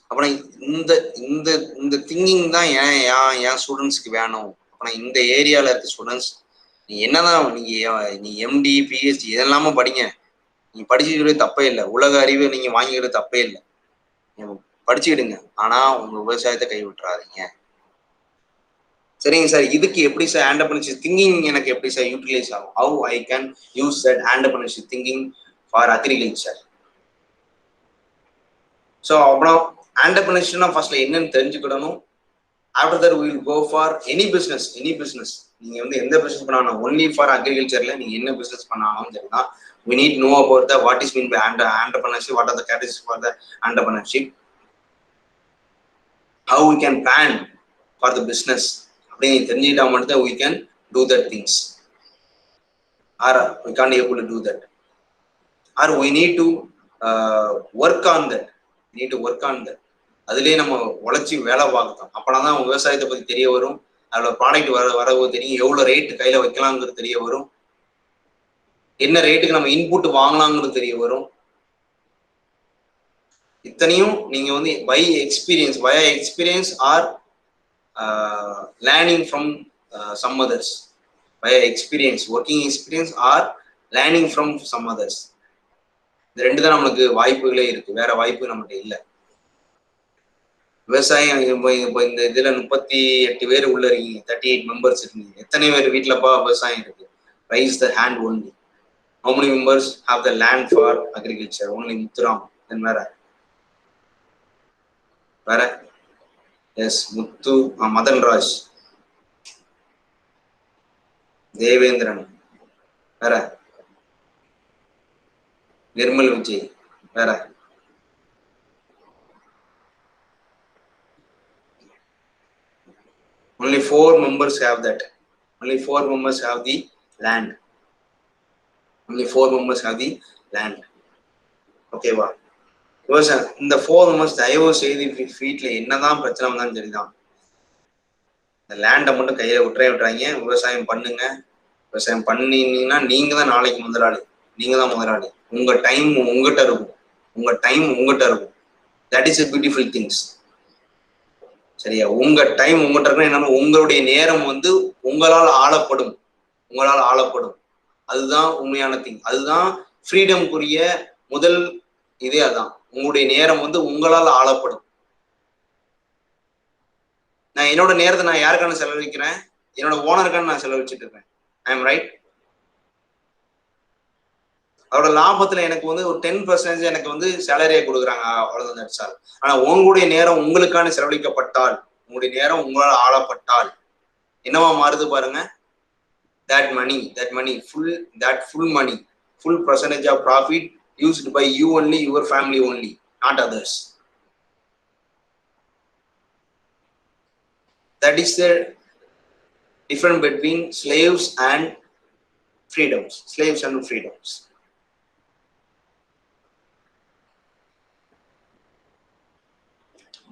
அப்புறம் இந்த திங்கிங் தான் என் ஸ்டூடெண்ட்ஸ்க்கு வேணும். அப்புறம் இந்த ஏரியாவில் இருக்க ஸ்டூடெண்ட்ஸ், நீ என்னதான் நீ எம்டி பிஹெச்டி இதெல்லாம படிங்க, நீங்க படிச்சுக்கிட்டு தப்பே இல்லை, உலக அறிவு நீங்க வாங்கிக்கிட்டு தப்பே இல்லை, படிச்சுக்கிடுங்க. ஆனா உங்க விவசாயத்தை கைவிட்டுறாதீங்க. சரிங்க சார், இதுக்கு எப்படி சார் ஆண்டர்பிரினர்ஷிப் திங்கிங் எனக்கு எப்படி சார் யூட்டிலைஸ் ஆகும்? How I can use that entrepreneurship thinking for agriculture? So அப்புறம் ஆண்டர்பிரினர்ஷிப்னா ஃபர்ஸ்ட்ல என்னன்னு தெரிஞ்சுக்கிடணும். After that will go for any business. நீங்க வந்து எந்த பிசினஸ் பண்ணாலும், ஒன்லி ஃபார் அக்ரிகல்ச்சர்ல நீங்க என்ன பிசினஸ் பண்ணாலும் சரிதான், we need know about the what is mean by entrepreneurship, what are the categories for the entrepreneurship, how we can plan for the business. அப்படின்னு தெரிஞ்சுக்கிட்டா மட்டும் we can do that things, or we can't able to do that, or we need to work on that. அதுலேயே நம்ம உழைச்சி வேலை பார்க்கணும். அப்போதான் தான் விவசாயத்தை பற்றி தெரிய வரும், அதில் ப்ராடக்ட் வரவு தெரியும், எவ்வளோ ரேட்டு கையில் வைக்கலாங்கிறது தெரிய வரும், என்ன ரேட்டுக்கு நம்ம இன்புட் வாங்கலாங்கிறது தெரிய வரும். இத்தனையும் நீங்க வந்து by experience or learning from some others. By experience, working experience or learning from some others. இந்த ரெண்டு தான் நம்மளுக்கு வாய்ப்புகளே இருக்கு, வேற வாய்ப்பு நம்மகிட்ட இல்லை. விவசாயம் இப்போ இந்த இதுல 38 பேர் உள்ள இருக்கீங்க, 38 மெம்பர்ஸ் இருக்கீங்க. எத்தனை பேர் வீட்டுலப்பா விவசாயம் இருக்கு? Raise the hand only. How many members have the land for agriculture? Only Muthuram. Then where? Yes, Muthu, Madan Raj, Devendran. Where? Nirmal Vijay. Where? Only 4 members have that. Only 4 members have the land. Only 4 members have the land. Okay, வா. விவசாயம் இந்த 4 members தயவு செய்து வீட்டுல என்னதான் பிரச்சனை வந்தாலும் சரிதான், இந்த லேண்டை மட்டும் கையில விட்டுறாங்க. விவசாயம் பண்ணுங்க. விவசாயம் பண்ணினீங்கன்னா நீங்க தான் நாளைக்கு முதலாளி. நீங்க தான் முதலாளி. உங்க டைம் உங்ககிட்ட இருக்கும். That is a beautiful things. சரியா? உங்க டைம் உங்ககிட்ட இருக்கா என்னன்னா, உங்களுடைய நேரம் வந்து உங்களால் ஆளப்படும். அதுதான் உண்மையான திங். அதுதான் ஃப்ரீடம்க்குரிய முதல் இதே. அதான் உங்களுடைய நேரம் வந்து உங்களால் ஆளப்படும். நான் என்னோட நேரத்தை நான் யாருக்கான செலவழிக்கிறேன்? என்னோட ஓனருக்கான நான் செலவழிச்சுட்டு இருக்கேன். I am right. அவரோட லாபத்துல எனக்கு வந்து ஒரு 10% எனக்கு வந்து சேலரியை கொடுக்குறாங்க, அவ்வளவுதான் நடிச்சால். ஆனா உங்களுடைய நேரம் உங்களுக்கான செலவழிக்கப்பட்டால், உங்களுடைய நேரம் உங்களால் ஆளப்பட்டால் என்னவா மாறுது பாருங்க. That money, full percentage of profit used by you only, your family only, not others. That is the difference between slaves and freedoms.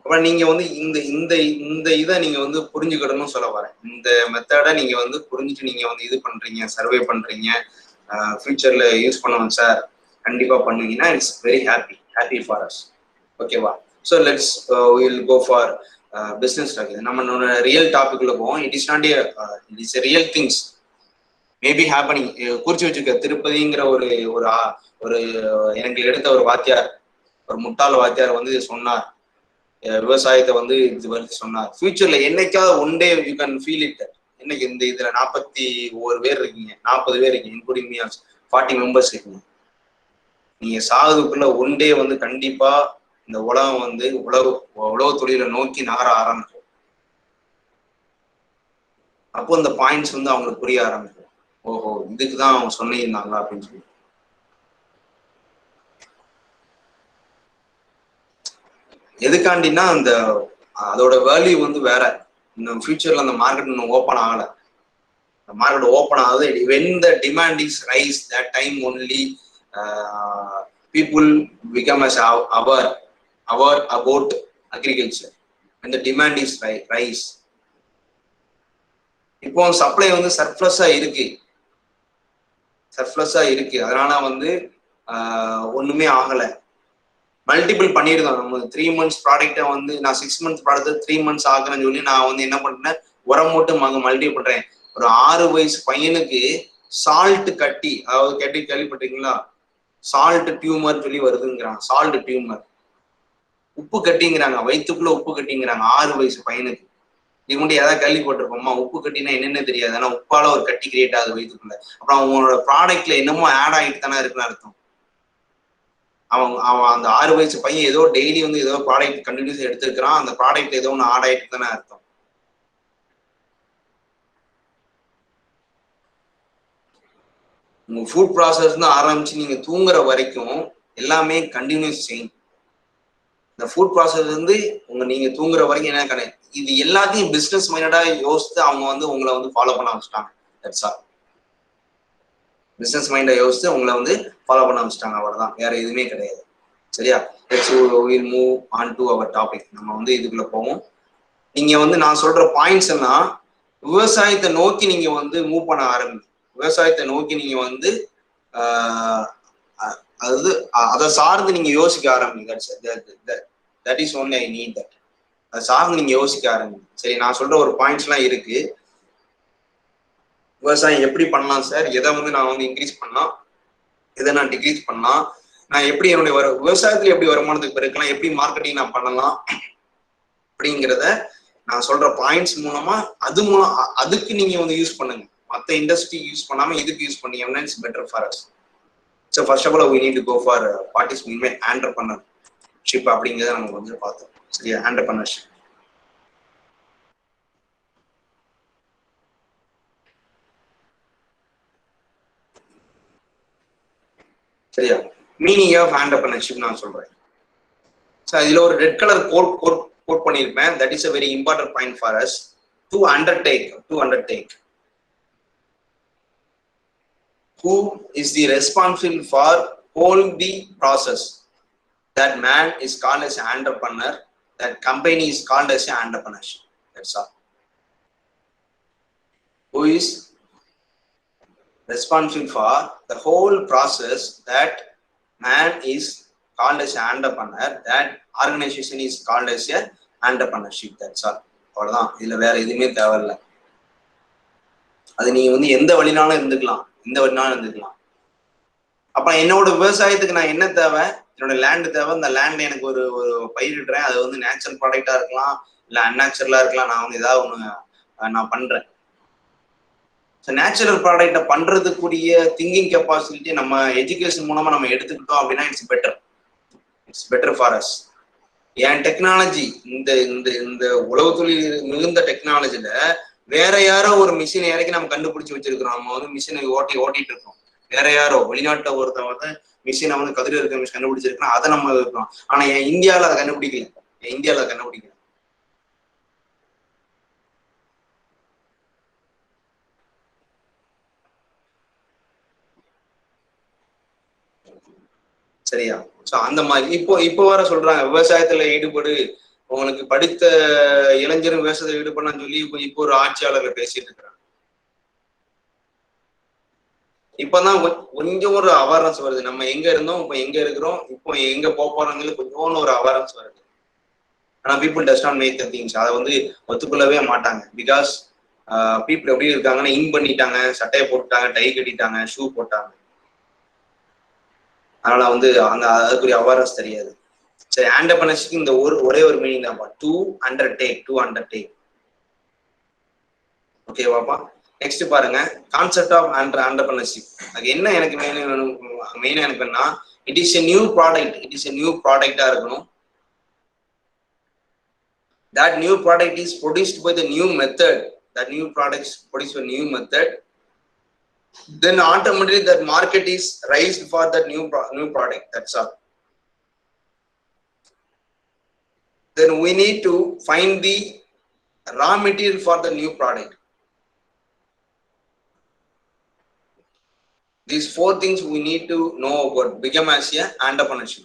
அப்புறம் நீங்க வந்து இந்த இதை நீங்க வந்து புரிஞ்சுக்கிடணும்னு சொல்ல வரேன். இந்த மெத்தடை நீங்க வந்து புரிஞ்சுட்டு நீங்க வந்து இது பண்றீங்க, சர்வே பண்றீங்க, ஃபியூச்சர்ல யூஸ் பண்ணுவோம் சார், கண்டிப்பா பண்ணுவீங்கன்னா it's very happy for us. ஓகேவா? So let's will go for business topic. நம்ம ரியல் டாபிக்ல போவோம். It is not it is real things maybe happening. குறிச்சு வச்சுக்க, திருப்பதிங்கிற ஒரு எனக்கு எடுத்த ஒரு வாத்தியார், ஒரு முட்டாள் வாத்தியார் வந்து சொன்னார், விவசாயத்தை வந்து இது வந்து சொன்னார், ஃபியூச்சர்ல என்னைக்காவது one day you can feel it. இன்னைக்கு இந்த இதுல 41 பேர் இருக்கீங்க, 40 பேர் இருக்கீங்க, இன்க்ளூடிங் மீ 40 மெம்பர்ஸ் இருக்கீங்க. நீங்க சாகுதுக்குள்ள ஒன் டே வந்து கண்டிப்பா இந்த உலகம் வந்து உலக தொழிலை நோக்கி நகர ஆரம்பிக்கும். அப்போ இந்த பாயிண்ட்ஸ் வந்து அவங்களுக்கு புரிய ஆரம்பிக்கும். ஓஹோ, இதுக்குதான் அவங்க சொன்னிருந்தாங்களா அப்படின்னு சொல்லி. எதுக்காண்டினா அந்த அதோட வேல்யூ வந்து வேற. இன்னும் ஃபியூச்சர்ல அந்த மார்க்கெட் இன்னும் ஓப்பன் ஆகல. மார்க்கெட் ஓப்பன் ஆகுது. when the demand is rise, that time only people become as aware about agriculture. when the demand is rise. இப்போ சப்ளை வந்து சர்ப்ளஸா இருக்கு, அதனால வந்து ஒண்ணுமே ஆகல. மல்டிபிள் பண்ணிருந்தோம். நம்ம 3 months ப்ராடக்டை வந்து நான் 6 months ப்ராடக்ட் 3 months ஆகுறேன்னு சொல்லி நான் வந்து என்ன பண்றேன், உரம் போட்டு மல்டிபிள் பண்றேன். ஒரு 6 வயசு பையனுக்கு சால்ட் கட்டி, அதாவது கேள்விப்பட்டீங்களா, சால்ட் டியூமர் சொல்லி வருதுங்கிறாங்க. சால்ட் டியூமர், உப்பு கட்டிங்கிறாங்க, வயிற்றுக்குள்ள உப்பு கட்டிங்கிறாங்க 6 வயசு பையனுக்கு. இது மட்டும் ஏதாவது கேள்விப்பட்டிருப்போமா? உப்பு கட்டினா என்னன்னு தெரியாது, ஆனா உப்பால ஒரு கட்டி கிரியேட் ஆகுது வயிற்றுக்குள்ள. அப்புறம் அவங்களோட ப்ராடக்ட்ல என்னமோ ஆட் ஆகிட்டு தானே இருக்குன்னு அர்த்தம். அவன் அந்த 6 வயசு பையன் ஏதோ டெய்லி வந்து ஏதோ ப்ராடக்ட் கண்டினியூஸா எடுத்துருக்கிறான், அந்த ப்ராடக்ட் ஏதோ ஒன்று ஆட் ஆகிட்டு தானே அர்த்தம். உங்க ஃபுட் ப்ராசஸ் ஆரம்பிச்சு நீங்க தூங்குற வரைக்கும் எல்லாமே கண்டினியூஸ் செயின். இந்த ஃபுட் ப்ராசஸ் வந்து நீங்க தூங்குற வரைக்கும் என்ன கிடையாது. இது எல்லாத்தையும் பிசினஸ் மைண்டடா யோசித்து அவங்க வந்து உங்களை வந்து ஃபாலோ பண்ண வச்சுட்டாங்க. That's all. பிசினஸ் மைண்டை யோசித்து உங்களை வந்து ஃபாலோ பண்ண வச்சுட்டாங்க, அவ்வளவுதான், வேற எதுவுமே கிடையாது. சரியா? Will move on to our topic. நம்ம வந்து இதுக்குள்ள போவோம். நீங்க வந்து நான் சொல்ற பாயிண்ட்ஸ் எல்லாம் விவசாயத்தை நோக்கி நீங்க வந்து மூவ் பண்ண ஆரம்பிங்க. விவசாயத்தை நோக்கி நீங்க வந்து அதாவது அதை சார்ந்து நீங்க யோசிக்க ஆரம்பிங்க. That is only I need that. அதை சார்ந்து நீங்க யோசிக்க ஆரம்பிங்க. சரி, நான் சொல்ற ஒரு பாயிண்ட்ஸ் எல்லாம் இருக்கு. விவசாயம் எப்படி பண்ணலாம் சார், எதை வந்து நான் வந்து இன்க்ரீஸ் பண்ணலாம், எதை நான் டிக்ரீஸ் பண்ணலாம், நான் எப்படி என்னுடைய விவசாயத்துல எப்படி வருமானத்துக்கு பெருக்கலாம், எப்படி மார்க்கெட்டிங் நான் பண்ணலாம் அப்படிங்கிறத நான் சொல்ற பாயிண்ட்ஸ் மூலமா அதுக்கு நீங்க வந்து யூஸ் பண்ணுங்க. மற்ற இண்டஸ்ட்ரி யூஸ் பண்ணாம இதுக்கு யூஸ் பண்ணீங்கன்னா it's better for us. So first of all we need to go for participate entrepreneurship அப்படிங்கிறத நம்ம வந்து பார்த்தோம். சரியா? entrepreneurship. சரியா? மீனிங் ஆஃப் entrepreneurship நான் சொல்றேன். ஸோ இதுல ஒரு ரெட் கலர் கோட் பண்ணியிருப்பேன். That is a very important point for us to undertake. Who is the responsible for whole the process? That man is called as an entrepreneur. That company is called as an entrepreneurship. That's all. Who is responsible for the whole process? That man is called as an entrepreneur. That organization is called as a entrepreneurship. That's all. அவ்வளவுதான். இதுல வேற எதுவுமே தேவையில்லை. அது நீங்க வந்து எந்த வழினாலும் இருந்துக்கலாம். அப்ப என்னோட விவசாயத்துக்கு நான் என்ன தேவை, என்னோட லேண்ட் தேவை. இந்த லேண்ட் எனக்கு ஒரு பயிரிடுறேன். அது வந்து நேச்சுரல் ப்ராடக்டா இருக்கலாம், இல்ல அன்நேச்சுரலா இருக்கலாம். நான் வந்து ஏதாவது ஒண்ணு நான் பண்றேன். ஸோ நேச்சுரல் ப்ராடக்டை பண்றதுக்குரிய திங்கிங் கெப்பாசிட்டி நம்ம எஜுகேஷன் மூலமா நம்ம எடுத்துக்கிட்டோம் அப்படின்னா it's better for as. N technology இந்த உலக தொழில் மிகுந்த டெக்னாலஜில வேற யாரோ ஒரு மிஷினை இறக்கி நம்ம கண்டுபிடிச்சு வச்சிருக்கிறோம். நம்ம வந்து மிஷினை ஓட்டிட்டு இருக்கோம். வேற யாரோ வெளிநாட்டுல ஒருத்தன் வந்து மிஷினை வந்து கதிர இருக்க மிஷின் கண்டுபிடிச்சிருக்கோம், அதை நம்ம இருக்கிறோம். ஆனா என் இந்தியாவில அதை கண்டுபிடிக்கல. சரியா? சோ அந்த மாதிரி இப்போ வர சொல்றாங்க விவசாயத்துல ஈடுபடு, உங்களுக்கு படித்த இளைஞரும் விவசாயத்தில் ஈடுபடணும்னு சொல்லி இப்போ ஒரு ஆட்சியாளர்கள் பேசிட்டு இருக்கிறாங்க. இப்பதான் கொஞ்சம் ஒரு அவேர்னஸ் வருது. நம்ம எங்க இருந்தோம், இப்போ எங்க இருக்கிறோம், இப்போ எங்க போறோம்னு கொஞ்சம் ஒரு அவேர்னஸ் வருது. ஆனா people does not make the things. அதை வந்து ஒத்துக்கொள்ளவே மாட்டாங்க. பிகாஸ் பீப்புள் எப்படி இருக்காங்கன்னா, இன் பண்ணிட்டாங்க, சட்டையை போட்டுட்டாங்க, டை கட்டிட்டாங்க, ஷூ போட்டாங்க. அதனால வந்து அதுக்குரிய அவேர்னஸ் தெரியாது. சரி, ஆண்டர்பிரினர்ஷிப் இந்த ஒரே ஒரு மீனிங் தான்ப்பா, டு அண்டர்டேக். ஓகேவாப்பா? நெக்ஸ்ட் பாருங்க, கான்செப்ட் ஆஃப் ஆண்டர்பிரினர்ஷிப். அது என்ன எனக்கு மெயினா எனக்கு வேணும்னா, இட் இஸ் எ நியூ ப்ராடக்டா இருக்கணும். That new product is produced by the new method. Then automatically that market is raised for that new product. That's all. Then we need to find the raw material for the new product. These 4 things we need to know about become as a entrepreneurship.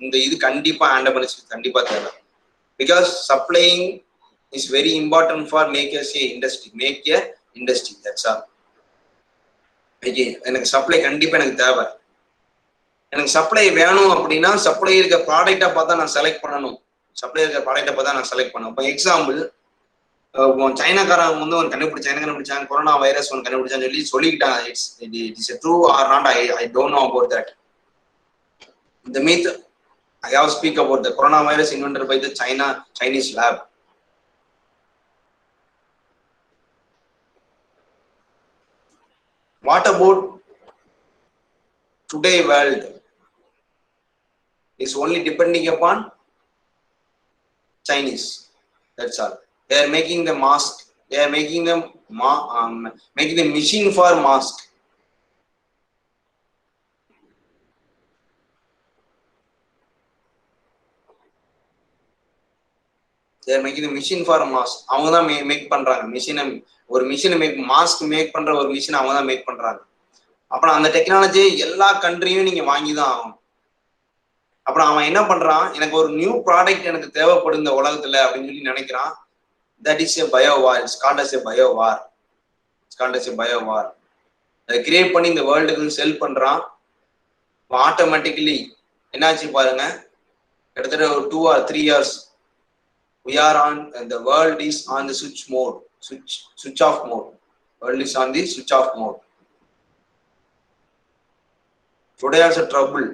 இந்த இது கண்டிப்பா entrepreneurship கண்டிப்பா தேவை. Because supplying is very important for make a industry. That's all. Okay, எனக்கு supply கண்டிப்பா எனக்கு தேவை. எனக்கு சப்ளை வேணும் அப்படின்னா சப்ளை இருக்க ப்ராடக்டா பார்த்தா நான் செலக்ட் பண்ணணும். இப்போ எக்ஸாம்பிள், சைனாக்காரங்க வந்து ஒன்று கண்டுபிடிச்சாங்க, கொரோனா வைரஸ் ஒன்று கண்டுபிடிச்சான்னு சொல்லிக்கிட்டாங்க. It is true or not, I don't know about that. The myth I have speak about the coronavirus invented by the Chinese lab. What about today world is only depending upon Chinese. That's all. They are making the mask. They are making the machine for mask. They are making the machine for mask. அவங்க தான் make பண்றாங்க மிஷினை mask make பண்ற ஒரு machine அவங்க தான் make பண்றாங்க. அப்புறம் அந்த டெக்னாலஜி எல்லா கண்ட்ரியும் நீங்க வாங்கி தான் ஆகணும். அப்புறம் அவன் என்ன பண்றான், எனக்கு ஒரு நியூ ப்ராடக்ட் எனக்கு தேவைப்படும் இந்த உலகத்துல அப்படின்னு சொல்லி நினைக்கிறான். That is a bio war. It's called as a bio war. அதை கிரியேட் பண்ணி இந்த வேர்ல்டுக்கு செல் பண்றான். ஆட்டோமேட்டிக்கலி என்னாச்சு பாருங்க, கிட்டத்தட்ட ஒரு 2 or 3 years we are on, the world is on the switch off mode. World is on the switch off mode. Today also trouble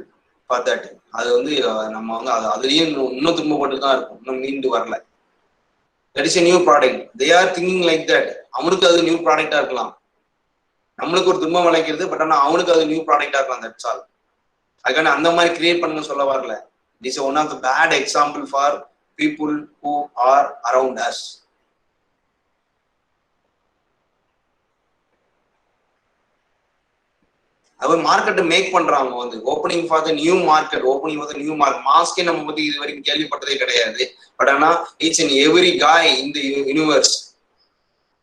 for that. அது வந்து நம்ம வந்து அதுலயும் இன்னும் துன்பப்பட்டு தான் இருக்கும், இன்னும் மீண்டு வரல. That is a new product. They are thinking like that. அவனுக்கு அது நியூ ப்ராடக்டா இருக்கலாம், நம்மளுக்கு ஒரு துன்பம் விளைக்கிறது, பட் ஆனா அவனுக்கு அது நியூ ப்ராடக்டா இருக்கலாம். That's all. அதுக்கான அந்த மாதிரி கிரியேட் பண்ண சொல்ல வரல. This is one of the bad example for people who are around us. அவன் மார்க்கெட் மேக் பண்றாங்க, வந்து opening for the new market. மாஸ்கே நம்ம பத்தி இது வரைக்கும் கேள்விப்பட்டதே கிடையாது. பட் ஆனா each and every guy in the universe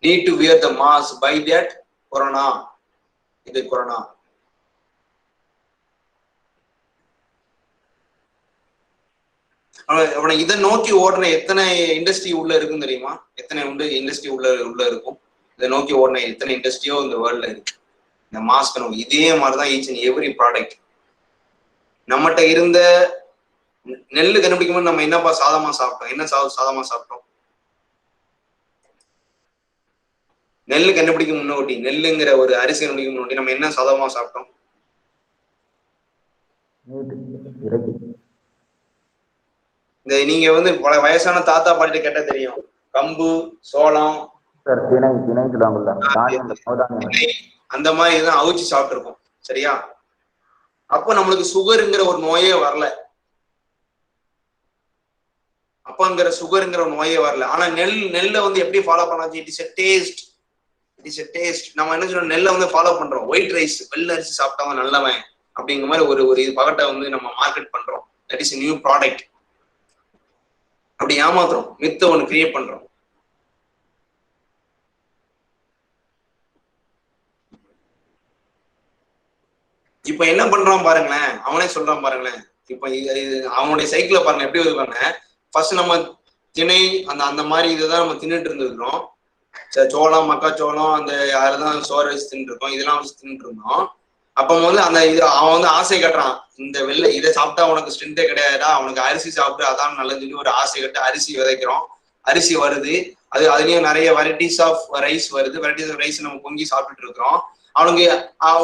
need to wear the mask by that corona. இது கொரோனா. அவனை இதை நோக்கி ஓடுன எத்தனை இண்டஸ்ட்ரி உள்ள இருக்குன்னு தெரியுமா? எத்தனை இண்டஸ்ட்ரி உள்ள இருக்கும்? இதை நோக்கி ஓடுன எத்தனை இண்டஸ்ட்ரியோ இந்த வேர்ல்ட்ல இருக்கு. இந்த மாஸ்க் நோக்கி இதே மாதிரிதான் ஈச் அண்ட் எவ்ரி ப்ராடக்ட். நம்மகிட்ட இருந்த நெல் கண்டுபிடிக்கும் போது நம்ம என்னப்பா சாதமா சாப்பிட்டோம்? நெல் கண்டுபிடிக்க முன்னாடி, நெல்லுங்கிற ஒரு அரிசி கண்டுபிடிக்க முன்னாடி நம்ம என்ன சாதமா சாப்பிட்டோம்? இந்த நீங்க வந்து பல வயசான தாத்தா பாட்டிட்ட கேட்டா தெரியும், கம்பு, சோளம், அந்த மாதிரி தான் அவிச்சு சாப்பிட்டு இருக்கோம். சரியா? அப்போ நம்மளுக்கு சுகருங்கிற ஒரு நோயே வரல. ஆனா நெல்லை வந்து எப்படி ஃபாலோ பண்ணாச்சு? It is a taste. நம்ம என்ன சொல்றோம், நெல்லை வந்து ஃபாலோ பண்றோம். ஒயிட் ரைஸ், வெள்ளை அரிசி சாப்பிட்டவங்க நல்லவன் அப்படிங்கிற மாதிரி ஒரு இது பகட்டை வந்து நம்ம மார்க்கெட் பண்றோம். That is new product. அப்படி ஏமாத்துறோம், மித்த ஒன்று கிரியேட் பண்றோம். இப்ப என்ன பண்றான் பாருங்களேன், அவனே சொல்றான் பாருங்களேன். இப்ப அவனுடைய சைக்கிளை பாருங்க எப்படி வருவாங்க. ஃபர்ஸ்ட் நம்ம திணை அந்த மாதிரி இதுதான் நம்ம தின்னுட்டு இருந்திருக்கிறோம். சோளம், மக்காச்சோளம், அந்த அதுதான் சோறு வச்சு தின்னுட்டு இருக்கோம், இதெல்லாம் வச்சு தின்னுட்டு இருந்தோம். அப்ப வந்து அந்த இது அவன் வந்து ஆசை கட்டுறான், இந்த வெள்ளை இதை சாப்பிட்டா உனக்கு ஸ்ட்ரென்த்தே கிடையாதுடா, அவனுக்கு அரிசி சாப்பிட்டு அதான் நல்லதுன்னு சொல்லி ஒரு ஆசை கட்டு அரிசி விதைக்கிறோம். அரிசி வருது, அதுலயும் நிறைய வெரைட்டிஸ் ஆஃப் ரைஸ் வருது. வெரைட்டிஸ் ஆஃப் ரைஸ் நம்ம பொங்கி சாப்பிட்டுட்டு இருக்கிறோம். அவனுக்கு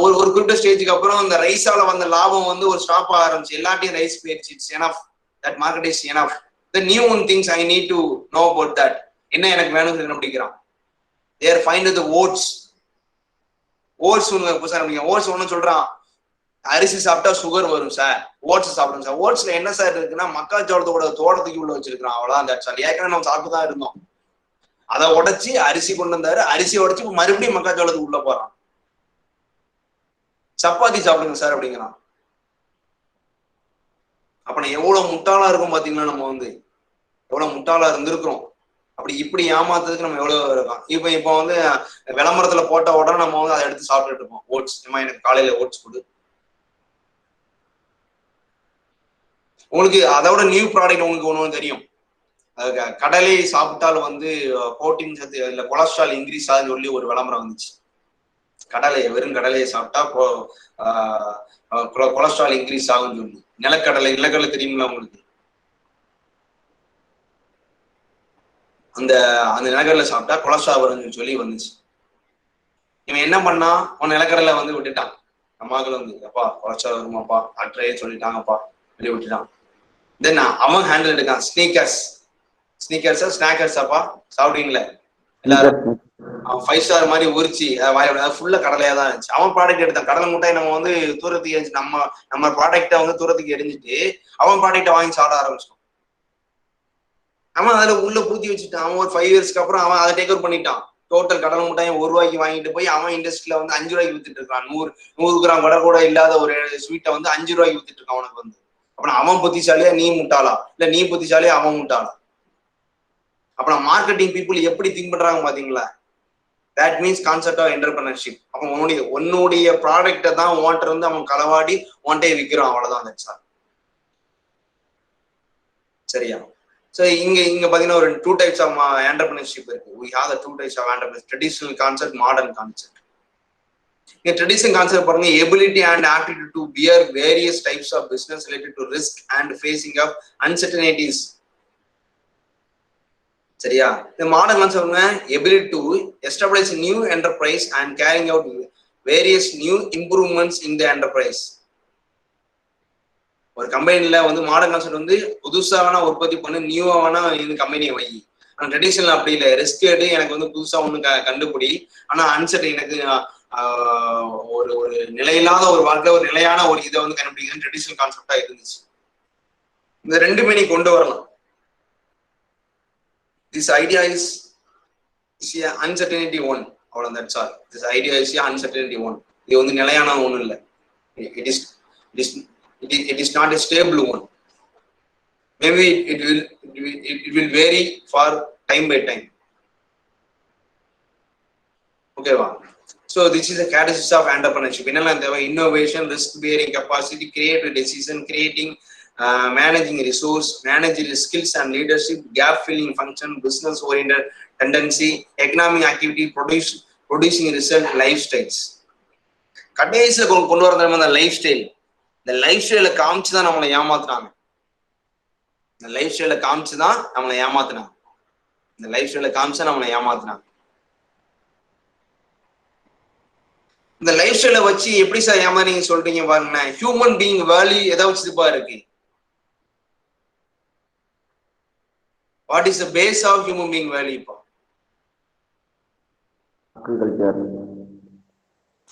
ஒரு ஒரு குறிப்பிட்ட ஸ்டேஜுக்கு அப்புறம் அந்த ரைஸால வந்த லாபம் வந்து ஒரு ஸ்டாப் ஆக ஆரம்பிச்சு. எல்லாத்தையும் ரைஸ் போயிடுச்சு. It's enough, that market is enough. The new one things I need to know about that. என்ன எனக்கு வேணும்னு கண்டுபிடிக்கிறான். தேர் ஃபைண்ட் தி ஓட்ஸ். ஓட்ஸ் ஒன்று புதுசாக கண்டுபிடிக்கிறான். ஓட்ஸ் ஒன்று சொல்றான், அரிசி சாப்பிட்டா சுகர் வரும் சார், ஓட்ஸ் சாப்பிடுங்க சார். ஓட்ஸ்ல என்ன சார் இருக்குன்னா மக்காச்சோளத்தோட தோட்டத்துக்கு உள்ள வச்சிருக்கான், அவ்வளவுதான். That's all. ஏற்கனவே நம்ம சாப்பிட்டு தான் இருந்தோம். அதை உடைச்சு அரிசி கொண்டு வந்தாரு, அரிசி உடைச்சு மறுபடியும் மக்காச்சோளத்துக்கு உள்ள போறான். சப்பாத்தி சாப்பிடுங்க சார் அப்படிங்கிறான். அப்ப நான் எவ்வளவு முட்டாளா இருக்கும் பாத்தீங்கன்னா, நம்ம வந்து எவ்வளவு முட்டாளா இருந்திருக்கிறோம். அப்படி இப்படி ஏமாத்துறதுக்கு நம்ம எவ்வளவு இருக்கோம். இப்ப வந்து விளம்பரத்துல போட்ட உடனே நம்ம வந்து அதை எடுத்து சாப்பிட்டுட்டு இருப்போம். ஓட்ஸ், எனக்கு காலையில ஓட்ஸ் கொடு. உங்களுக்கு அதோட நியூ ப்ராடக்ட் உங்களுக்கு ஒன்று தெரியும். கடலை சாப்பிட்டால் வந்து புரோட்டீன் சத்து இல்ல கொலஸ்ட்ரால் இன்க்ரீஸ் ஆகுதுன்னு சொல்லி ஒரு விளம்பரம் வந்துச்சு. கடலையை, வெறும் கடலையை சாப்பிட்டா கொலஸ்ட்ரால் இன்க்ரீஸ் ஆகும்னு சொல்லி. நிலக்கடலை தெரியுங்களா உங்களுக்கு? அந்த அந்த நிலக்கடலை சாப்பிட்டா கொலஸ்ட்ரால் வரும்னு சொல்லி வந்துச்சு. இவன் என்ன பண்ணா, உன் நிலக்கடலை வந்து விட்டுட்டான். அம்மாக்கள் வந்து அப்பா கொலஸ்ட்ரால் வருமாப்பா, டாக்டரே சொல்லிட்டாங்கப்பா, வெளியே விட்டுட்டான். தென் அவன் ஹேண்டில் எடுக்கான். ஸ்னீக்கர்ஸா ஸ்நாக்கர்ஸாப்பா சாப்பிடுவீங்களே எல்லாரும், அவன் 5 ஸ்டார் மாதிரி உரிச்சு ஃபுல்லா கடலையா தான் இருந்துச்சு. அவன் ப்ராடக்ட் எடுத்தான். கடலை முட்டாய் நம்ம வந்து தூரத்துக்கு எரிஞ்சு நம்ம ப்ராடக்டை வந்து தூரத்துக்கு எரிஞ்சிட்டு அவன் ப்ராடக்டை வாங்கி சாப்பிட ஆரம்பிச்சிட்டான். அவன் அதுல உள்ள பூத்தி வச்சுட்டான். அவன் ஒரு 5 இயர்ஸ்க்கு அப்புறம் அவன் அதை டேக் ஓவர் பண்ணிட்டான். டோட்டல் கடலை முட்டாயை 1 ரூபாய்க்கு வாங்கிட்டு போய் அவன் இண்டஸ்ட்ரியில வந்து 5 ரூபாய்க்கு வித்துட்டு இருக்கான். 100 கிராம் கூட இல்லாத ஒரு ஸ்வீட்டை வந்து 5 ரூபாய்க்கு வித்துட்டு இருக்கான் அவனுக்கு வந்து. அப்புறம் அவன் புத்திசாலியா நீ முட்டாளா, இல்ல நீ புத்திசாலியா அவன் முட்டாளா? அப்புறம் மார்க்கெட்டிங் பீப்புள் எப்படி திங்க் பண்றாங்க பாத்தீங்களா? That means concept of entrepreneurship. அப்ப உன்னுடைய ப்ராடக்டை தான் உன்கிட்ட இருந்து அவன் களவாடி ஒன்டே விற்கிறான், அவ்வளவுதான். சரியா? ஸோ இங்க பாத்தீங்கன்னா ஒரு 2 types ஆஃப் என்டர்பிரினர்ஷிப் இருக்கு. We have the 2 types of entrepreneurship: traditional concept, modern concept. இந்த ட்ரெடிஷனல் கான்செப்ட் பாருங்க, ability and aptitude to bear various types of business related to risk and facing of uncertainties. சரியா? இந்த modern concept ability to establish new enterprise and carrying out various new improvements in the enterprise. ஒரு கம்பெனில வந்து modern concept வந்து புதுசா வேணா உற்பத்தி பண்ணி நியூவா வேணா இந்த கம்பெனியை வை. ஆனா ட்ரெடிஷனல் அப்படி இல்லை. ரிஸ்க் எடு, எனக்கு வந்து புதுசா ஒண்ணு கண்டுபிடி. ஆனா அன்சர்டன், எனக்கு ஒரு நிலையில்லாத ஒரு வாழ்க்கை, ஒரு நிலையான ஒரு இதை வந்து கண்டுபிடிக்கிறது ட்ரெடிஷனல் கான்செப்டா இருந்துச்சு. இந்த ரெண்டுமே நீ கொண்டு வரலாம். This idea is a uncertainty one. அவ்வளவு, that's all. This idea is a uncertainty one. இது வந்து நிலையான ஒண்ணு இல்லை. It is not a stable one. Maybe it will vary for time by time. Okay va? So this is a characteristic of entrepreneurship. என்னெல்லாம் தேவை? innovation, risk bearing capacity, creative decision, creating, managing resource, managing skills and leadership, gap filling function, business oriented tendency, economic activity, producing result, lifestyles. கடைசியில் கொண்டு வர அந்த life style. இந்த life ஸ்டைல காமிச்சுதான் நம்மளை ஏமாத்துறாங்க. இந்த லைஃப் ஸ்டைல காமிச்சுதான் நம்மளை ஏமாத்துனாங்க. இந்த லைஃப் ஸ்டைல காமிச்சா நம்மளை ஏமாத்துனாங்க. இந்த லைஃப் ஸ்டைல வச்சு எப்படி சார் ஏமாறீங்க சொல்றீங்க பாருங்க. ஹியூமன் பீயிங் வேல்யூ எதை வச்சுப்பா இருக்கு? What is the base of human being value? இப்போ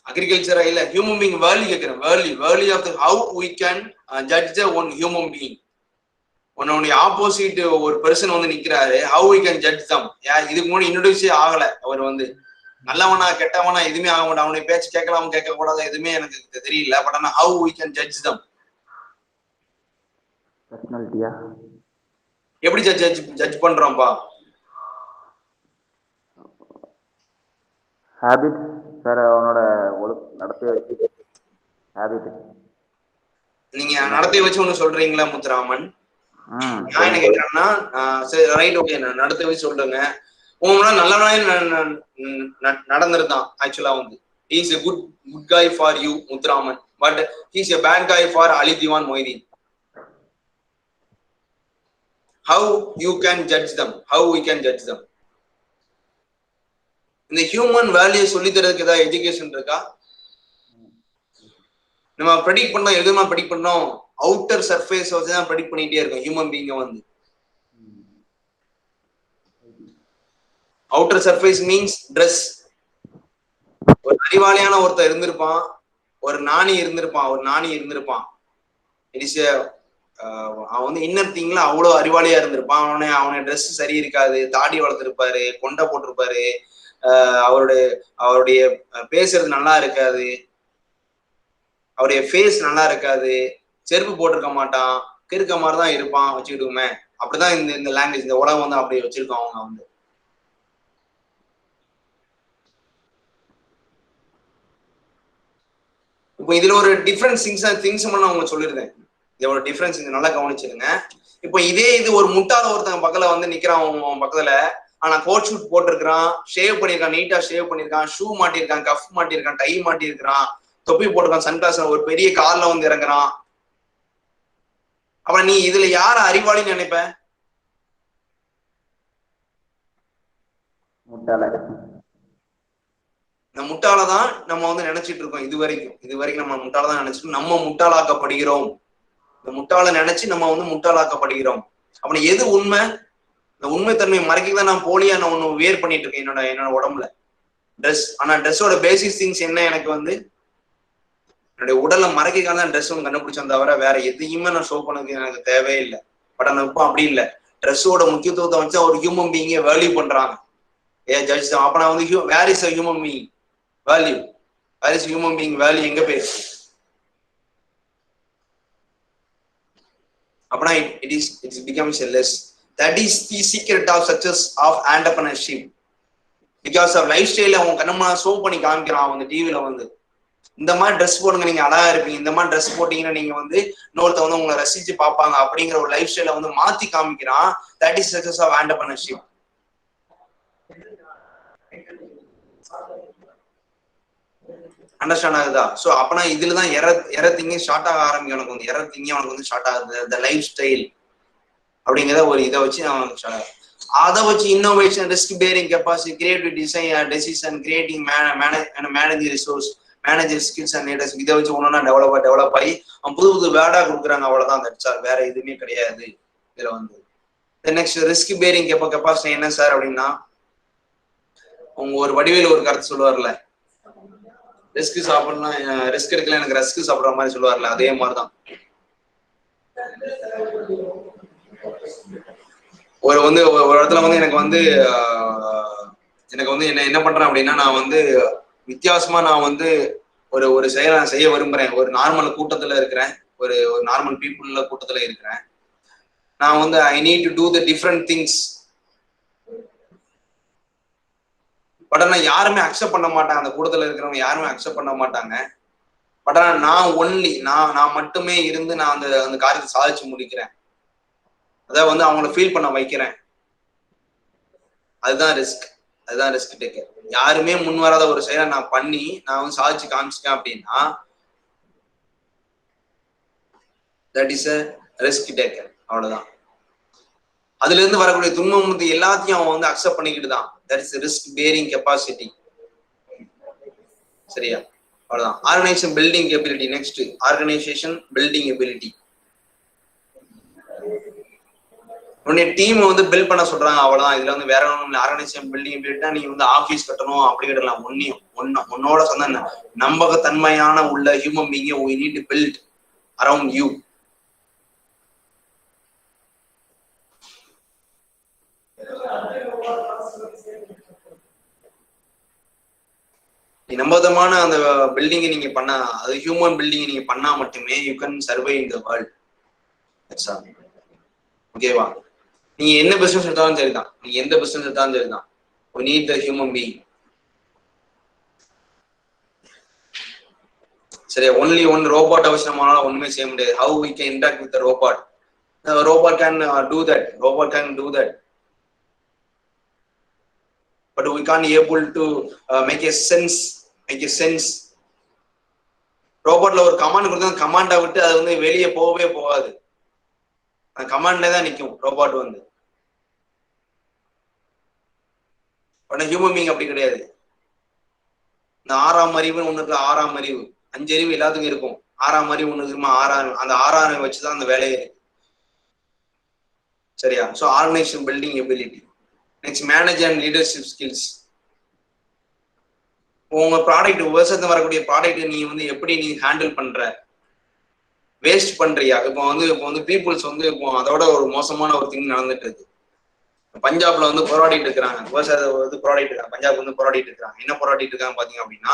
அக்ரிகல்ச்சரா இல்ல, ஹியூமன் பீயிங் வேல்யூ கேட்கிறேன். Value of the how we can judge the one human being. உன்னுடைய ஆப்போசிட் ஒரு பர்சன் வந்து நிக்கிறாரு, how we can judge them. இதுக்கு முன்னாடி இன்ட்ரோடியூஸே ஆகல. அவர் வந்து நல்லவனா கெட்டவனா எதுவுமே ஆக மாட்டான். அவனுடைய பேச்சு கேட்கலாம் கேட்க கூடாது எதுவுமே எனக்கு தெரியல. பட் ஆனா ஹவு வி கேன் ஜட்ஜ் தம். எப்படி ஜட்ஜ் பண்றோம்ப்பா? ஹேபிட் சார், அவனோட நடத்தை ஹேபிட். நீங்க நடத்தை வச்சு ஒண்ணு சொல்றீங்களா முத்துராமன்? நான் என்ன கேட்கிறேன்னா, சரி ரைட், ஓகே, நான் நடத்தை வச்சு சொல்றேங்க. உங்களா நல்லவனாய் நடந்திருந்தான். ஆக்சுவலா வந்து he is a good guy for you Muthuraman, but he is a bad guy for Ali Diwan Moideen. How you can judge them? How we can judge them? இந்த ஹியூமன் வேல்யூ சொல்லி தரதுக்கு ஏதாவது எஜுகேஷன் இருக்கா? நம்ம ப்ரெடிக்ட் பண்ணோம், எதுவுமா predict பண்ணோம், outer surface வச்சுதான் predict பண்ணிட்டே இருக்கும் ஹியூமன் பீயிங்க வந்து. Outer surface means dress. ஒரு அறிவாளியான ஒருத்தர் இருந்திருப்பான், ஒரு நாணி இருந்திருப்பான். இட் இஸ் அவன் வந்து இன்னர் திங்ல அவ்வளவு அறிவாளியா இருந்திருப்பான். அவனை ட்ரெஸ் சரி இருக்காது, தாடி வளர்த்திருப்பாரு, கொண்டை போட்டிருப்பாரு, அவருடைய பேசுறது நல்லா இருக்காது, அவருடைய ஃபேஸ் நல்லா இருக்காது, செருப்பு போட்டிருக்க மாட்டான், கிறுக்க மாதிரிதான் இருப்பான் வச்சுக்கிட்டுமே. அப்படிதான் இந்த லாங்குவேஜ், இந்த உலகம் வந்து அப்படி வச்சிருக்கோம் அவங்க வந்து. இப்போ இதுல ஒரு டிஃபரன்ஸ் திங்ஸ் நான் உங்களுக்கு சொல்லிருந்தேன். இதோட டிஃபரன்ஸ் இது நல்லா கவனிச்சிருங்க. இப்போ இது ஒரு முட்டாள ஒருத்தங்க பக்கத்துல வந்து நிக்கிறான் அவன் பக்கத்துல. ஆனா கோட் ஷூட் போட்டிருக்கான், ஷேவ் பண்ணிருக்கான், நீட்டா ஷேவ் பண்ணிருக்கான், ஷூ மாட்டிருக்கான், கஃப் மாட்டிருக்கான், டை மாட்டிருக்கான், தொப்பி போட்டிருக்கான், சன்கிளாஸ், ஒரு பெரிய கார்ல வந்து இறங்குறான். அப்புறம் நீ இதுல யார அறிவாளின்னு நினைப்ப? இந்த முட்டாளதான் நம்ம வந்து நினைச்சிட்டு இருக்கோம். இது வரைக்கும் நம்ம முட்டாளதான் நினைச்சிட்டு நம்ம முட்டாளாக்கப்படுகிறோம். இந்த முட்டாள நினைச்சு நம்ம வந்து முட்டாளாக்கப்படுகிறோம். அப்படி எது உண்மை? இந்த உண்மைத்தன்மையை மறைக்கதான் நான் போலியா நான் ஒண்ணு வியர் பண்ணிட்டு இருக்கேன் என்னோட உடம்புல ட்ரெஸ். ஆனா ட்ரெஸ்ஸோட பேசிக் திங்ஸ் என்ன? எனக்கு வந்து என்னுடைய உடலை மறைக்காக தான் ட்ரெஸ் ஒன்று கண்டுபிடிச்சேன், தவிர வேற எதையுமே நான் ஷோ பண்ணதுக்கு எனக்கு தேவையில்லை. பட் ஆனா இப்போ அப்படி இல்லை. ட்ரெஸ்ஸோட முக்கியத்துவத்தை வச்சு ஒரு ஹியூமன் பீயிங்க வேல்யூ பண்றாங்க. ஜட்ஜ் அப்ப நான் வந்து where is a human being value? Where is human being value எங்க போயிருக்கு? அப்பனா it becomes a less. That is the secret of success of entrepreneurship. Because of lifestyle அவங்க கண்ணமா ஷோ பண்ணி காமிக்கிறான் வந்து டிவில வந்து. இந்த மாதிரி ட்ரெஸ் போடுங்க, நீங்க அழகா இருப்பீங்க, இந்த மாதிரி ட்ரெஸ் போட்டீங்கன்னா நீங்க வந்து இன்னொருத்த வந்து உங்களை ரசிச்சு பார்ப்பாங்க அப்படிங்கிற ஒரு லைஃப் ஸ்டைலை வந்து மாத்தி காமிக்கிறான். That is success of entrepreneurship. Understand ஆகுதா? சோ அப்பனா இதுலதான் எரத்திங்க ஸ்டார்ட் ஆக ஆரம்பிக்கும். எனக்கு வந்து எரத்திங்க அவனுக்கு வந்து ஸ்டார்ட் ஆகுது. இந்த லைஃப் ஸ்டைல் அப்படிங்கிறத ஒரு இதை வச்சு அவன் அதை வச்சு innovation, risk bearing capacity, creative decision, creating manager resource, manager skills and leaders, இதை வச்சு ஒன்னொன்னா டெவலப் ஆகி அவன் புது வேர்டா கொடுக்குறாங்க. அவ்வளவுதான் தட்ஸ் ஆல், வேற எதுவுமே கிடையாது இதுல வந்து. நெக்ஸ்ட் ரிஸ்க் பேரிங் கெப்பாசிட்டி என்ன சார் அப்படின்னா, உங்க ஒரு வடிவேல ஒரு கருத்து சொல்லுவார்ல, ரிஸ்க் சாப்பிடலாம், ரிஸ்க் எடுக்கல எனக்கு ரஸ்க் சாப்பிடுற மாதிரி சொல்லுவார்ல, அதே மாதிரிதான். ஒரு இடத்துல வந்து எனக்கு வந்து என்ன பண்றேன் அப்படின்னா, நான் வந்து வித்தியாசமா நான் வந்து ஒரு செயலை நான் செய்ய விரும்புறேன். ஒரு நார்மல் கூட்டத்துல இருக்கிறேன், ஒரு நார்மல் பீப்புள்ல கூட்டத்துல இருக்கிறேன். நான் வந்து I need to do the different things. But ஆனா யாருமே அக்செப்ட் பண்ண மாட்டாங்க, அந்த கூட்டத்துல இருக்கிறவங்க யாருமே அக்செப்ட் பண்ண மாட்டாங்க. பட் ஆனா நான் மட்டுமே இருந்து நான் அந்த காரியத்தை சாதிச்சு முடிக்கிறேன். அதை வந்து அவங்கள ஃபீல் பண்ண வைக்கிறேன். அதுதான் ரிஸ்க் டேக்கர். யாருமே முன் வராத ஒரு செயலை நான் பண்ணி நான் வந்து சாதிச்சு காமிச்சிட்டேன் அப்படின்னா that is a risk taker. அவ்வளவுதான். அதுல இருந்து வரக்கூடிய துன்பம் வந்து எல்லாத்தையும் அவன் வந்து அக்செப்ட் பண்ணிக்கிட்டு தான். That is risk bearing capacity. சரியா? அவ்வளவுதான். Organisation building ability. Next organisation building ability. உன்னுடைய டீம் வந்து பில்ட் பண்ண சொல்றாங்க, அவ்வளவுதான். இதுல வந்து வேற ஒன்றும் ஆர்கனைசேஷன் பில்டிங் எபிலிட்டினா நீங்க வந்து ஆபீஸ் கட்டணும் அப்படி கட்டலாம். உன்னோட சொன்ன நம்பகத்தன்மையான உள்ள human being we need to build around you. நம்பகமான அந்த பில்டிங்கை நீங்க பண்ணா, அது ஹியூமன் பில்டிங் நீங்க பண்ணா மட்டுமே you can survive in the world. ஓகேவா? நீங்க என்ன பிசினஸ் எடுத்தாலும் சரிதான், நீங்க எந்த பிசினஸ் எடுத்தாலும் சரிதான், we need the human being. சரியா? ஒன்லி ஒன் ரோபோட் அவசியமானாலும் ஒண்ணுமே செய்ய முடியாது. how we can interact with the robot can do that but we can't able to make a sense. ரோபோட்ல ஒரு கமாண்ட் கொடுத்தா கமாண்டை விட்டு அது வந்து வெளியே போகவே போகாது. அந்த கமாண்ட்ல தான் நிற்கும் ரோபோட் வந்து. ஆனா ஹியூமன் பீயிங் அப்படி கிடையாது. இந்த 6ஆம் அறிவுன்னு ஒண்ணு இருக்கு. 6ஆம் அறிவு, 5 அறிவு எல்லாத்துக்கும் இருக்கும். ஆறாம் மாதிரி ஒண்ணு இருக்குமா, அந்த ஆறாம் வச்சுதான் அந்த வேலையே இருக்கு. சரியா? So organisation building ability. Next manage and leadership skills. உங்க ப்ராடக்ட், விவசாயத்தை வரக்கூடிய ப்ராடக்ட் நீ வந்து எப்படி நீ ஹேண்டில் பண்ற, வேஸ்ட் பண்றியா? இப்போ வந்து பீப்புள்ஸ் வந்து இப்போ அதோட ஒரு மோசமான ஒரு திங் நடந்துட்டு இருக்கு. பஞ்சாப்ல வந்து போராடிட்டு இருக்கிறாங்க, விவசாயத்தை வந்து போராடிட்டு இருக்காங்க. பஞ்சாப் வந்து போராடிட்டு இருக்காங்க. என்ன போராடிட்டு இருக்காங்க பாத்தீங்க அப்படின்னா,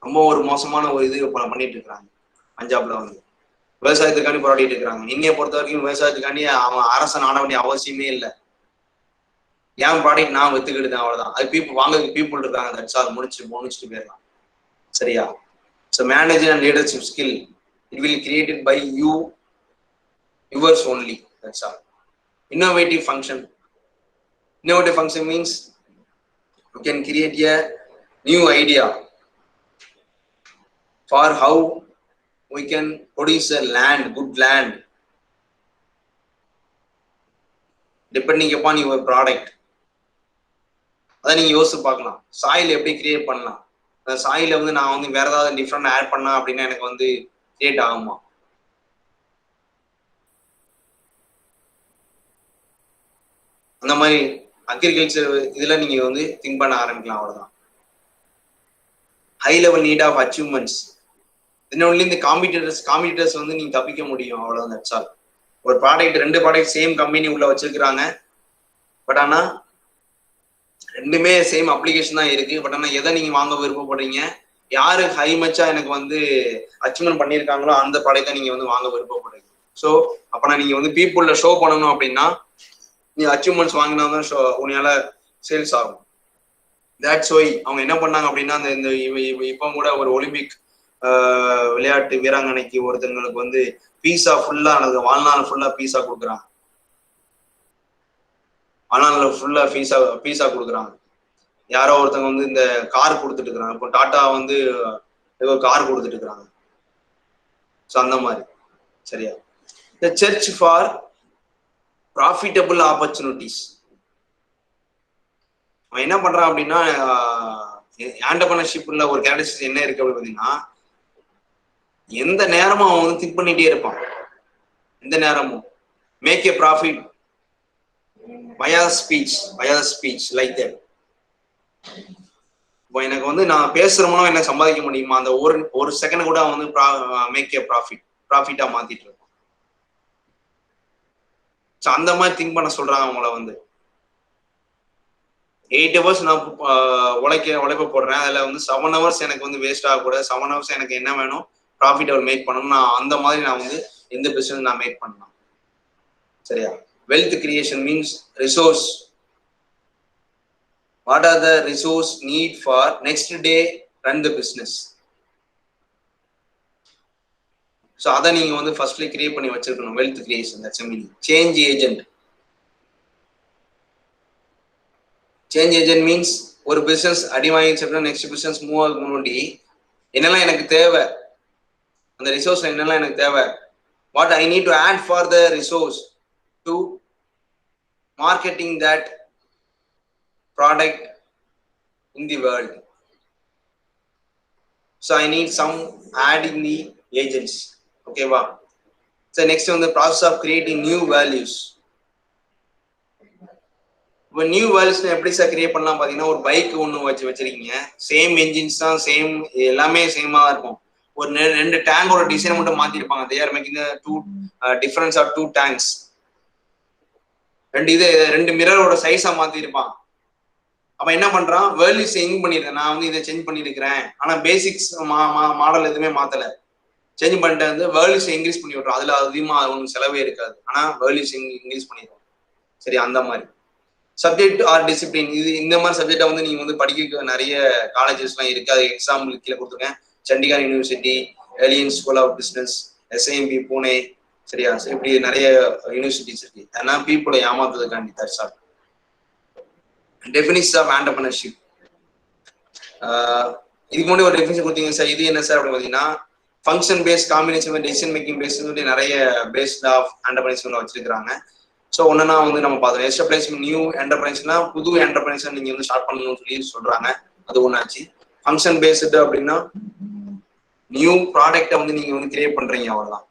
ரொம்ப ஒரு மோசமான ஒரு இது பண்ணிட்டு இருக்காங்க. பஞ்சாப்ல வந்து விவசாயத்துக்காண்டி போராடிட்டு இருக்கிறாங்க. இன்னைய பொறுத்த வரைக்கும் விவசாயத்துக்காண்டி அவன் அரசன் ஆட வேண்டிய அவசியமே இல்லை. என் ப்ராடக்ட் நான் வித்துக்கிடுதேன், அவ்வளவுதான். அது வாங்குறதுக்கு பீப்புள் இருக்காங்க. That's all. முடிச்சுட்டு போயிடலாம். சரியா? So manager and leadership skill, it will created by you, yours only. That's all. Innovative function. Innovative function means you can create a new idea for how we can produce a good land, depending upon your product. அதை நீங்க யோசிச்சு பார்க்கலாம். Soil எப்படி create பண்ணலாம், அந்த சாயில வந்து நான் வந்து வேற ஏதாவது டிஃப்ரெண்ட் ஆட் பண்ணா அப்படின்னா எனக்கு வந்து கிரியேட் ஆகுமா? அந்த மாதிரி அக்ரிகல்ச்சர் இதுல நீங்க வந்து திங்க் பண்ண ஆரம்பிக்கலாம். அவ்வளவுதான். High level need of achievements. இன்னொன்னு இந்த காம்படிட்டர்ஸ் வந்து நீங்க தப்பிக்க முடியும். அவ்வளவுதான். That's all. ஒரு ப்ராடக்ட், 2 ப்ராடக்ட் சேம் கம்பெனி உள்ள வச்சிருக்கிறாங்க. பட் ஆனா ரெண்டுமே சேம் அப்ளிகேஷன் தான் இருக்கு. பட் ஆனா எதை நீங்க வாங்க விருப்பப்படுறீங்க, யாரு ஹை மச்சா எனக்கு வந்து அச்சீவ்மெண்ட் பண்ணியிருக்காங்களோ அந்த ப்ராடக்ட் நீங்க வந்து வாங்க விருப்பப்படுறீங்க. ஸோ அப்ப நீங்க வந்து பீப்புள்ல ஷோ பண்ணணும் அப்படின்னா நீ அச்சீவ்மெண்ட்ஸ் வாங்கினா தான் உன்னால சேல்ஸ் ஆகும். தட்ஸ் ஒய் அவங்க என்ன பண்ணாங்க அப்படின்னா, இந்த இப்போ கூட ஒரு ஒலிம்பிக் விளையாட்டு வீராங்கனைக்கு ஒருத்தங்களுக்கு வந்து பீஸா ஃபுல்லா வாழ்நாள் ஃபுல்லா பீஸா கொடுக்குறாங்க. வாழ்நாள் ஃபுல்லா பீஸா கொடுக்குறாங்க. யாரோ ஒருத்தவங்க வந்து இந்த கார் கொடுத்துட்டு இருக்கிறாங்க. இப்போ டாட்டா வந்து ஏதோ கார் கொடுத்துட்டு இருக்கிறாங்க. ஸோ அந்த மாதிரி. சரியா? The church for profitable opportunities. அவன் என்ன பண்றான் அப்படின்னா, ஆண்டர்பிரனர்ஷிப்ல ஒரு கேரக்டரிஸ்டிக்ஸ் என்ன இருக்கு அப்படின்னு பார்த்தீங்கன்னா, எந்த நேரமும் அவன் வந்து திங்க் பண்ணிட்டே இருப்பான். எந்த நேரமும் make a profit via speech like that. இப்போ எனக்கு வந்து நான் பேசுறோம்னா என்ன சம்பாதிக்க முடியுமா, அந்த ஒரு செகண்ட் கூட அவன் வந்து மேக் ஏ ப்ராஃபிட்டா மாத்திட்டு இருப்பான். ஸோ அந்த மாதிரி திங்க் பண்ண சொல்றாங்க அவங்கள வந்து. 8 hours நான் உழைப்ப போடுறேன், அதுல வந்து 7 hours எனக்கு வந்து வேஸ்ட் ஆகக்கூடாது. 7 hours எனக்கு என்ன வேணும், ப்ராஃபிட் மேக் பண்ணணும். நான் அந்த மாதிரி நான் வந்து எந்த பிசினஸ் நான் மேக் பண்ணலாம். சரியா? Wealth creation means resource. What are the resource need for next day run the business. So அதை நீங்க வந்து ஃபர்ஸ்ட்லயே கிரியேட் பண்ணி வச்சிருக்கணும். Wealth creation, that's meaning. Change agent. Change agent means ஒரு பிசினஸ் அடி வாங்கிச்சுன்னா நெக்ஸ்ட் பிசினஸ் மூவ் ஆகுது முன்னாடி என்னெல்லாம் எனக்கு தேவை, அந்த ரிசோர்ஸ் என்னெல்லாம் எனக்கு தேவை, what I need to add for the resource to marketing that product in the world. So I need some add in the agents. ஓகேவா? ஸோ நெக்ஸ்ட் வந்து process of creating new values. இப்போ new values எப்படி sir create பண்ணலாம் பார்த்தீங்கன்னா, ஒரு bike ஒன்று வச்சிருக்கீங்க, same engines தான், சேம் எல்லாமே சேமா இருக்கும். ஒரு 2 டேங்கோட டிசைன் மட்டும் மாத்திருப்பாங்க. They are making two difference of 2 tanks. 2 மிரரோட சைஸா மாத்திருப்பான். அப்ப என்ன பண்றான், வேல்யூஸ் சேஞ்ச் பண்ணிருக்கேன், நான் வந்து இதை சேஞ்ச் பண்ணிருக்கிறேன், ஆனா பேசிக்ஸ் மாடல் எதுவுமே மாத்தல. சேஞ்ச் பண்ணிட்டு வந்து வேல்யூஸ் இன்க்ரீஸ் பண்ணி விட்றோம். அதுல அதிகமா ஒன்றும் செலவே இருக்காது, ஆனா வேல்யூஸ் இன்க்ரீஸ் பண்ணிடுவோம். சரி, அந்த மாதிரி. Subject or discipline. இந்த மாதிரி சப்ஜெக்டை வந்து நீங்க வந்து படிக்க நிறைய காலேஜஸ்லாம் இருக்கு. அது எக்ஸாம்பிள் கீழே கொடுத்துருக்கேன். சண்டிகார் யூனிவர்சிட்டி, எலியன் school of business, SIMB Pune. சரியா? இப்படி நிறைய யூனிவர்சிட்டிஸ் இருக்கு. ஆனா பீப்புளை ஏமாத்துறதுக்காண்டி. That's all. Definition of entrepreneurship. இதுக்கு முன்னாடி ஒரு டெஃபினிஷன் கொடுத்தீங்க சார், இது என்ன சார் அப்படின்னு பார்த்தீங்கன்னா, function based, combination, decision making based நிறைய பேஸ்ட் ஆஃப் ஆண்டர்பிரனர்ஷிப் வச்சிருக்காங்க. ஸோ ஒன்னா வந்து நம்ம பார்த்தோம். எஸ்டாப்ளிஷ்மெண்ட் நியூ என்டர்பிரைஸ்னா புது என்டர்பிரைஸ் நீங்க வந்து ஸ்டார்ட் பண்ணணும்னு சொல்றாங்க. அது ஒன்னாச்சு. ஃபங்க்ஷன் பேஸ்டு அப்படின்னா நியூ ப்ராடக்டை வந்து நீங்க வந்து கிரியேட் பண்றீங்க, அவ்வளவுதான்.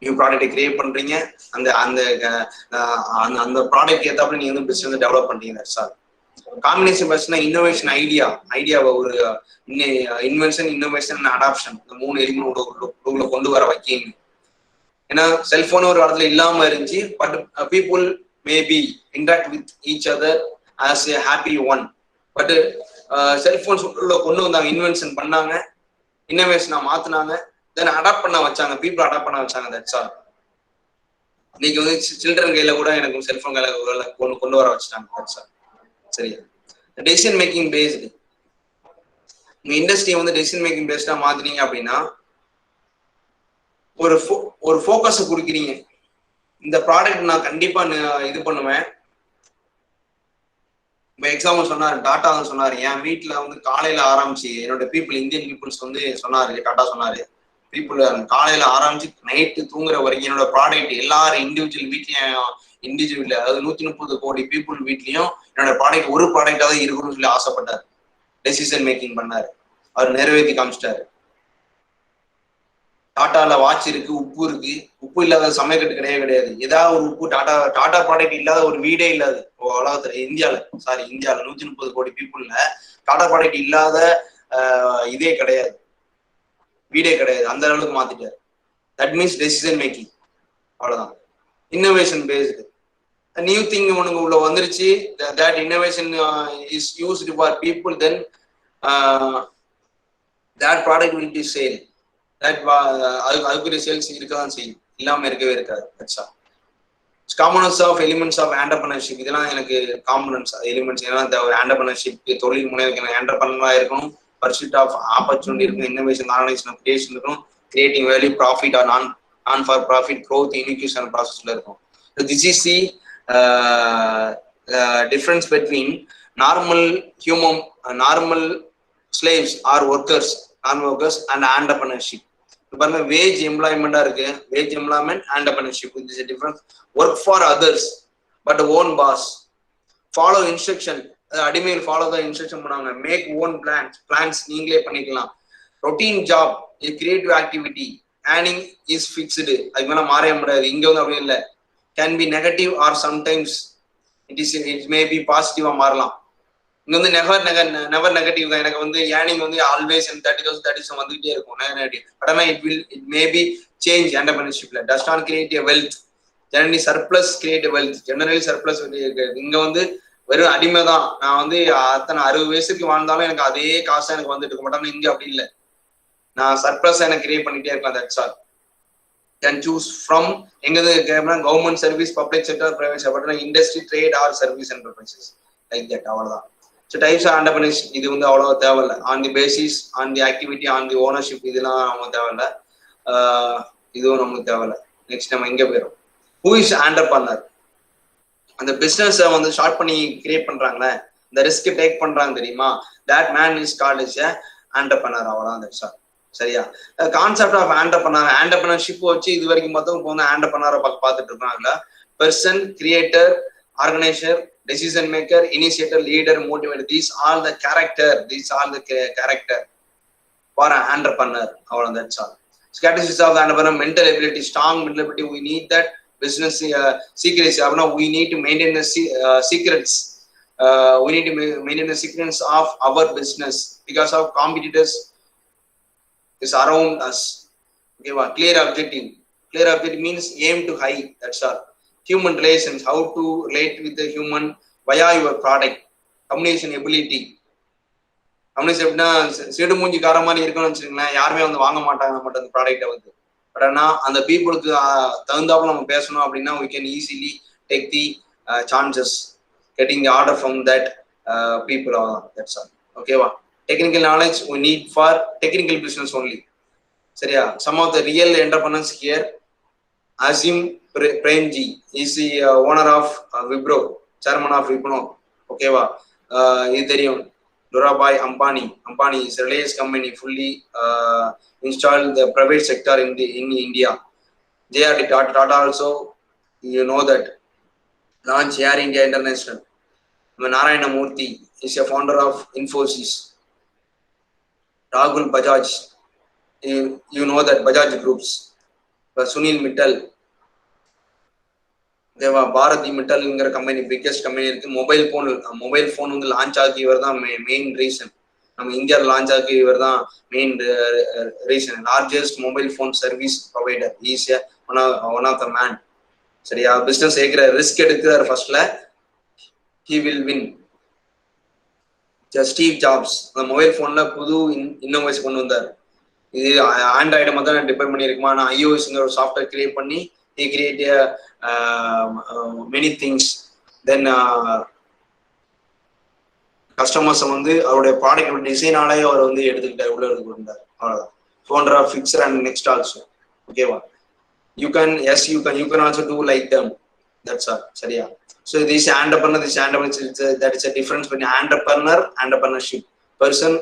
நியூ ப்ராடக்டை கிரியேட் பண்றீங்க, அந்த அந்த அந்த ப்ராடக்ட் ஏத்தாப்புல நீங்க வந்து பிசினஸ் டெவலப் பண்றீங்க. சார் காம்பினேஷன் பஸ்னா இன்னோவேஷன், ஐடியாவை ஒரு இன்வென்ஷன், இன்னோவேஷன், அடாப்ஷன், இந்த 3 எலிமெண்ட் கொண்டு வர வைக்கீங்க. ஏன்னா செல்போன் ஒரு காலத்துல இல்லாம இருந்துச்சு, but people maybe interact with each other as a happy one. But cell phones உள்ள கொண்டு வந்தாங்க, இன்வென்ஷன் பண்ணாங்க, இன்னோவேஷனா மாத்தினாங்க, தென் அடாப்ட் பண்ண வச்சாங்க, பீப்புள் அடாப்ட் பண்ண வச்சாங்க. That's all. இன்னைக்கு வந்து சில்ட்ரன் கையில கூட எனக்கு செல்போன் கையில கொண்டு வர வச்சுட்டாங்க. That's all. சரியா? Decision making based. உங்க இண்டஸ்ட்ரி வந்து டெசிஷன் மேக்கிங் பேஸ்டா மாத்தினீங்க அப்படின்னா ஒரு ஃபோக்கஸ் கொடுக்குறீங்க. இந்த ப்ராடக்ட் நான் கண்டிப்பா இது பண்ணுவேன். இப்போ எக்ஸாம்பிள் சொன்னாரு, டாட்டா வந்து சொன்னாரு, என் வீட்டுல வந்து காலையில ஆரம்பிச்சு என்னோட பீப்புள், இந்தியன் பீப்புள்ஸ் வந்து சொன்னாரு, டாட்டா சொன்னாரு, பீப்புள் காலையில ஆரம்பிச்சு நைட்டு தூங்குற வரைக்கும் என்னோட ப்ராடக்ட் எல்லாரும் இண்டிவிஜுவல் வீட்லயும், இண்டிவிஜுவல் அதாவது 130 கோடி பீப்புள் வீட்லயும் என்னோட ப்ராடக்ட் ஒரு ப்ராடக்டாவது இருக்கணும்னு சொல்லி ஆசைப்பட்டாரு. டெசிஷன் மேக்கிங் பண்ணாரு, அவர் நிறைவேற்றி காமிச்சிட்டாரு. டாட்டால வாட்ச் இருக்கு, உப்பு இருக்கு, உப்பு இல்லாத சமையக்கட்டு கிடையாது. ஏதாவது ஒரு உப்பு, டாடா ப்ராடக்ட் இல்லாத ஒரு வீடே இல்லாது உலகத்துல. இந்தியால 130 கோடி பீப்புள்ல டாடா ப்ராடக்ட் இல்லாத இதே கிடையாது, வீடே கிடையாது. அந்த அளவுக்கு மாத்திட்டாரு. தட் மீன்ஸ் டெசிஷன் மேக்கிங், அவ்வளவுதான். இன்னோவேஷன் பேஸ்டு நியூ திங் உனக்கு உள்ள வந்துருச்சு, that innovation is used for people, then that product will be sale. அதுக்குரிய சேல்ஸ் இருக்கதான் செய்யும், இல்லாம இருக்கவே இருக்காது. Components of elements of entrepreneurship, இதெல்லாம் எனக்கு காம்பனன்ஸ் எலிமெண்ட்ஸ் எல்லாம் தேவை. ஆண்டர்பிரினர்ஷிப் தொழில் முனைவு ஆண்டர்பிரினரா இருக்கணும், பர்சூட் ஆஃப் ஆப்பர்ச்சுனிட்டி இருக்கணும், இன்னோவேஷன், ஆர்கனைசேஷன் ஆஃப் கிரியேஷன் இருக்கணும், creating value, profit or non for profit, growth, இனிக்யூஷன் ப்ராசஸ்ல இருக்கும். This is the difference between normal human, normal slaves or workers, normal workers and entrepreneurship. பாருங்க, வேஜ் எம்ப்ளாய்மெண்டா இருக்கு, wage employment, entrepreneurship. This is difference. Work for others but own boss, follow instruction, அடிமையில் follow the instruction பண்ணுவாங்க. Make own plans நீங்களே பண்ணிக்கலாம். Routine job, creative activity, earning is fixed, அதுக்கு மேல மாறவே முடியாது. இங்க வந்து அப்படி இல்லை, can be negative or sometimes it may be பாசிட்டிவா மாறலாம். இங்க வந்து நெவர் நெகட்டிவ் தான். எனக்கு வந்து ஏர்னிங் வந்து ஆல்வேஸ் 30,000 வந்துகிட்டே இருக்கும், நெகட்டிவ். பட் ஆனால் இட் மே பி சேஞ்ச். ஆண்டர்பிரினர்ஷிப்ல does not create a wealth, generally surplus create a wealth. Generally surplus இருக்காது. இங்க வந்து வெறும் அடிமை தான். நான் வந்து அத்தனை 60 வயசுக்கு வாழ்ந்தாலும் எனக்கு அதே காசு எனக்கு வந்துட்டு இருக்க மாட்டேன். இங்க அப்படி இல்லை, நான் சர்ப்ளஸ் எனக்கு கிரியேட் பண்ணிட்டே இருக்கலாம். That's all. Can choose from எங்க government service, public sector, private sector, industry, trade or service enterprises, like that. அவ்வளவுதான். ஸோ டைப்ஸ் ஆஃப் ஆண்டர்பிரினர்ஷிப் இது வந்து அவ்வளோ தேவையில்லை. On the basis, on the activity, on the ownership, இதெல்லாம் நமக்கு தேவையில்லை. இதுவும் நமக்கு தேவையில்லை. நெக்ஸ்ட் நம்ம எங்கே போயிடும், ஹூ இஸ் ஆண்டர்பிரினர்? அந்த பிஸ்னஸை வந்து ஸ்டார்ட் பண்ணி கிரியேட் பண்றாங்களே, இந்த ரிஸ்க் டேக் பண்றாங்க தெரியுமா, that man is called is entrepreneur. அவ்வளோதான். That's all. சரியா? கான்செப்ட் ஆஃப் ஆண்டர்பிரினர்ஷிப் வச்சு இது வரைக்கும் பார்த்தோம். இப்போ வந்து ஆண்டர்பிரினரை பார்த்துட்டு இருக்காங்களா, person, creator, organiser, decision maker, initiator, leader, motivator, these all the character for an entrepreneur. That's all. Characteristics of the entrepreneur: mental ability, strong mental ability. We need that. Business secrecy. We need to maintain the secrets. We need to maintain the secrets of our business because of competitors is around us. Okay, clear objective. Clear objective means aim to high. That's all. Human relations, how to relate with the human via your product. Communication ability. Communication எப்படின்னா, சிடு மூஞ்சி கார மாதிரி இருக்கணும்னு வச்சுக்கோங்களேன், யாருமே வந்து வாங்க மாட்டாங்க நம்மகிட்ட அந்த ப்ராடக்டை வந்து. பட் ஆனால் அந்த பீப்புளுக்கு தகுந்தாப்புல நம்ம பேசணும் அப்படின்னா we can easily take the chances getting the order from that people. That's all. ஓகேவா? Technical knowledge we need for technical business only. சரியா? Some of the real entrepreneurs here, Asim Premji is the owner of Wipro, chairman of Wipro. ஓகேவா? இது தெரியும். Dhirubhai Ambani is a Reliance company, fully installed the private sector in India. JRD Tata also, you know that, launch Air India International. Narayana Murthy is a founder of Infosys. Rahul Bajaj you know that Bajaj Groups, Sunil Mittal, Deva Bharathi மிட்டல்ங்கிற company biggest company இருக்கு. Mobile phone வந்து launch ஆகி இவர் தான் main reason. நம்ம இந்தியாவில் launch ஆகி இவர் தான் main reason. Largest mobile phone service provider. ஈஸியா ஒன் ஆஃப் த மேன். சரியா? பிசினஸ் ஏற்கிற ரிஸ்க் எடுக்கிறார். ஃபர்ஸ்ட்ல he will win. Steve jobs அந்த மொபைல் ஃபோன்ல புது இன்னோவேஷன் கொண்டு வந்தார். இது ஆண்ட்ராய்டு மட்டும் டிபெண்ட் பண்ணியிருக்குமா? நான் ஐஓஎஸ்ங்கிற ஒரு சாஃப்ட்வேர் கிரியேட் பண்ணி he created many things. Then customers வந்து அவருடைய ப்ராடக்ட் டிசைனாலே அவர் வந்து எடுத்துக்கிட்டார், உள்ள எடுத்துக்கிட்டார். அவ்வளோதான். Phone fixer and next also. ஓகேவா? You can also do like them. That's all. சரியா? So this entrepreneur that is a difference between entrepreneurship. Person,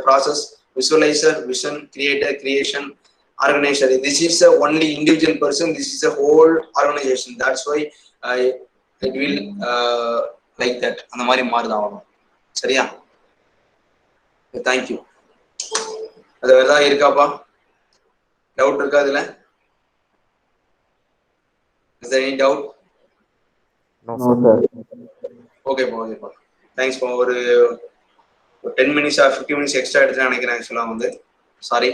process, visualizer, vision, creator, creation, organizer. This is a only individual person. This is a whole organization. That's why it will like that. அந்த மாதிரி மாறுதான் ஆகும். சரியா? Thank you. அது ஏதாவது இருக்காப்பா? Doubt இருக்கா இதுல? Is there any doubt? No, sir. ஓகேப்பா. தேங்க்ஸ்ப்பா. ஒரு 10 minutes or 15 minutes எக்ஸ்ட்ரா எடுத்து நினைக்கிறேன். ஆக்சுவலா வந்து சாரி.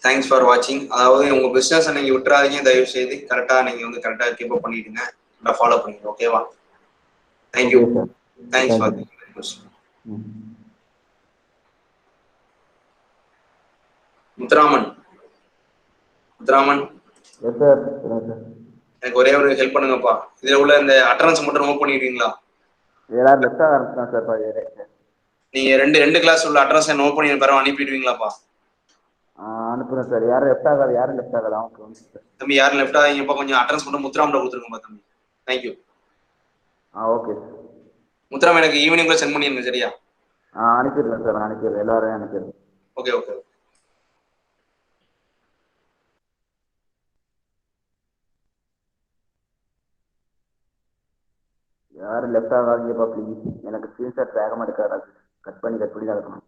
தேங்க்ஸ் ஃபார் வாட்சிங். அதாவது உங்க பிசினஸ் நீங்க விட்டுறாதீங்க, தயவு செய்து கரெக்டா நீங்க வந்து கரெக்டா கீப் அப் பண்ணிடுங்க, ஃபாலோ பண்ணிடுங்க. ஓகேவா? தேங்க்யூ. Thanks for Muthuraman. எனக்கு ஒரே ஒரு ஹெல்ப் பண்ணுங்கப்பா. இதுல உள்ள இந்த அட்டனன்ஸ் மட்டும் நோட் பண்ணிடுவீங்களா? நீங்க ரெண்டு கிளாஸ் உள்ள அட்ரஸ் நோட் பண்ணி பிறகு அனுப்பிடுவீங்களாப்பா? அனுப்புறேன் சார். யாரும் லெஃப்ட் ஆகாது. தம்பி யாரும் லெஃப்ட் ஆகாதீங்கப்பா. கொஞ்சம் அட்ரஸ் மட்டும் முத்துராமன் கொடுத்துருங்கப்பா தம்பி. தேங்க்யூ. ஓகே முத்துராமன் எனக்கு ஈவினிங்குள்ள சென்ட் பண்ணிடுங்க. சரியா? அனுப்பிடுறேன் சார். அனுப்பிடுறேன். எல்லாரையும் அனுப்பிடுறேன். ஓகே. யாரும் லெஃப்ட் ஆகாதீங்கப்பா ப்ளீஸ். எனக்கு ஸ்க்ரீன்ஷாட் வேகமாக எடுக்காது. கட் பண்ணி தான் இருக்கணும்.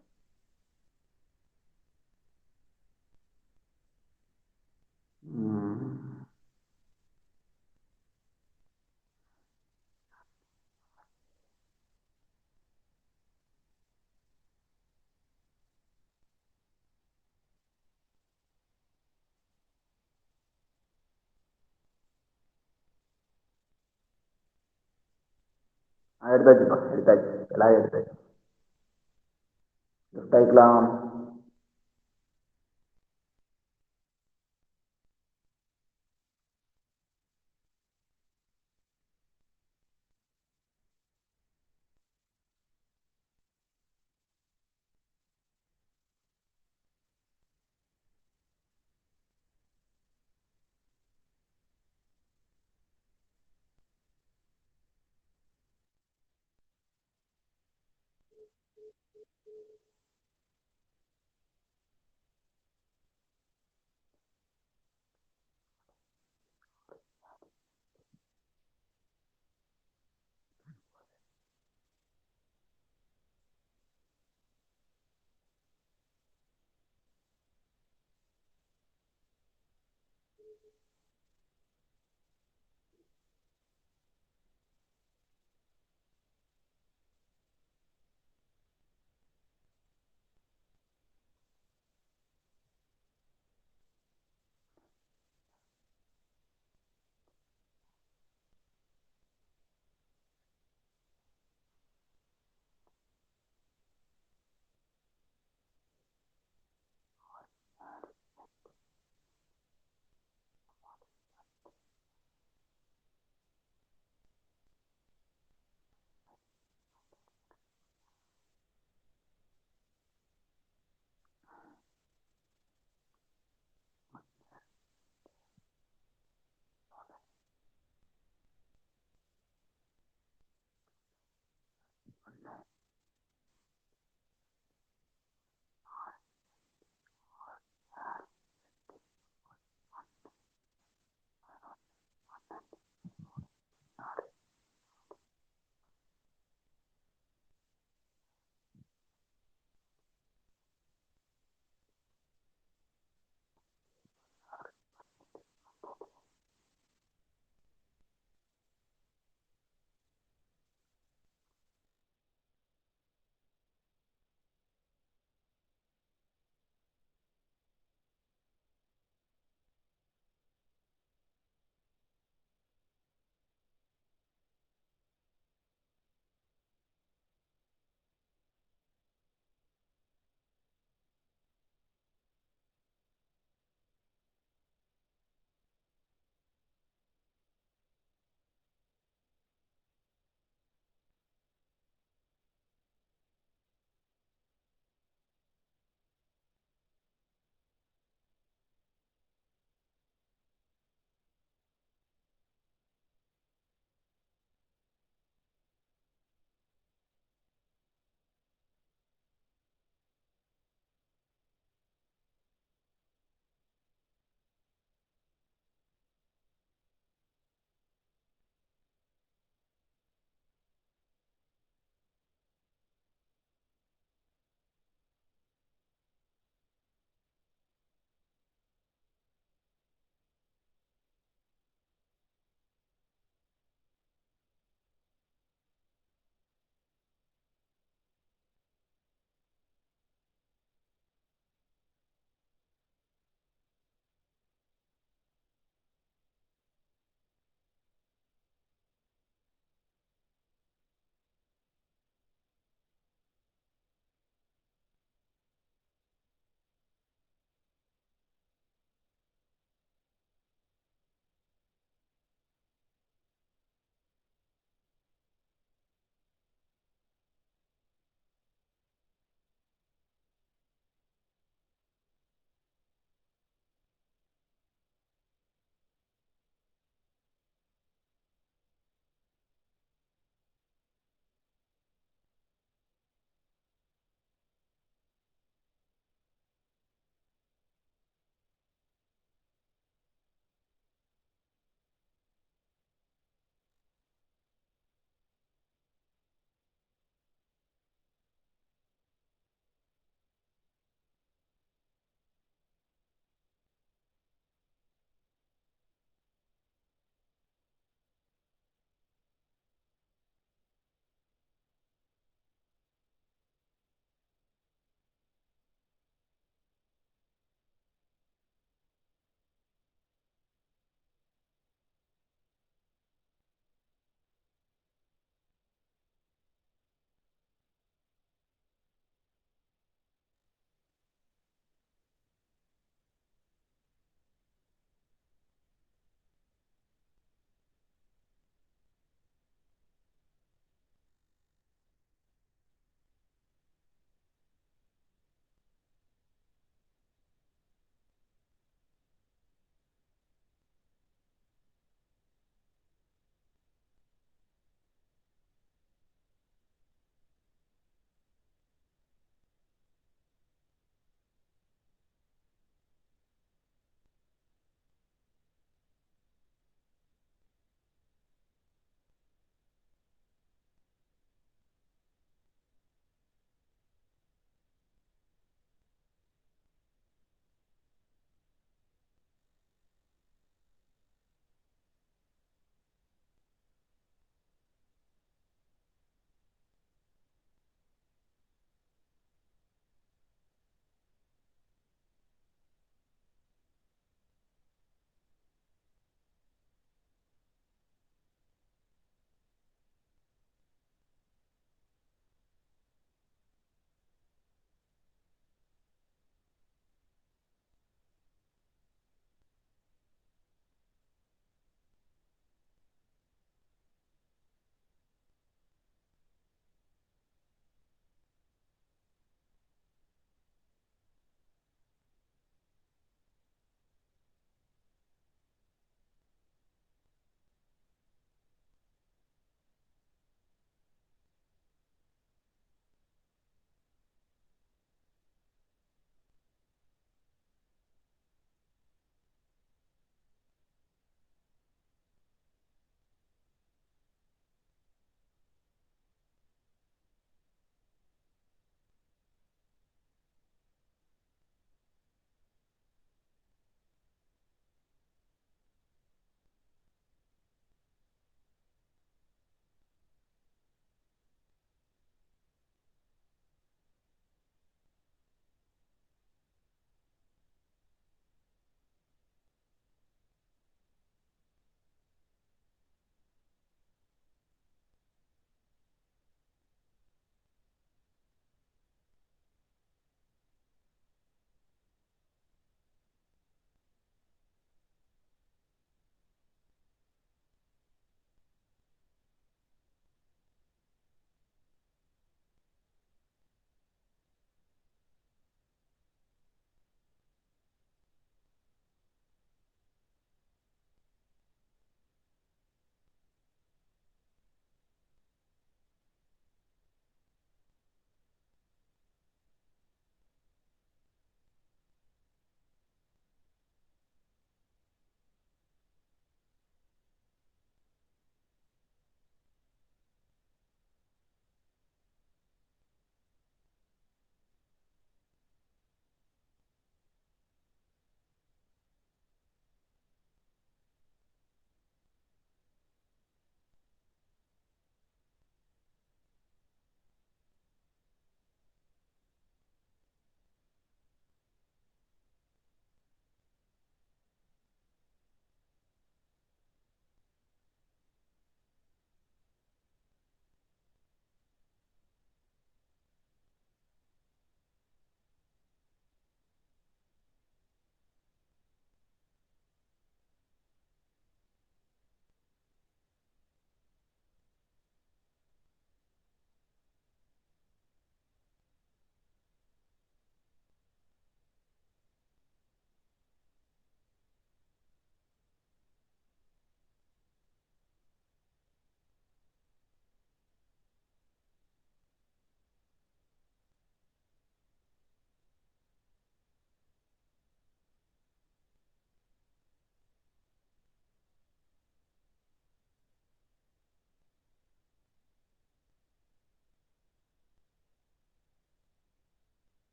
எடுத்தாச்சுப்பா. எல்லாரும் எடுத்தாச்சு. Left ஆகிக்கலாம்.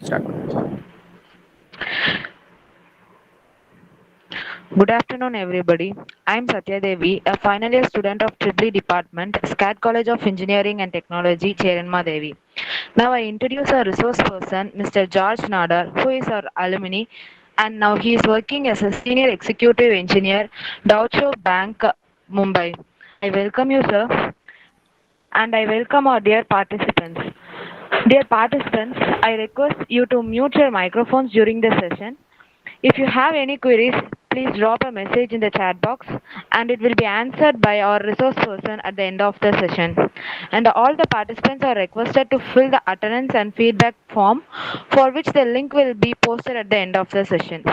Start. Good afternoon, everybody. I'm Satya Devi, a final year student of Triple E Department, SCAT College of Engineering and Technology, Cheranma Devi. Now I introduce our resource person, Mr. George Nadar, who is our alumni, and now he is working as a senior executive engineer, Deutsche Bank, Mumbai. I welcome you, sir, and I welcome our dear participants. Dear participants, I request you to mute your microphones during the session. If you have any queries, please drop a message in the chat box and it will be answered by our resource person at the end of the session. And all the participants are requested to fill the attendance and feedback form, for which the link will be posted at the end of the session.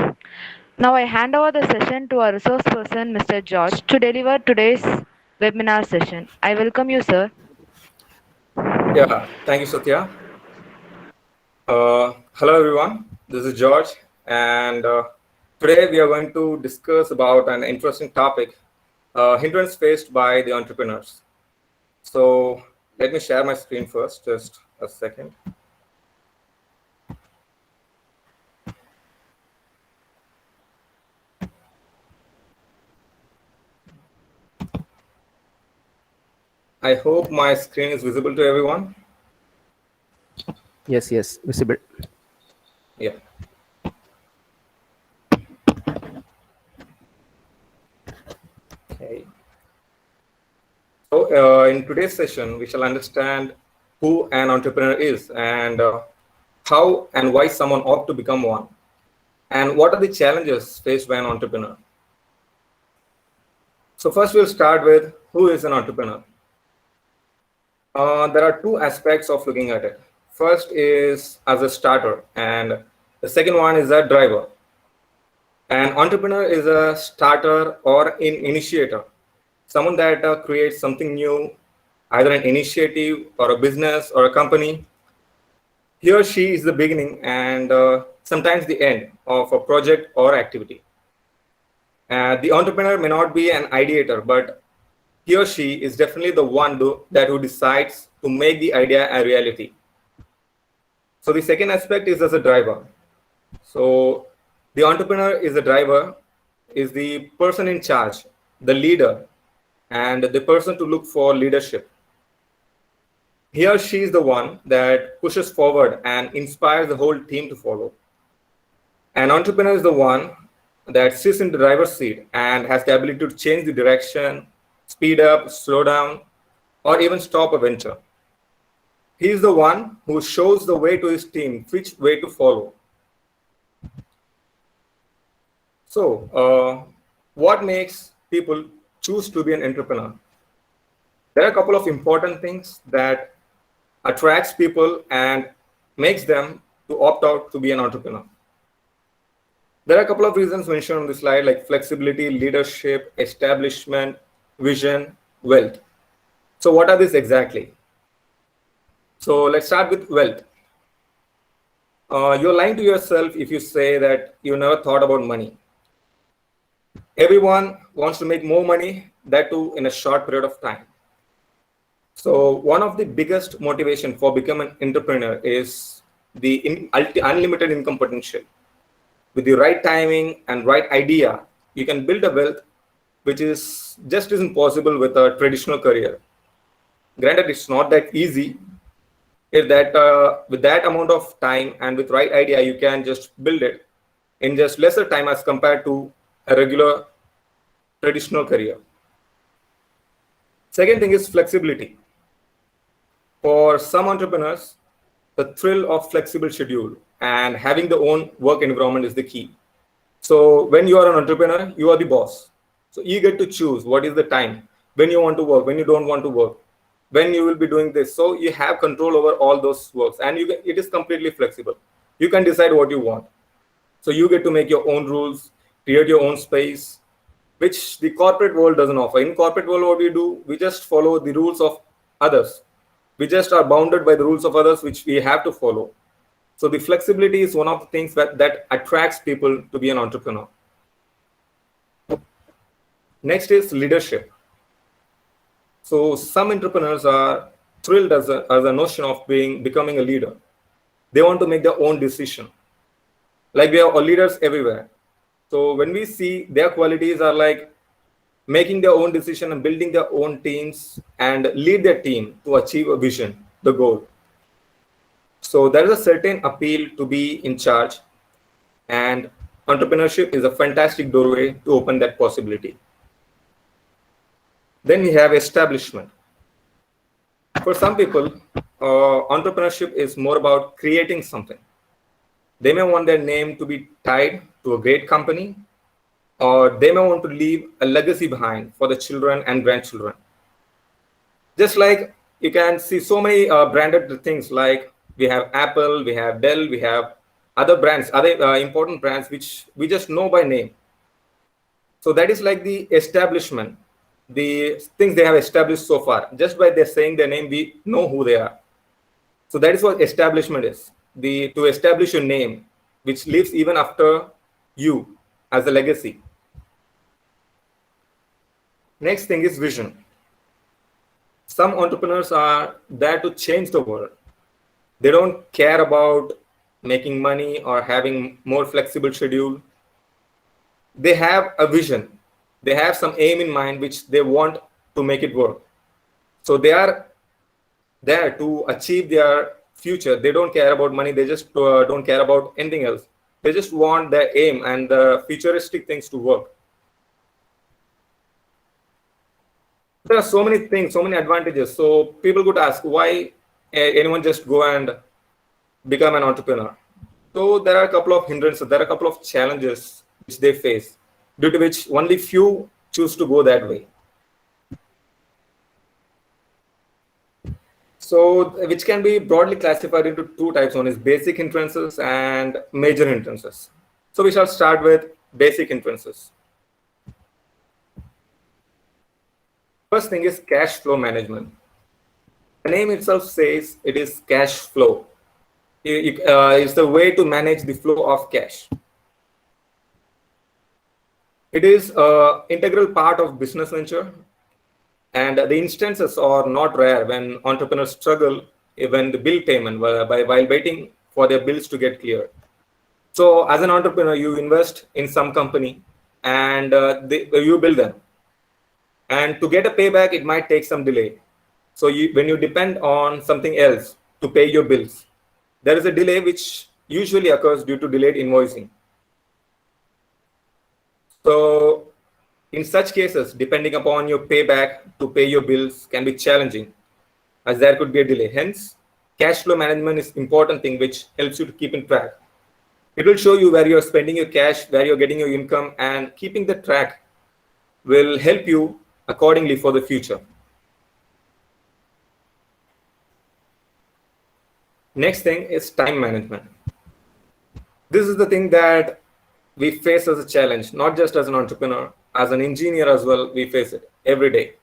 Now I hand over the session to our resource person, Mr. George, to deliver today's webinar session. I welcome you, sir. Yeah, thank you, Satya. Hello, everyone. This is George, and today we are going to discuss about an interesting topic, hindrance faced by the entrepreneurs. So let me share my screen first, just a second. I hope my screen is visible to everyone. Yes, visible. Yeah. Okay. So in today's session, we shall understand who an entrepreneur is and how and why someone ought to become one, and what are the challenges faced by an entrepreneur. So first we'll start with who is an entrepreneur. There are two aspects of looking at it. First is as a starter, and the second one is a driver. An entrepreneur is a starter or an initiator, someone that creates something new, either an initiative or a business or a company. He or she is the beginning and sometimes the end of a project or activity. The entrepreneur may not be an ideator, but he or she is definitely the one who decides to make the idea a reality. So the second aspect is as a driver. So the entrepreneur is the driver, is the person in charge, the leader, and the person to look for leadership. He or she is the one that pushes forward and inspires the whole team to follow. An entrepreneur is the one that sits in the driver's seat and has the ability to change the direction, speed up, slow down, or even stop a venture. He is the one who shows the way to his team, which way to follow. So, what makes people choose to be an entrepreneur? There are a couple of important things that attracts people and makes them to opt out to be an entrepreneur. There are a couple of reasons mentioned on the slide, like flexibility, leadership, establishment, vision, wealth. So what are these exactly? So let's start with wealth. You're lying to yourself if you say that you never thought about money. Everyone wants to make more money, that too in a short period of time. So one of the biggest motivation for becoming an entrepreneur is the unlimited income potential. With the right timing and right idea, you can build a wealth which is just isn't possible with a traditional career. Granted, it's not that easy. With that amount of time and with right idea, you can just build it in just lesser time as compared to a regular traditional career. Second thing is flexibility. For some entrepreneurs, the thrill of flexible schedule and having the own work environment is the key. So when you are an entrepreneur, you are the boss. So you get to choose what is the time, when you want to work, when you don't want to work, when you will be doing this. So you have control over all those works, and it is completely flexible. You can decide what you want. So you get to make your own rules, create your own space, which the corporate world doesn't offer. In corporate world, what we do, we just follow the rules of others. We just are bounded by the rules of others, which we have to follow. So the flexibility is one of the things that attracts people to be an entrepreneur. Next is leadership. So some entrepreneurs are thrilled as a notion of becoming a leader. They want to make their own decision. Like we have leaders everywhere. So when we see their qualities are like making their own decision and building their own teams and lead their team to achieve a vision, the goal. So there is a certain appeal to be in charge, and entrepreneurship is a fantastic doorway to open that possibility. Then we have establishment. For some people, entrepreneurship is more about creating something. They may want their name to be tied to a great company, or they may want to leave a legacy behind for the children and grandchildren. Just like you can see so many branded things, like we have Apple, we have Dell, we have other brands, other important brands which we just know by name. So that is like the establishment, the things they have established so far. Just by their saying their name, we know who they are. So that is what establishment is. To establish a name which lives even after you as a legacy. Next thing is vision. Some entrepreneurs are there to change the world. They don't care about making money or having more flexible schedule. They have a vision. They have some aim in mind which they want to make it work. So they are there to achieve their future. They don't care about money. They just don't care about anything else. They just want their aim and the futuristic things to work. There are so many things, so many advantages. So people could ask, why anyone just go and become an entrepreneur? So there are a couple of hindrances, there are a couple of challenges which they face, due to which only few choose to go that way. So which can be broadly classified into two types. One is basic hindrances and major hindrances. So we shall start with basic hindrances. First thing is cash flow management. The name itself says it is cash flow. It's the way to manage the flow of cash. It is an integral part of business venture, and the instances are not rare when entrepreneurs struggle when the bill payment while waiting for their bills to get cleared. So as an entrepreneur, you invest in some company and you build them. And to get a payback, it might take some delay. So when you depend on something else to pay your bills, there is a delay which usually occurs due to delayed invoicing. So in such cases, depending upon your payback to pay your bills can be challenging, as there could be a delay. Hence, cash flow management is an important thing which helps you to keep in track. It will show you where you're spending your cash, where you're getting your income, and keeping the track will help you accordingly for the future. Next thing is time management. This is the thing that we face as a challenge, not just as an entrepreneur, as an engineer as well, we face it every day.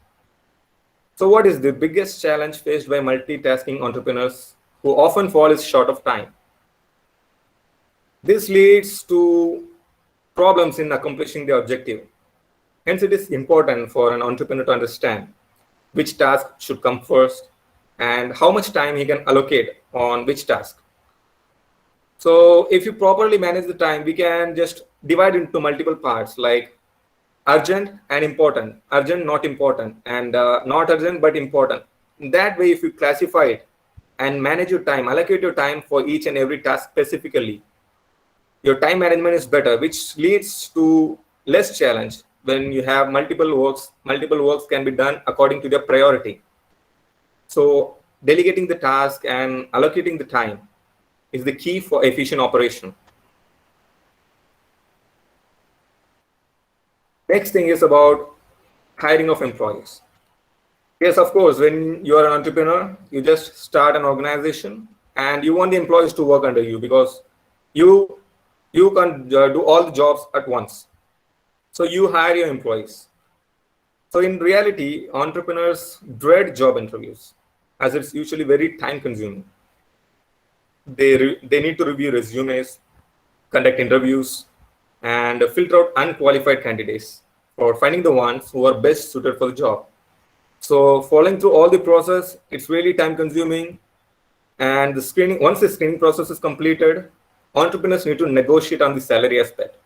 So what is the biggest challenge faced by multitasking entrepreneurs who often fall short of time? This leads to problems in accomplishing their objective. Hence, it is important for an entrepreneur to understand which task should come first and how much time he can allocate on which task. So if you properly manage the time, we can just divide into multiple parts like urgent and important, urgent, not important, and not urgent but important. That way, if you classify it and manage your time, allocate your time for each and every task specifically, your time management is better, which leads to less challenge. When you have multiple works can be done according to their priority. So delegating the task and allocating the time is the key for efficient operation. Next thing is about hiring of employees. Yes, of course, when you are an entrepreneur, you just start an organization and you want the employees to work under you because you can't do all the jobs at once. So you hire your employees. So in reality, entrepreneurs dread job interviews as it's usually very time consuming. They need to review resumes, conduct interviews, and filter out unqualified candidates for finding the ones who are best suited for the job. So following through all the process, it's really time consuming. And once the screening process is completed, entrepreneurs need to negotiate on the salary aspect,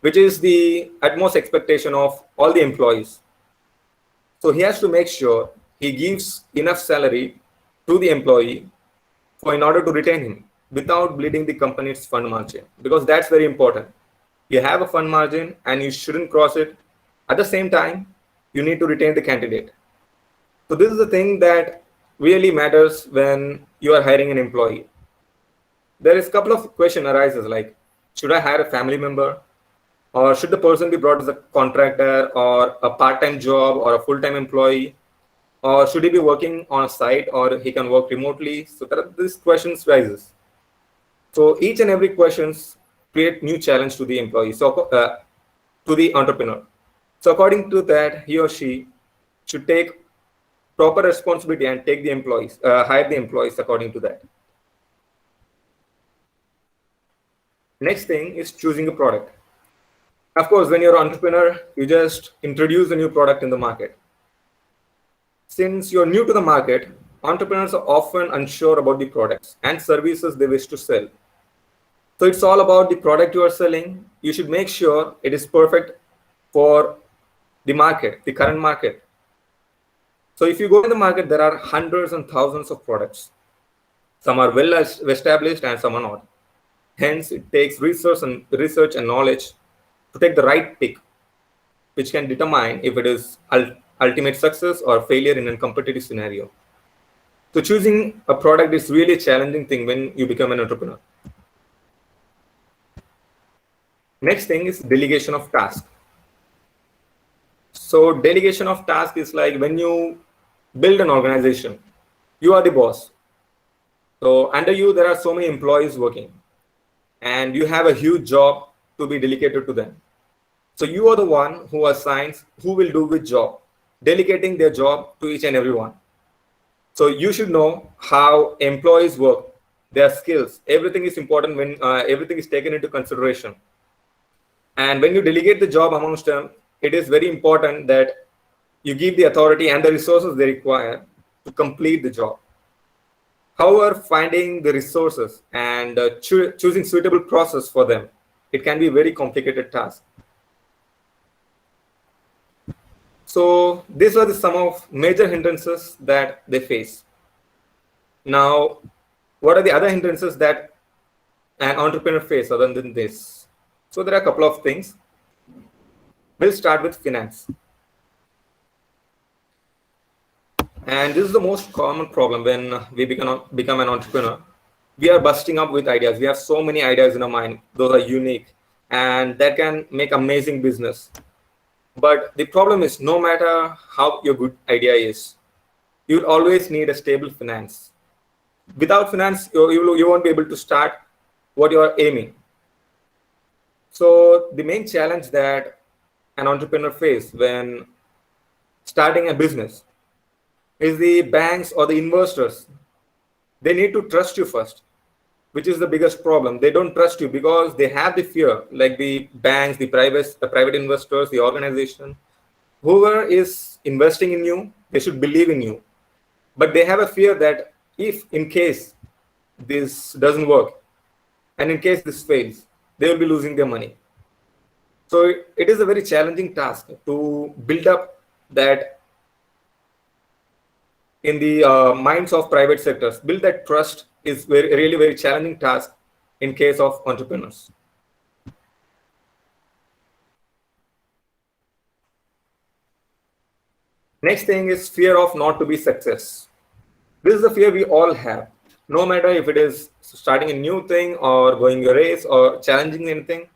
which is the utmost expectation of all the employees. So he has to make sure he gives enough salary to the employee in order to retain him without bleeding the company's fund margin, because that's very important. You have a fund margin and you shouldn't cross it. At the same time, you need to retain the candidate. So this is the thing that really matters when you are hiring an employee. There is a couple of questions arises like, should I hire a family member? Or should the person be brought as a contractor or a part-time job or a full-time employee? Or should he be working on a site or he can work remotely? So there are these questions rises. So each and every questions create new challenge to the employee, to the entrepreneur. So according to that, he or she should take proper responsibility and take the employees, hire the employees according to that. Next thing is choosing a product. Of course, when you're an entrepreneur, you just introduce a new product in the market. Since you're new to the market, entrepreneurs are often unsure about the products and services they wish to sell. So it's all about the product you are selling. You should make sure it is perfect for the market, the current market. So if you go in the market, there are hundreds and thousands of products. Some are well established and some are not. Hence, it takes research and knowledge to take the right pick, which can determine if it is ultimate success or failure in a competitive scenario. So choosing a product is really a challenging thing when you become an entrepreneur. Next thing is delegation of task. So delegation of task is like when you build an organization, you are the boss. So under you, there are so many employees working and you have a huge job to be delegated to them. So you are the one who assigns who will do which job, delegating their job to each and every one. So you should know how employees work, their skills. Everything is important when everything is taken into consideration. And when you delegate the job amongst them, it is very important that you give the authority and the resources they require to complete the job. However, finding the resources and choosing suitable process for them, it can be a very complicated task. So these are some of major hindrances that they face. Now, what are the other hindrances that an entrepreneur faces other than this? So there are a couple of things. We'll start with finance. And this is the most common problem when we become an entrepreneur. We are busting up with ideas. We have so many ideas in our mind. Those are unique and that can make amazing business. But the problem is no matter how your good idea is, you'll always need a stable finance. Without finance, you won't be able to start what you are aiming. So the main challenge that an entrepreneur faces when starting a business is the banks or the investors. They need to trust you first, which is the biggest problem. They don't trust you because they have the fear, like the banks, the private investors, the organization. Whoever is investing in you, they should believe in you. But they have a fear that if in case this doesn't work, and in case this fails, they will be losing their money. So it is a very challenging task to build up that in the minds of private sectors. Build that trust is really very challenging task in case of entrepreneurs. Next thing is fear of not to be success. This is the fear we all have. No matter if it is starting a new thing or going a race or challenging anything,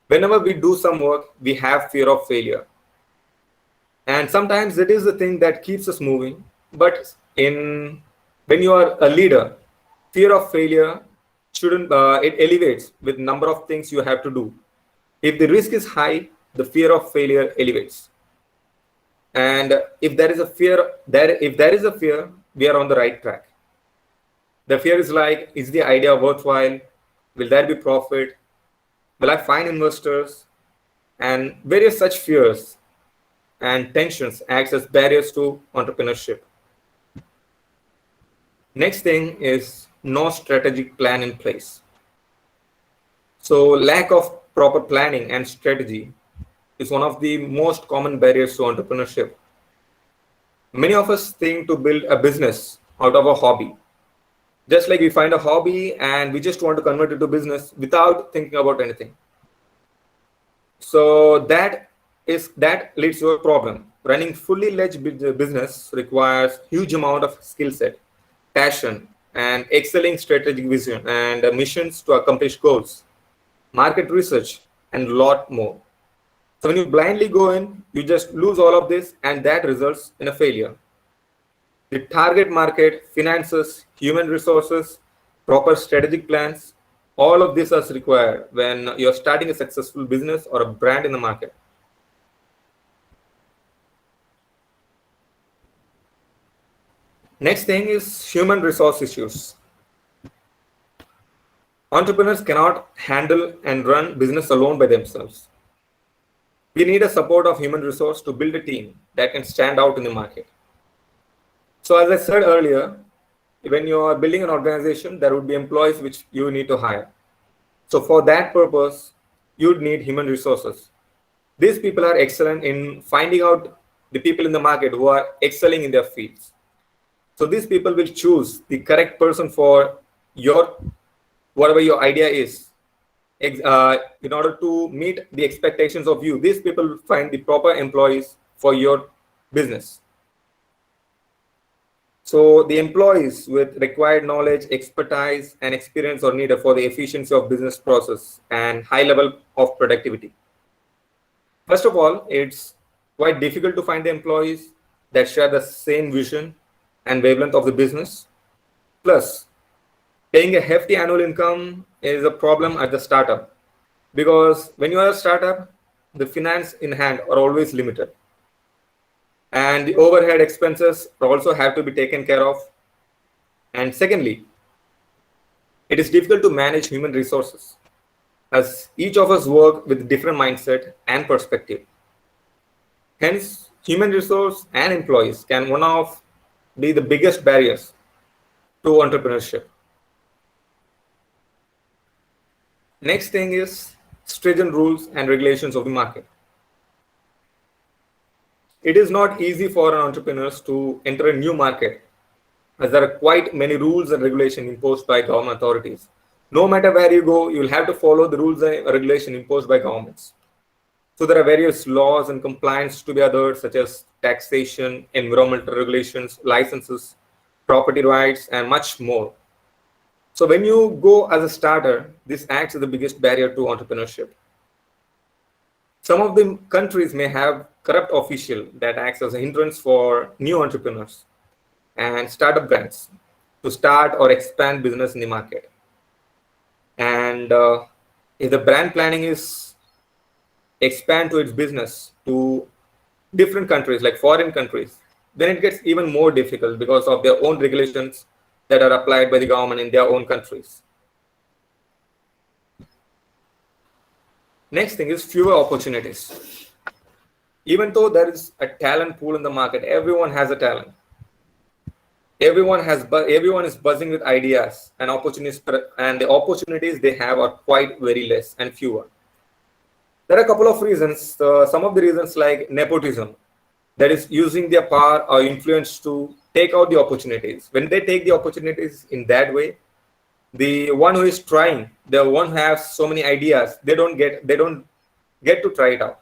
whenever we do some work, we have fear of failure. And sometimes it is the thing that keeps us moving. But when you are a leader, fear of failure shouldn't, it elevates with number of things you have to do. If the risk is high, the fear of failure elevates. And if there is a fear, we are on the right track. The fear is like, is the idea worthwhile? Will there be profit? Will I find investors? And various such fears and tensions acts as barriers to entrepreneurship. Next thing is no strategic plan in place. So lack of proper planning and strategy is one of the most common barriers to entrepreneurship. Many of us think to build a business out of a hobby. Just like we find a hobby and we just want to convert it to business without thinking about anything. So that leads to a problem. Running fully fledged business requires huge amount of skill set, passion, and excelling strategic vision and missions to accomplish goals, market research, and a lot more. So when you blindly go in, you just lose all of this, and that results in a failure. The target market, finances, human resources, proper strategic plans, all of this is required when you're starting a successful business or a brand in the market. Next thing is human resource issues. Entrepreneurs cannot handle and run business alone by themselves. We need a support of human resource to build a team that can stand out in the market. So as I said earlier, when you are building an organization, there would be employees which you need to hire. So for that purpose, you'd need human resources. These people are excellent in finding out the people in the market who are excelling in their fields. So these people will choose the correct person for your whatever your idea is. In order to meet the expectations of you, these people will find the proper employees for your business. So the employees with required knowledge, expertise, and experience are needed for the efficiency of business process and high level of productivity. First of all, it's quite difficult to find the employees that share the same vision and wavelength of the business. Plus, paying a hefty annual income is a problem at the startup, because when you are a startup, the finance in hand are always limited. And the overhead expenses also have to be taken care of. And secondly, it is difficult to manage human resources, as each of us work with different mindset and perspective. Hence, human resource and employees can be the biggest barriers to entrepreneurship. Next thing is stringent rules and regulations of the market. It is not easy for an entrepreneur to enter a new market, as there are quite many rules and regulations imposed by government authorities. No matter where you go, you'll have to follow the rules and regulations imposed by governments. So there are various laws and compliance to be adhered, such as taxation, environmental regulations, licenses, property rights, and much more. So when you go as a starter, this acts as the biggest barrier to entrepreneurship. Some of the countries may have corrupt official that acts as a hindrance for new entrepreneurs and startup brands to start or expand business in the market. And if the brand planning is expand to its business to different countries, like foreign countries, then it gets even more difficult because of their own regulations that are applied by the government in their own countries. Next thing is fewer opportunities. Even though there is a talent pool in the market, everyone has a talent. Everyone is buzzing with ideas and opportunities, and the opportunities they have are quite very less and fewer. There are a couple of reasons. Some of the reasons, like nepotism, that is using their power or influence to take out the opportunities. When they take the opportunities in that way, the one who is trying, the one who has so many ideas, they don't get to try it out.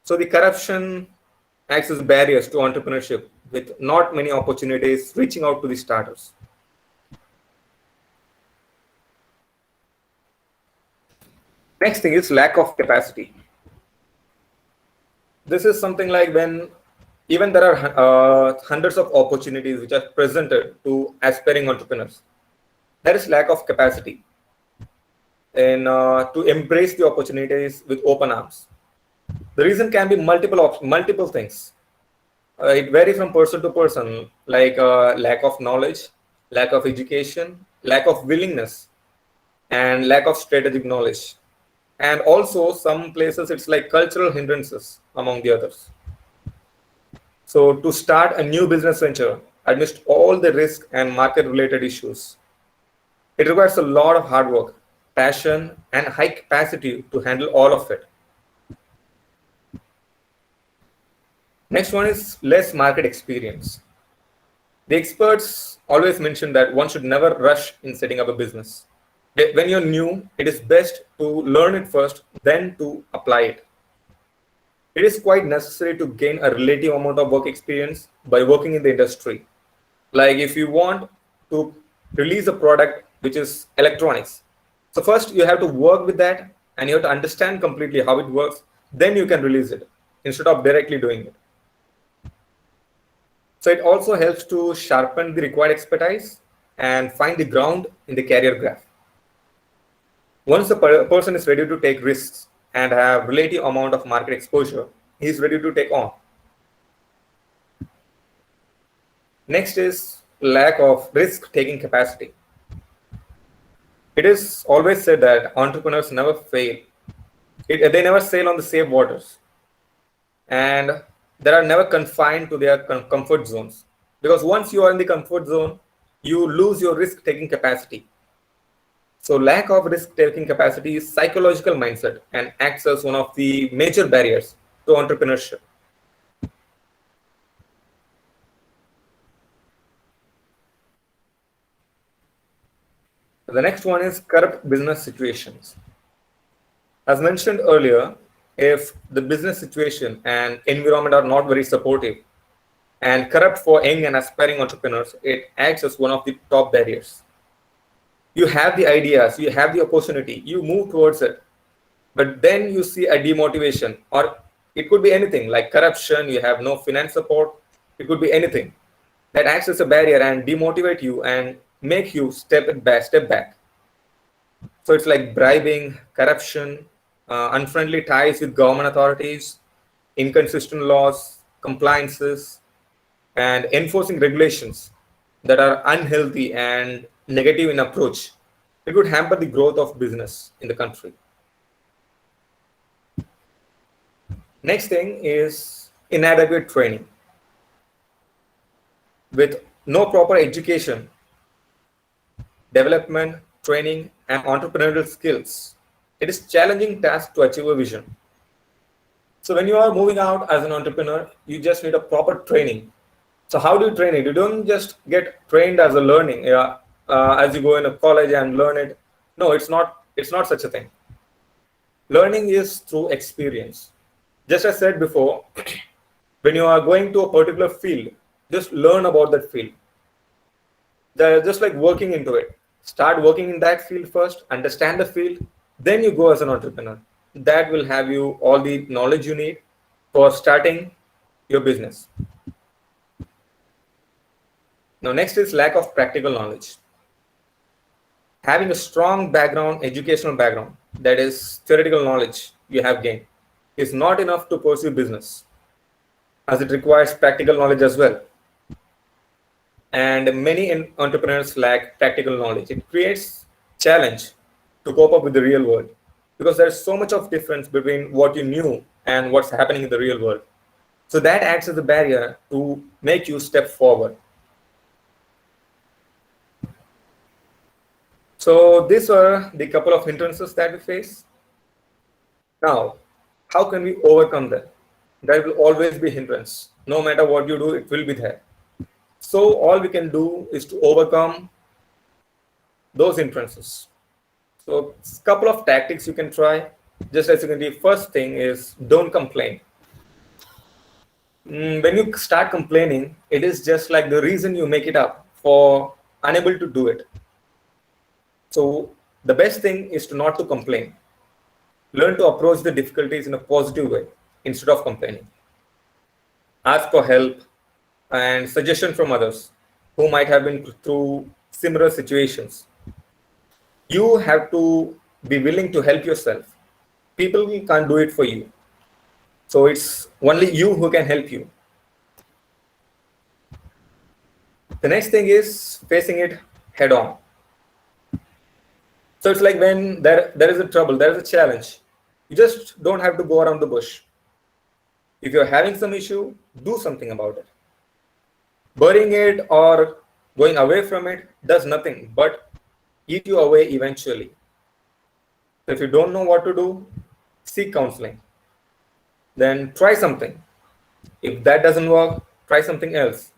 So the corruption acts as barriers to entrepreneurship, with not many opportunities reaching out to the starters. Next thing is lack of capacity. This is something like when even there are hundreds of opportunities which are presented to aspiring entrepreneurs, there is lack of capacity and to embrace the opportunities with open arms. The reason can be multiple things. It varies from person to person, like lack of knowledge, lack of education, lack of willingness, and lack of strategic knowledge. And also some places it's like cultural hindrances among the others. So to start a new business venture, amidst all the risk and market related issues. It requires a lot of hard work, passion, and high capacity to handle all of it. Next one is less market experience. The experts always mention that one should never rush in setting up a business. When you're new, it is best to learn it first, then to apply it. It is quite necessary to gain a relative amount of work experience by working in the industry. Like if you want to release a product which is electronics, so first you have to work with that and you have to understand completely how it works, then you can release it instead of directly doing it. So it also helps to sharpen the required expertise and find the ground in the career graph. Once the person is ready to take risks and have relative amount of market exposure, he is ready to take on. Next is lack of risk-taking capacity. It is always said that entrepreneurs never fail. They never sail on the safe waters. And they are never confined to their comfort zones. Because once you are in the comfort zone, you lose your risk-taking capacity. So lack of risk-taking capacity is psychological mindset and acts as one of the major barriers to entrepreneurship. The next one is corrupt business situations. As mentioned earlier, if the business situation and environment are not very supportive and corrupt for young and aspiring entrepreneurs, it acts as one of the top barriers. You have the ideas, you have the opportunity, you move towards it, but then you see a demotivation, or it could be anything like corruption, you have no finance support, it could be anything that acts as a barrier and demotivate you and make you step back. So it's like bribing, corruption, unfriendly ties with government authorities, inconsistent laws, compliances, and enforcing regulations that are unhealthy and negative in approach. It would hamper the growth of business in the country. Next thing is inadequate training. With no proper education, development, training, and entrepreneurial skills, it is a challenging task to achieve a vision. So when you are moving out as an entrepreneur, you just need a proper training. So how do you train it? You don't just get trained as a learning, as you go in a college and learn it. No, it's not such a thing. Learning is through experience. Just as I said before, when you are going to a particular field, just learn about that field. They're just like working into it. Start working in that field first, understand the field, then you go as an entrepreneur. That will have you all the knowledge you need for starting your business. Now, next is lack of practical knowledge. Having a strong background, educational background, that is theoretical knowledge you have gained, is not enough to pursue business, as it requires practical knowledge as well. And many entrepreneurs lack practical knowledge. It creates challenge to cope up with the real world, because there's so much of difference between what you knew and what's happening in the real world. So that acts as a barrier to make you step forward. So these are the couple of hindrances that we face. Now, how can we overcome that? There will always be hindrance. No matter what you do, it will be there. So all we can do is to overcome those hindrances. So a couple of tactics you can try. Just as you can do, first thing is don't complain. When you start complaining, it is just like the reason you make it up for unable to do it. So the best thing is not to complain. Learn to approach the difficulties in a positive way instead of complaining. Ask for help and suggestion from others who might have been through similar situations. You have to be willing to help yourself. People can't do it for you. So it's only you who can help you. The next thing is facing it head on. So it's like when there is a trouble, there is a challenge, you just don't have to go around the bush. If you're having some issue, do something about it. Burying it or going away from it does nothing but eat you away eventually. So if you don't know what to do, seek counseling. Then try something. If that doesn't work, try something else.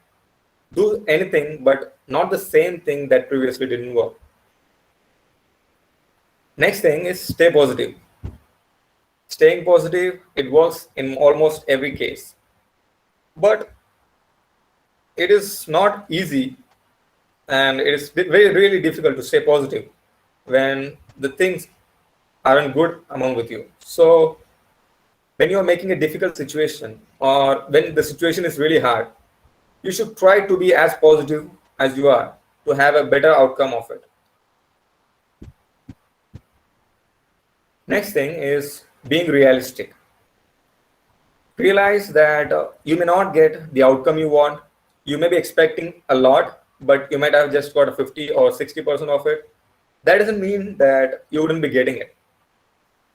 Do anything, but not the same thing that previously didn't work. Next thing is stay positive. Staying positive, it works in almost every case. But it is not easy, and it is very really difficult to stay positive when the things aren't good among with you. So when you are making a difficult situation, or when the situation is really hard, you should try to be as positive as you are to have a better outcome of it. Next thing is being realistic. Realize that you may not get the outcome you want. You may be expecting a lot, but you might have just got a 50 or 60% of it. That doesn't mean that you wouldn't be getting it.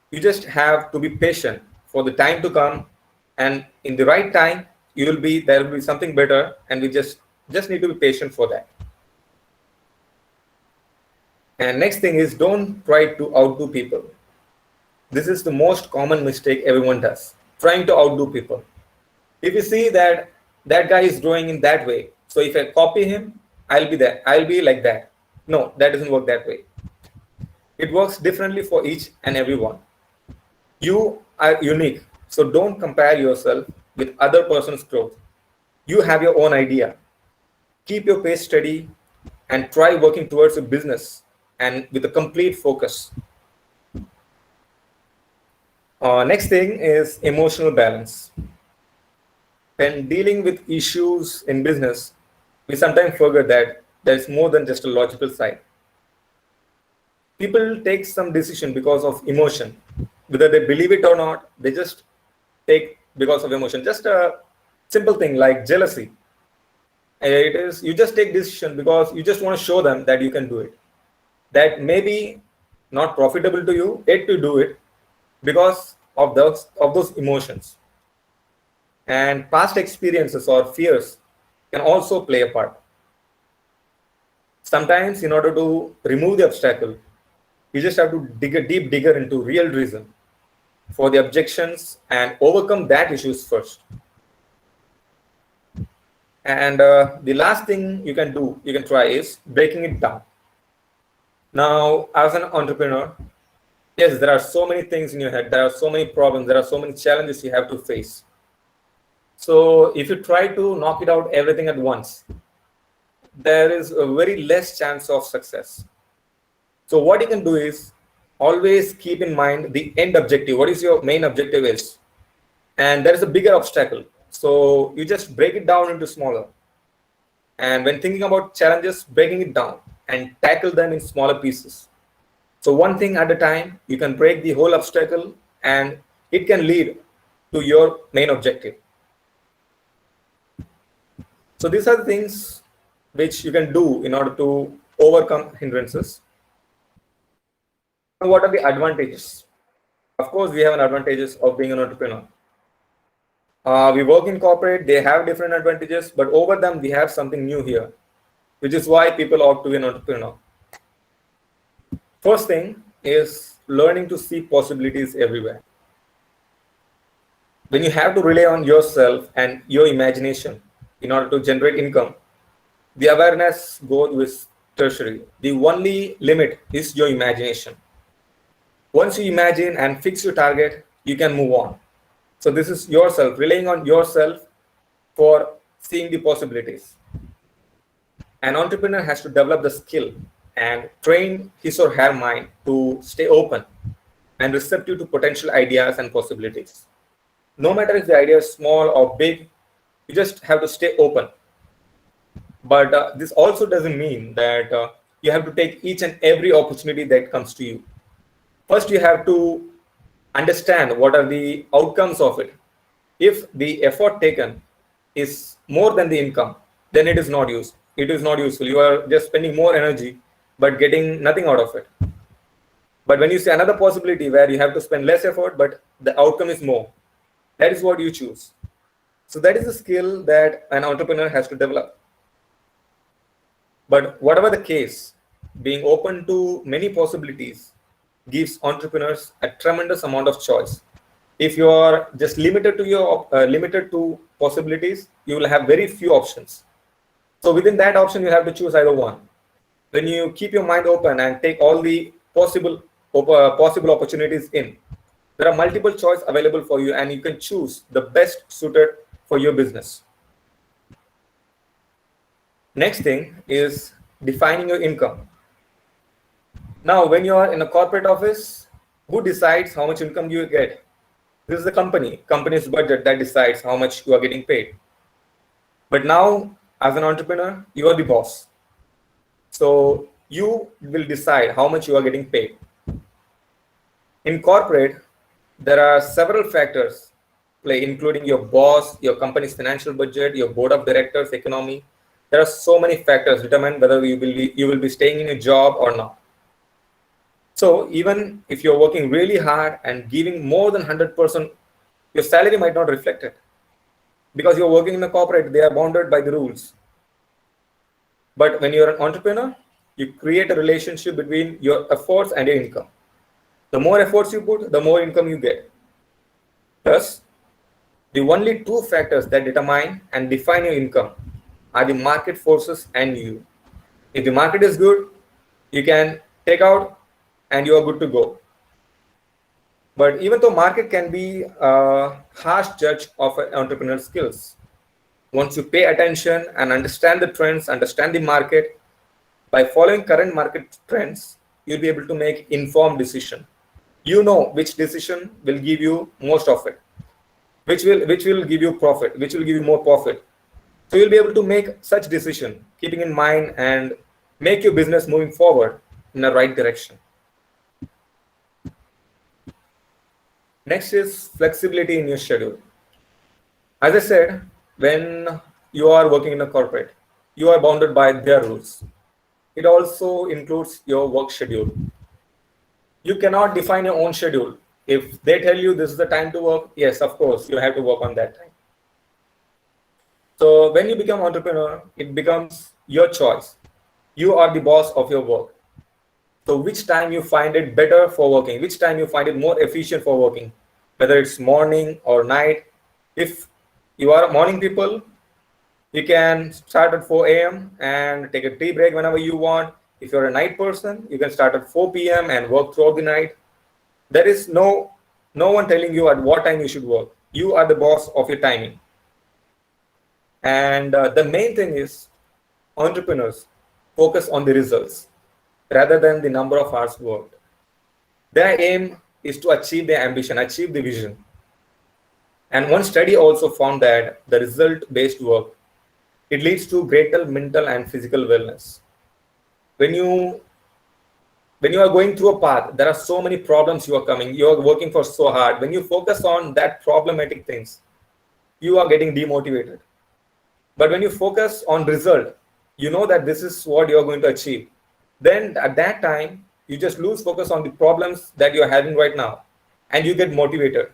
You just have to be patient for the time to come, and in the right time there will be something better, and we just need to be patient for that. And next thing is, don't try to outdo people. This is the most common mistake everyone does, trying to outdo people. If you see that that guy is growing in that way, so if I copy him, I'll be like that. No, that doesn't work that way. It works differently for each and everyone. You are unique, so don't compare yourself with other person's growth. You have your own idea. Keep your pace steady and try working towards a business and with a complete focus. Next thing is emotional balance. When dealing with issues in business, we sometimes forget that there's more than just a logical side. People take some decision because of emotion. Whether they believe it or not, they just take because of emotion. Just a simple thing like jealousy. It is, you just take decision because you just want to show them that you can do it. That may be not profitable to you, yet to do it because of those emotions. And past experiences or fears can also play a part. Sometimes in order to remove the obstacle, you just have to dig a deep digger into real reason for the objections and overcome that issues first. And the last thing you can try is breaking it down. Now, as an entrepreneur, yes, there are so many things in your head, there are so many problems, there are so many challenges you have to face. So if you try to knock it out everything at once, there is a very less chance of success. So what you can do is always keep in mind the end objective. What is your main objective is? And there is a bigger obstacle. So you just break it down into smaller. And when thinking about challenges, breaking it down and tackle them in smaller pieces. So one thing at a time, you can break the whole obstacle and it can lead to your main objective. So these are the things which you can do in order to overcome hindrances. What are the advantages? Of course, we have an advantages of being an entrepreneur. We work in corporate, they have different advantages, but over them, we have something new here, which is why people opt to be an entrepreneur. First thing is learning to see possibilities everywhere. When you have to rely on yourself and your imagination in order to generate income, the awareness goes with tertiary. The only limit is your imagination. Once you imagine and fix your target, you can move on. So this is yourself, relying on yourself for seeing the possibilities. An entrepreneur has to develop the skill and train his or her mind to stay open and receptive to potential ideas and possibilities. No matter if the idea is small or big, you just have to stay open. But this also doesn't mean that you have to take each and every opportunity that comes to you. First, you have to understand what are the outcomes of it. If the effort taken is more than the income, then it is not useful. It is not useful. You are just spending more energy, but getting nothing out of it. But when you see another possibility where you have to spend less effort, but the outcome is more, that is what you choose. So that is a skill that an entrepreneur has to develop. But whatever the case, being open to many possibilities gives entrepreneurs a tremendous amount of choice. If you are just limited to possibilities, you will have very few options. So within that option, you have to choose either one. When you keep your mind open and take all the possible opportunities in, there are multiple choices available for you, and you can choose the best suited for your business. Next thing is defining your income. Now, when you are in a corporate office, who decides how much income you get? This is the company's budget that decides how much you are getting paid. But now, as an entrepreneur, you are the boss. So you will decide how much you are getting paid. In corporate, there are several factors play, including your boss, your company's financial budget, your board of directors, economy. There are so many factors determine whether you will be staying in a job or not. So even if you're working really hard and giving more than 100%, your salary might not reflect it. Because you're working in a corporate, they are bounded by the rules. But when you're an entrepreneur, you create a relationship between your efforts and your income. The more efforts you put, the more income you get. Thus, the only two factors that determine and define your income are the market forces and you. If the market is good, you can take out and you are good to go. But even though market can be a harsh judge of an entrepreneur's skills, once you pay attention and understand the trends, understand the market, by following current market trends, you'll be able to make informed decision. You know which decision will give you most of it, which will give you profit, which will give you more profit. So you'll be able to make such decision, keeping in mind and make your business moving forward in the right direction. Next is flexibility in your schedule. As I said, when you are working in a corporate, you are bounded by their rules. It also includes your work schedule. You cannot define your own schedule. If they tell you this is the time to work, yes, of course, you have to work on that time. So when you become entrepreneur, it becomes your choice. You are the boss of your work. So which time you find it better for working, which time you find it more efficient for working, whether it's morning or night. If you are morning people, you can start at 4 a.m. and take a tea break whenever you want. If you're a night person, you can start at 4 p.m. and work throughout the night. There is no one telling you at what time you should work. You are the boss of your timing. And the main thing is entrepreneurs focus on the results rather than the number of hours worked. Their aim is to achieve their ambition, achieve the vision. And one study also found that the result-based work, it leads to greater mental and physical wellness. When you are going through a path, there are so many problems you are working for so hard. When you focus on that problematic things, you are getting demotivated. But when you focus on result, you know that this is what you're going to achieve. Then at that time, you just lose focus on the problems that you're having right now, and you get motivated.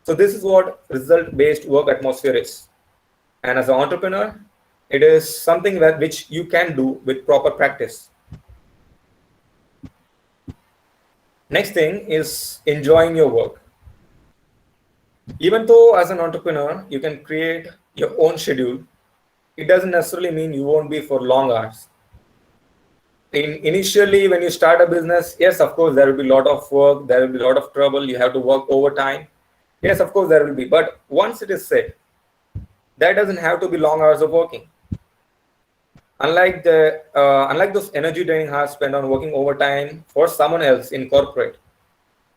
So this is what result-based work atmosphere is. And as an entrepreneur, it is something which you can do with proper practice. Next thing is enjoying your work. Even though as an entrepreneur, you can create your own schedule, it doesn't necessarily mean you won't be for long hours. Initially, when you start a business, yes, of course, there will be a lot of work, there will be a lot of trouble, you have to work overtime. Yes, of course, there will be. But once it is set, that doesn't have to be long hours of working. Unlike those energy draining hours spent on working overtime for someone else in corporate,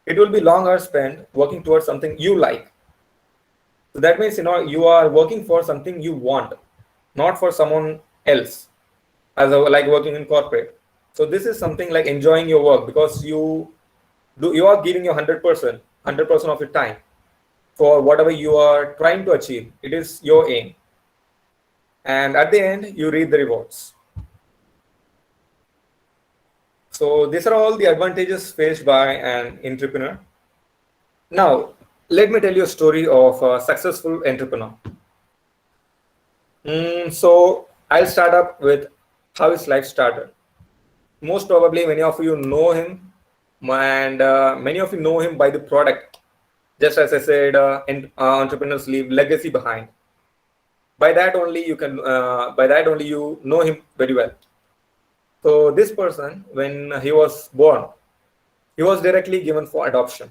it will be long hours spent working towards something you like. So that means you are working for something you want, not for someone else, like working in corporate. So this is something like enjoying your work, because you are giving your 100% of your time for whatever you are trying to achieve. It is your aim, and at the end you reap the rewards. So these are all the advantages faced by an entrepreneur. Now let me tell you a story of a successful entrepreneur. So I'll start up with how his life started. Most probably, many of you know him, and many of you know him by the product. Just as I said, entrepreneurs leave legacy behind. By that only you can, by that only you know him very well. So this person, when he was born, he was directly given for adoption,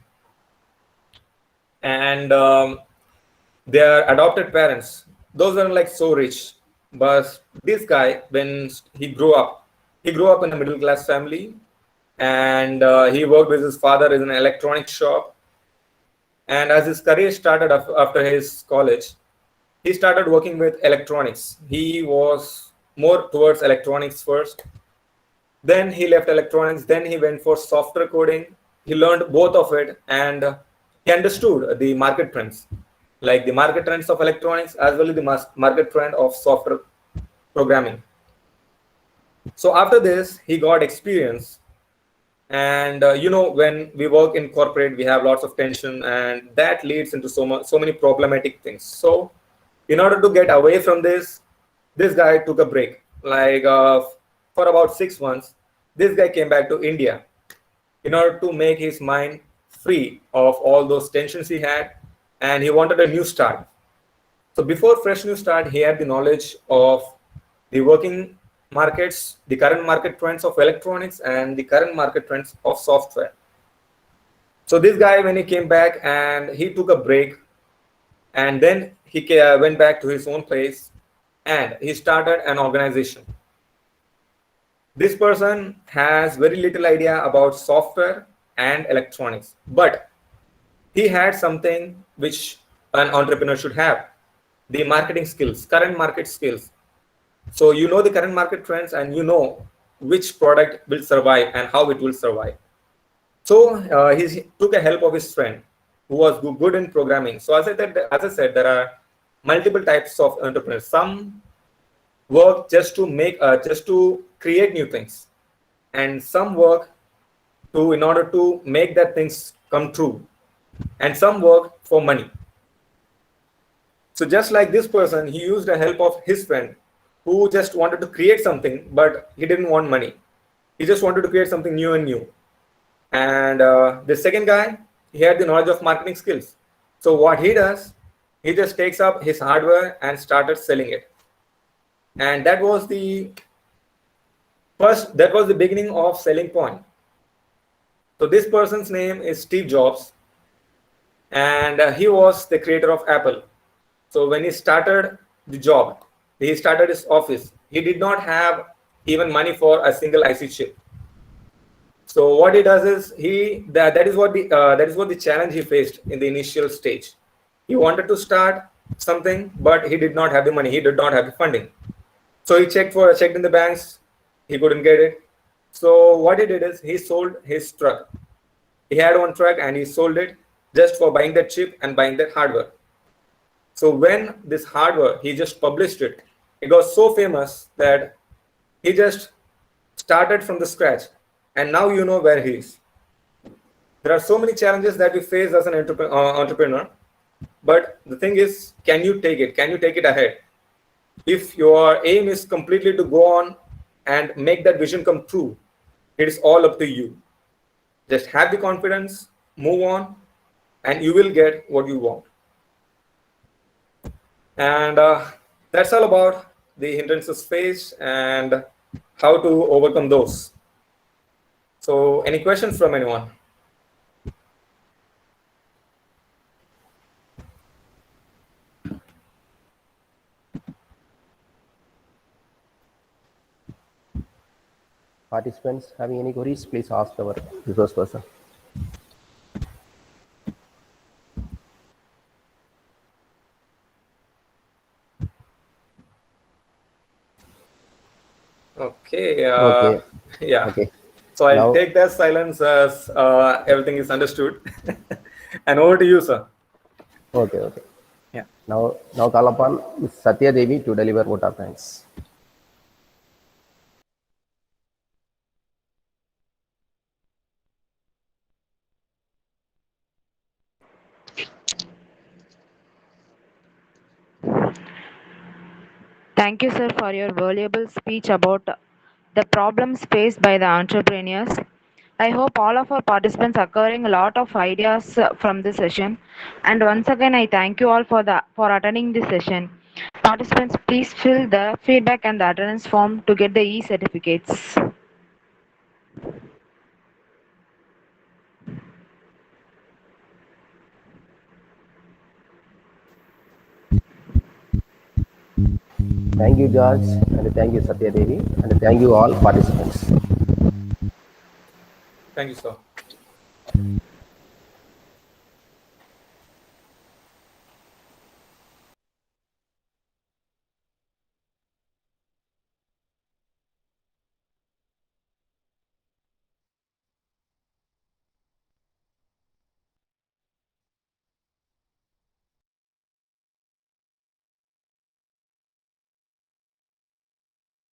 and their adopted parents, those are like so rich. But this guy, when he grew up in a middle class family, and he worked with his father in an electronics shop. And as his career started after his college, he started working with electronics. He was more towards electronics first. Then he left electronics. Then he went for software coding. He learned both of it, and he understood the market trends, like the market trends of electronics as well as the market trend of software programming. So after this, he got experience. And when we work in corporate, we have lots of tension, and that leads into so many problematic things. So in order to get away from this guy took a break, like for about 6 months. This guy came back to India in order to make his mind free of all those tensions he had, and he wanted a new start. So before fresh new start, he had the knowledge of the working markets, the current market trends of electronics, and the current market trends of software. So this guy, when he came back and he took a break, and then he went back to his own place, and he started an organization. This person has very little idea about software and electronics, but he had something which an entrepreneur should have: the marketing skills, current market skills. So you know the current market trends, and you know which product will survive and how it will survive. So he took a help of his friend who was good in programming. So as I said, there are multiple types of entrepreneurs. Some work just to create new things, and some work to in order to make that things come true, and some work for money. So just like this person, he used the help of his friend who just wanted to create something, but he didn't want money. He just wanted to create something new and new. And the second guy, he had the knowledge of marketing skills. So what he does, he just takes up his hardware and started selling it. And that was the beginning of selling point. So this person's name is Steve Jobs, and he was the creator of Apple. So when he started the job, he started his office, he did not have even money for a single IC chip. So what he does is that is what the challenge he faced in the initial stage. He wanted to start something, but he did not have the money. He did not have the funding. So he checked in the banks. He couldn't get it. So what he did is he sold his truck. He had one truck and he sold it just for buying that chip and buying that hardware. So when this hardware, he just published it, it got so famous that he just started from the scratch, and now you know where he is. There are so many challenges that we face as an entrepreneur, but the thing is, can you take it? Can you take it ahead? If your aim is completely to go on and make that vision come true, it is all up to you. Just have the confidence, move on, and you will get what you want. And that's all about the hindrances faced and how to overcome those. So any questions from anyone? Participants having any queries, please ask our resource person. Okay. Okay. Yeah. Okay. So I'll Now, take that silence as everything is understood. And over to you, sir. okay, okay. Yeah. Now call upon Ms. Satya Devi to deliver vote of thanks. Thank you, sir, for your valuable speech about the problems faced by the entrepreneurs. I hope all of our participants are covering a lot of ideas from this session. And once again, I thank you all for attending this session. Participants, please fill the feedback and the attendance form to get the e-certificates. Thank you, George, and thank you, Satya Devi, and thank you all participants. Thank you, sir.